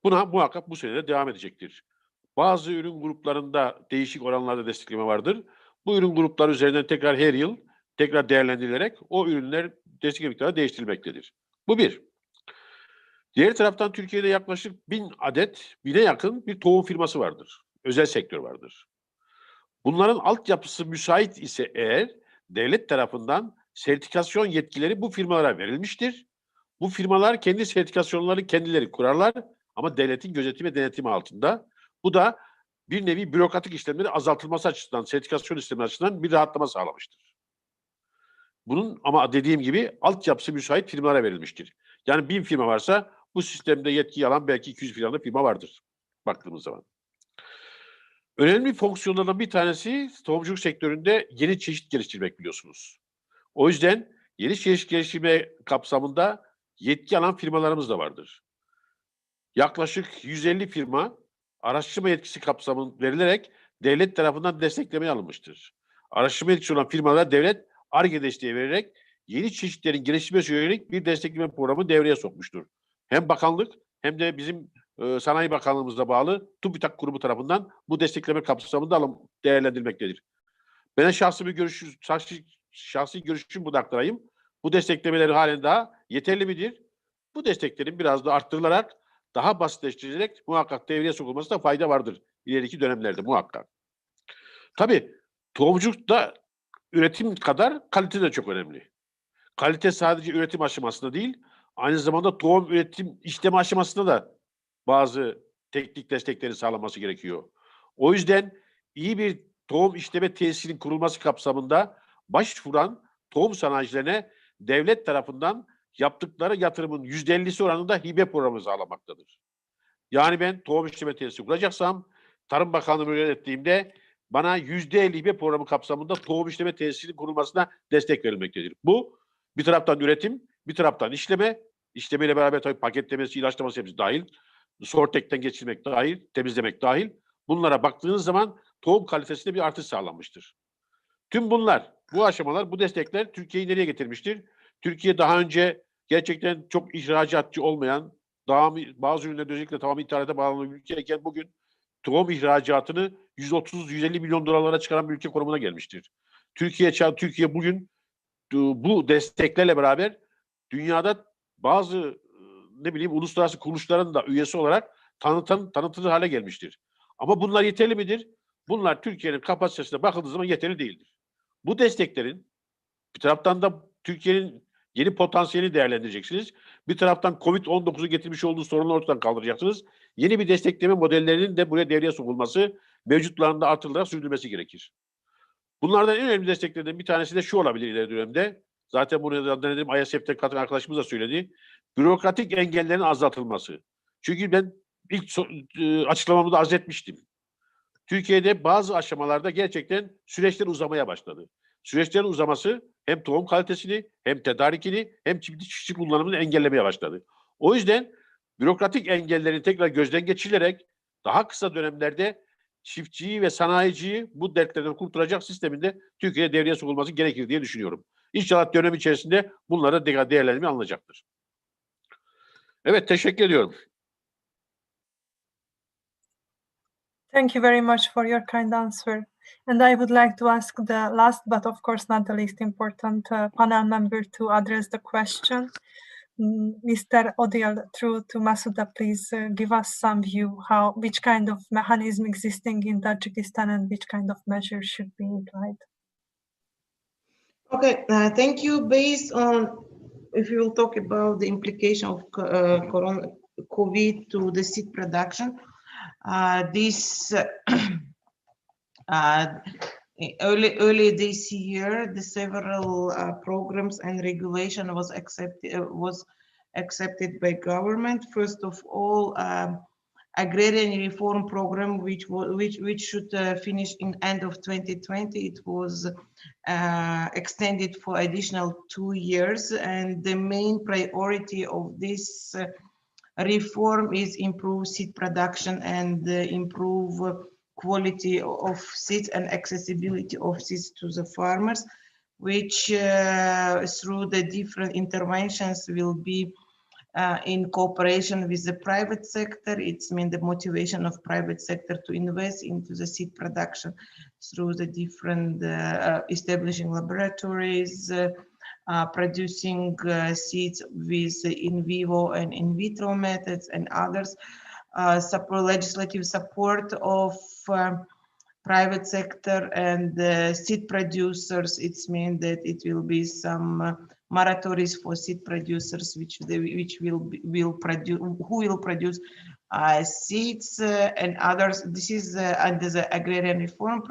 Buna muhakkak bu sene de devam edecektir. Bazı ürün gruplarında değişik oranlarda destekleme vardır. Bu ürün grupları üzerinden tekrar her yıl tekrar değerlendirilerek o ürünler destek miktarı değiştirilmektedir. Bu bir. Diğer taraftan Türkiye'de yaklaşık 1000'e yakın bir tohum firması vardır. Özel sektör vardır. Bunların altyapısı müsait ise eğer devlet tarafından sertifikasyon yetkileri bu firmalara verilmiştir. Bu firmalar kendi sertifikasyonları kendileri kurarlar ama devletin gözetimi ve denetimi altında. Bu da bir nevi bürokratik işlemleri azaltılması açısından, sertifikasyon işlemleri açısından bir rahatlama sağlamıştır. Bunun ama dediğim gibi altyapısı müsait firmalara verilmiştir. Yani 1000 firma varsa bu sistemde yetki alan belki 200 firma vardır baktığımız zaman. Önemli fonksiyonlardan bir tanesi tohumculuk sektöründe yeni çeşit geliştirmek biliyorsunuz. O yüzden yeni çeşit geliştirme kapsamında yetki alan firmalarımız da vardır. Yaklaşık 150 firma araştırma yetkisi kapsamında verilerek devlet tarafından desteklemeye alınmıştır. Araştırma yetkisi olan firmalara devlet Ar-Ge desteği vererek yeni çeşitlerin geliştirmesi yönelik bir destekleme programı devreye sokmuştur. Hem bakanlık hem de bizim Sanayi Bakanlığımızla bağlı TÜBİTAK kurumu tarafından bu destekleme kapsamında değerlendirilmektedir. Ben şahsi görüşüm bunu aktarayım. Bu desteklemelerin halen daha yeterli midir? Bu desteklerin biraz da arttırılarak daha basitleştirilerek muhakkak devreye sokulmasında fayda vardır ileriki dönemlerde muhakkak. Tabii tohumculukta üretim kadar kalite de çok önemli. Kalite sadece üretim aşamasında değil, aynı zamanda tohum üretim işleme aşamasında da bazı teknik destekleri sağlaması gerekiyor. O yüzden iyi bir tohum işleme tesisinin kurulması kapsamında başvuran tohum sanayicilerine devlet tarafından yaptıkları yatırımın %50'si oranında hibe programı sağlamaktadır. Yani ben tohum işleme tesisi kuracaksam Tarım Bakanlığı'na müracaat ettiğimde bana %50 hibe programı kapsamında tohum işleme tesisinin kurulmasına destek verilmektedir. Bu bir taraftan üretim, bir taraftan işleme, işlemeyle beraber tabii paketlemesi, ilaçlaması hepsi dahil, sortekten geçirmek dahil, temizlemek dahil. Bunlara baktığınız zaman tohum kalitesinde bir artış sağlanmıştır. Tüm bunlar, bu aşamalar, bu destekler Türkiye'yi nereye getirmiştir? Türkiye daha önce gerçekten çok ihracatçı olmayan, bazı ürünlerin özellikle tamam ithalata bağlı bir ülkeyken bugün tohum ihracatını 130-150 milyon dolarlara çıkaran bir ülke konumuna gelmiştir. Türkiye bugün bu desteklerle beraber dünyada bazı uluslararası kuruluşların da üyesi olarak tanıtılır hale gelmiştir. Ama bunlar yeterli midir? Bunlar Türkiye'nin kapasitesine bakıldığı zaman yeterli değildir. Bu desteklerin bir taraftan da Türkiye'nin yeni potansiyelini değerlendireceksiniz. Bir taraftan COVID-19'u getirmiş olduğu sorunları ortadan kaldıracaksınız. Yeni bir destekleme modellerinin de buraya devreye sokulması, mevcutlarında artırılarak sürdürülmesi gerekir. Bunlardan en önemli desteklerden bir tanesi de şu olabilir ileri dönemde. Zaten bunu denedim, ISF'te katılan arkadaşımız da söyledi. Bürokratik engellerin azaltılması. Çünkü ben ilk açıklamamı da arz etmiştim. Türkiye'de bazı aşamalarda gerçekten süreçler uzamaya başladı. Süreçlerin uzaması hem tohum kalitesini hem tedarikini hem çiftçi kullanımını engellemeye başladı. O yüzden bürokratik engellerin tekrar gözden geçirilerek daha kısa dönemlerde çiftçiyi ve sanayiciyi bu dertlerden kurtaracak sisteminde Türkiye'de devreye sokulması gerekir diye düşünüyorum. İnşallah dönem içerisinde bunlara değerlendirme alınacaktır. Evet, teşekkür ediyorum. Thank you very much for your kind answer. And I would like to ask the last, but of course not the least important panel member to address the question. Mr. Odil, through to Masuda, please give us some view which kind of mechanism existing in Tajikistan and which kind of measures should be applied. Okay, thank you. Based on, if you will talk about the implication of COVID to the seed production, early this year, the several programs and regulation was accepted by government. First of all, agrarian reform program, which should finish in end of 2020. It was extended for additional 2 years, and the main priority of this reform is improve seed production and improve quality of seeds and accessibility of seeds to the farmers, which through the different interventions will be in cooperation with the private sector. It's mean the motivation of private sector to invest into the seed production through the different establishing laboratories, producing seeds with in vivo and in vitro methods and others, legislative support of private sector and seed producers. It's mean that it will be some moratories for seed producers, will produce seeds and others. This is under the agrarian reform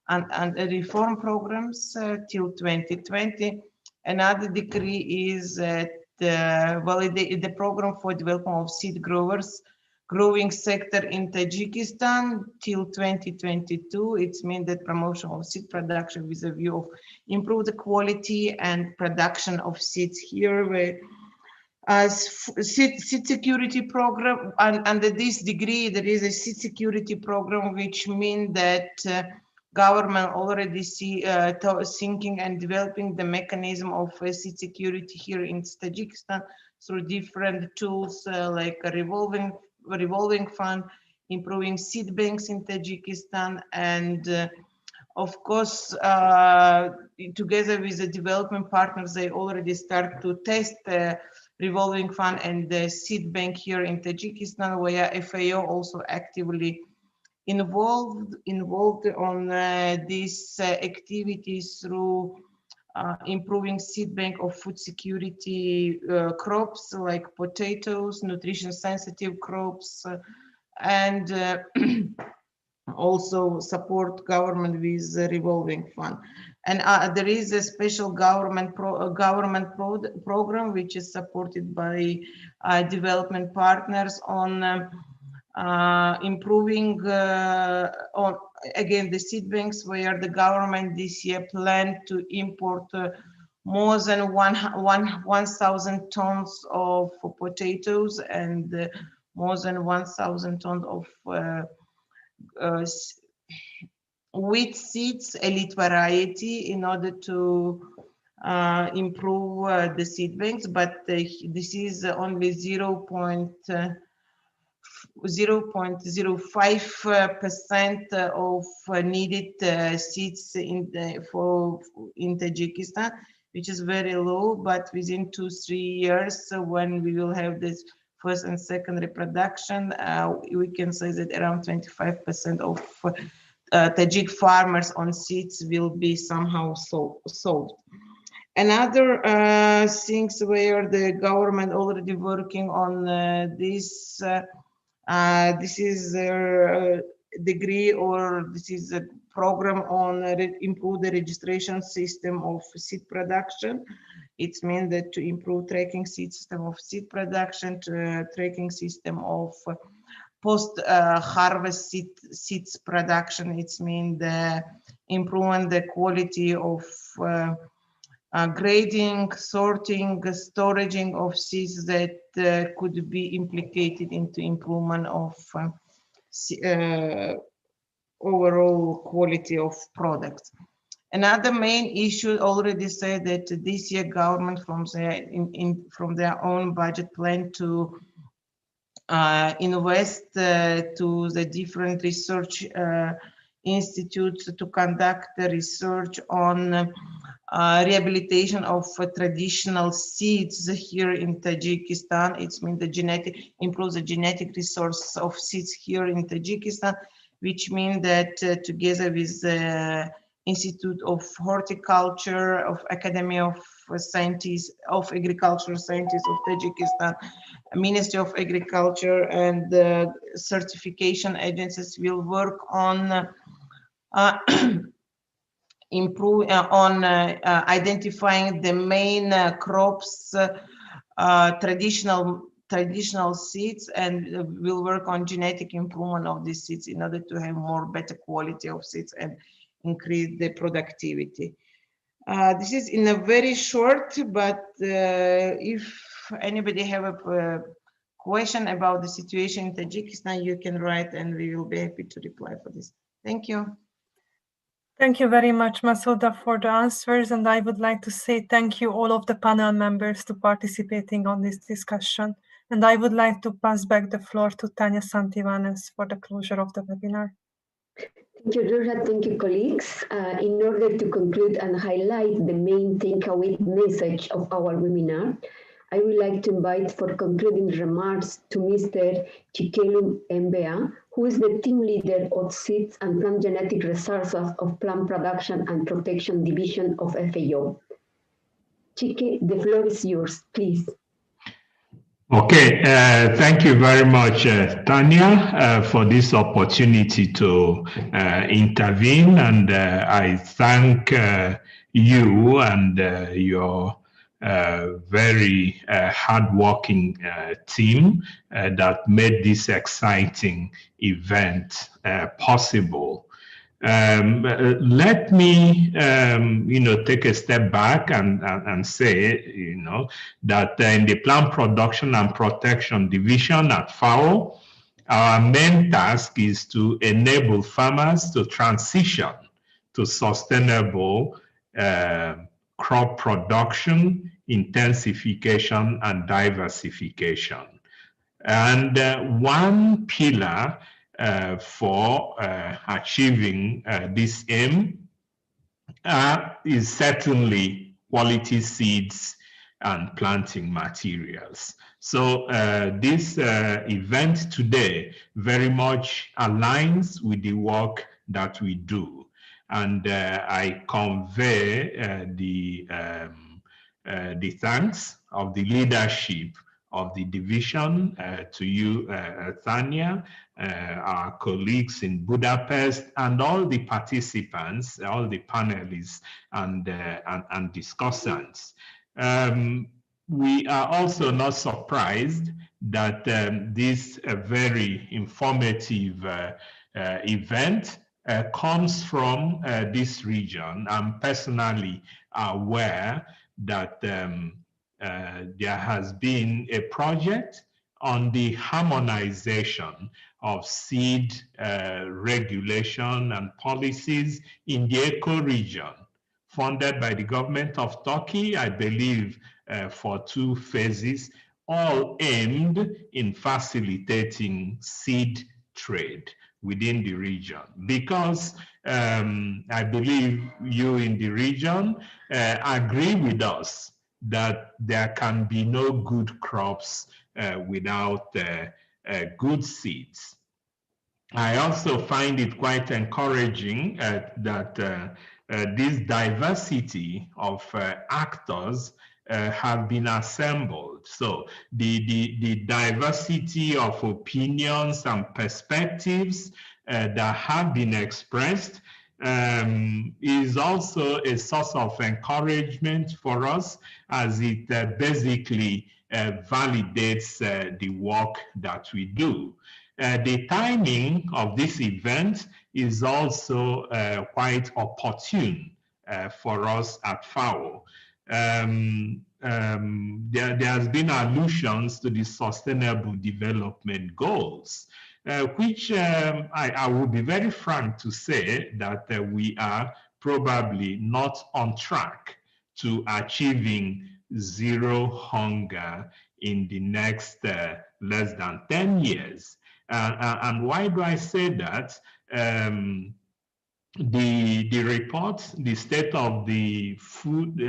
and reform programs till 2020. Another decree is the program for development of seed growing sector in Tajikistan till 2022. It's mean that promotion of seed production with a view of improve the quality and production of seeds here. Where as seed security program, and under this degree there is a seed security program, which mean that government already thinking and developing the mechanism of seed security here in Tajikistan through different tools like a revolving fund, improving seed banks in Tajikistan, and of course, together with the development partners, they already start to test the revolving fund and the seed bank here in Tajikistan, where FAO also actively involved on these activities through improving seed bank of food security crops like potatoes, nutrition sensitive crops, and also support government with the revolving fund. And there is a special government program which is supported by development partners on improving on again the seed banks, where the government this year planned to import more than 1,000 tons of potatoes and more than 1,000 tons of wheat seeds, elite variety, in order to improve the seed banks, but this is only 0.05% of needed seeds in Tajikistan, which is very low. But within 2-3 years, when we will have this first and second reproduction, we can say that around 25% of Tajik farmers on seeds will be somehow solved. Another things where the government already working on this is their degree, or this is a program on improve the registration system of seed production. It means that to improve tracking system of seed production, to tracking system of post-harvest seeds production. It means the improvement the quality of grading, sorting, storaging of seeds that could be implicated into improvement of overall quality of products. Another main issue already said that this year government from their own budget plan to invest to the different research institutes to conduct the research on rehabilitation of traditional seeds here in Tajikistan. It means improve the genetic resource of seeds here in Tajikistan, which means that together with the Institute of Horticulture, of Academy of Scientists, of Agricultural Scientists of Tajikistan, Ministry of Agriculture, and the certification agencies will work on identifying the main crops, traditional seeds, and will work on genetic improvement of these seeds in order to have better quality of seeds and increase the productivity. This is in a very short, but if anybody have a question about the situation in Tajikistan, you can write and we will be happy to reply for this. Thank you. Thank you very much, Masouda, for the answers. And I would like to say thank you all of the panel members to participating on this discussion. And I would like to pass back the floor to Tanya Santivanes for the closure of the webinar. Thank you, Georgia. Thank you, colleagues. In order to conclude and highlight the main takeaway message of our webinar, I would like to invite for concluding remarks to Mr. Chikelu Mbea, who is the team leader of Seeds and Plant Genetic Resources of Plant Production and Protection Division of FAO. Chike, the floor is yours, please. Okay, thank you very much, Tanya, for this opportunity to intervene, and I thank you and your very hardworking team that made this exciting event possible. Let me, take a step back and say, that in the Plant Production and Protection Division at FAO, our main task is to enable farmers to transition to sustainable crop production, intensification, and diversification. And one pillar for achieving this aim is certainly quality seeds and planting materials. So this event today very much aligns with the work that we do. And I convey the thanks of the leadership of the division to you, Tanya, our colleagues in Budapest, and all the participants, all the panelists and discussants. We are also not surprised that this very informative event comes from this region. I'm personally aware that there has been a project on the harmonization of seed regulation and policies in the eco-region funded by the government of Turkey, I believe, for 2 phases, all aimed in facilitating seed trade within the region. Because I believe you in the region agree with us that there can be no good crops without good seeds. I also find it quite encouraging that this diversity of actors have been assembled. So the diversity of opinions and perspectives that have been expressed is also a source of encouragement for us, as it basically validates the work that we do. The timing of this event is also quite opportune for us at FAO. There has been allusions to the Sustainable Development Goals, which I will be very frank to say that we are probably not on track to achieving zero hunger in the next less than 10 years. And why do I say that? The report, the state of the food,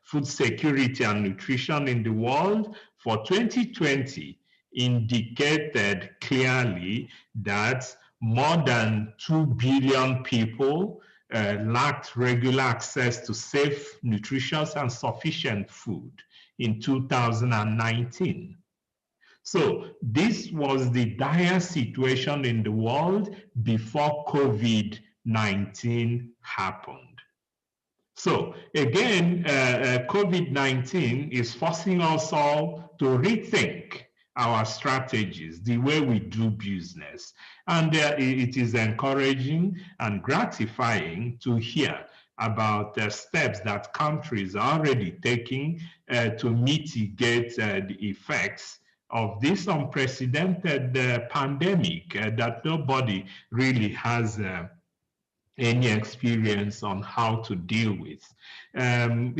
food security and nutrition in the world for 2020 indicated clearly that more than 2 billion people lacked regular access to safe, nutritious, and sufficient food in 2019. So this was the dire situation in the world before COVID-19 happened. So again, COVID-19 is forcing us all to rethink our strategies, the way we do business. And it is encouraging and gratifying to hear about steps that countries are already taking to mitigate the effects of this unprecedented pandemic that nobody really has any experience on how to deal with. In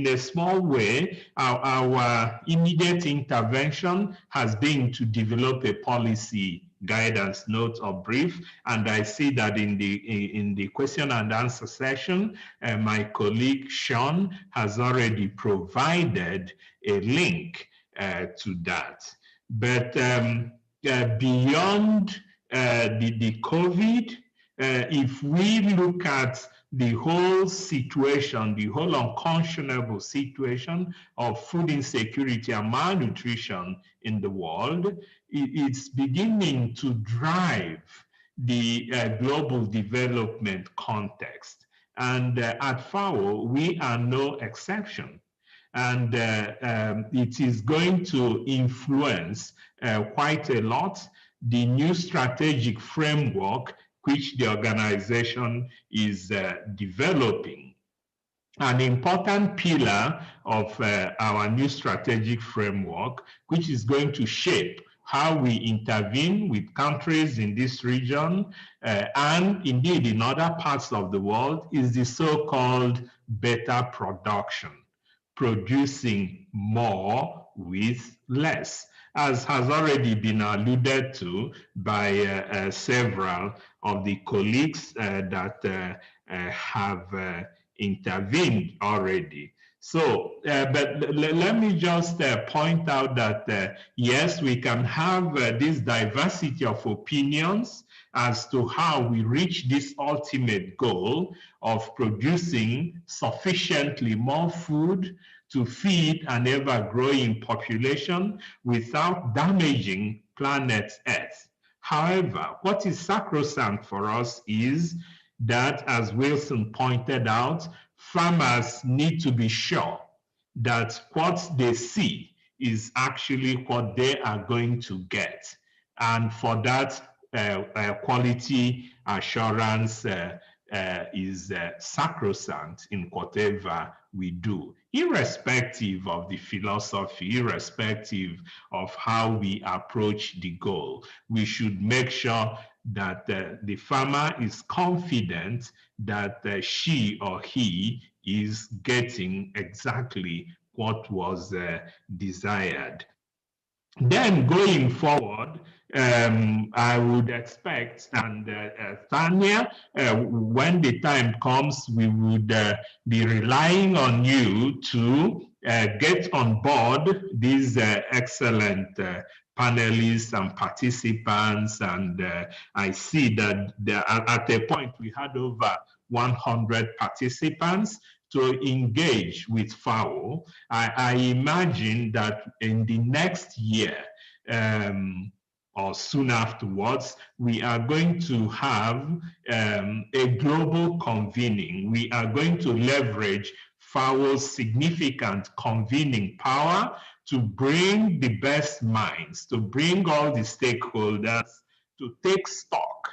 a small way, our immediate intervention has been to develop a policy guidance note or brief, and I see that in the question and answer session, my colleague Sean has already provided a link to that. But beyond the COVID, if we look at the whole situation, the whole unconscionable situation of food insecurity and malnutrition in the world, it's beginning to drive the global development context. And at FAO, we are no exception. And it is going to influence quite a lot the new strategic framework which the organization is developing. An important pillar of our new strategic framework, which is going to shape how we intervene with countries in this region and indeed in other parts of the world, is the so-called better production, producing more with less, as has already been alluded to by several of the colleagues that have intervened already. So, but let me just point out that, yes, we can have this diversity of opinions as to how we reach this ultimate goal of producing sufficiently more food to feed an ever-growing population without damaging planet Earth. However, what is sacrosanct for us is that, as Wilson pointed out, farmers need to be sure that what they see is actually what they are going to get. And for that, quality assurance is sacrosanct in whatever we do, irrespective of the philosophy, irrespective of how we approach the goal. We should make sure that the farmer is confident that she or he is getting exactly what was desired. Then going forward, I would expect, and Tanya, when the time comes, we would be relying on you to get on board these excellent panelists and participants. And I see that at a point we had over 100 participants to engage with FAO. I imagine that in the next year or soon afterwards, we are going to have a global convening. We are going to leverage FAO's significant convening power to bring the best minds, to bring all the stakeholders to take stock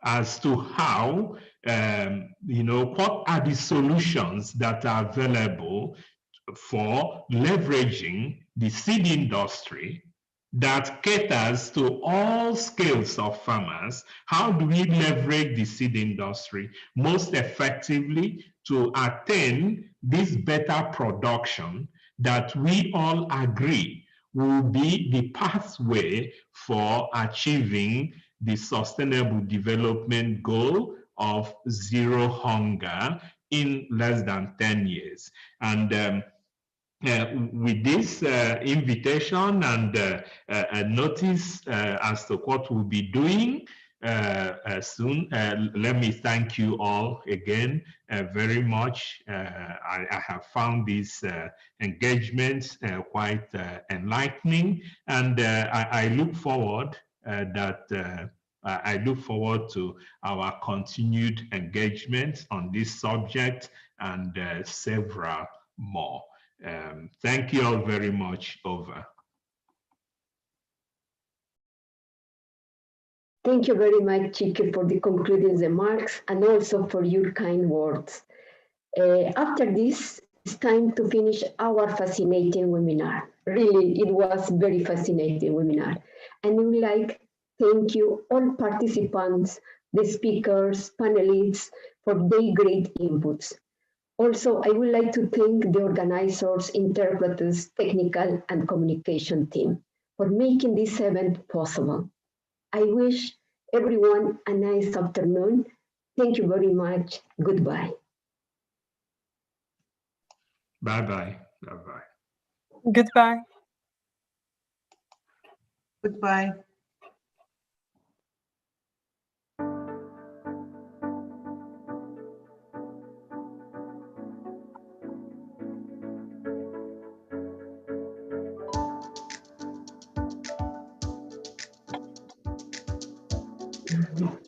as to how, what are the solutions that are available for leveraging the seed industry that caters to all scales of farmers. How do we leverage the seed industry most effectively to attain this better production that we all agree will be the pathway for achieving the Sustainable Development Goal of zero hunger in less than 10 years. And with this invitation and notice as to what we'll be doing soon, let me thank you all again very much. I have found these engagements quite enlightening, and I look forward I look forward to our continued engagement on this subject and several more. Thank you all very much. Over. Thank you very much, Chike, for the concluding remarks and also for your kind words. After this, it's time to finish our fascinating webinar. Really, it was very fascinating webinar. And we would like to thank you all participants, the speakers, panelists, for their great inputs. Also, I would like to thank the organizers, interpreters, technical and communication team for making this event possible. I wish everyone a nice afternoon. Thank you very much. Goodbye. Bye-bye. Bye-bye. Goodbye. Goodbye. Mm-hmm.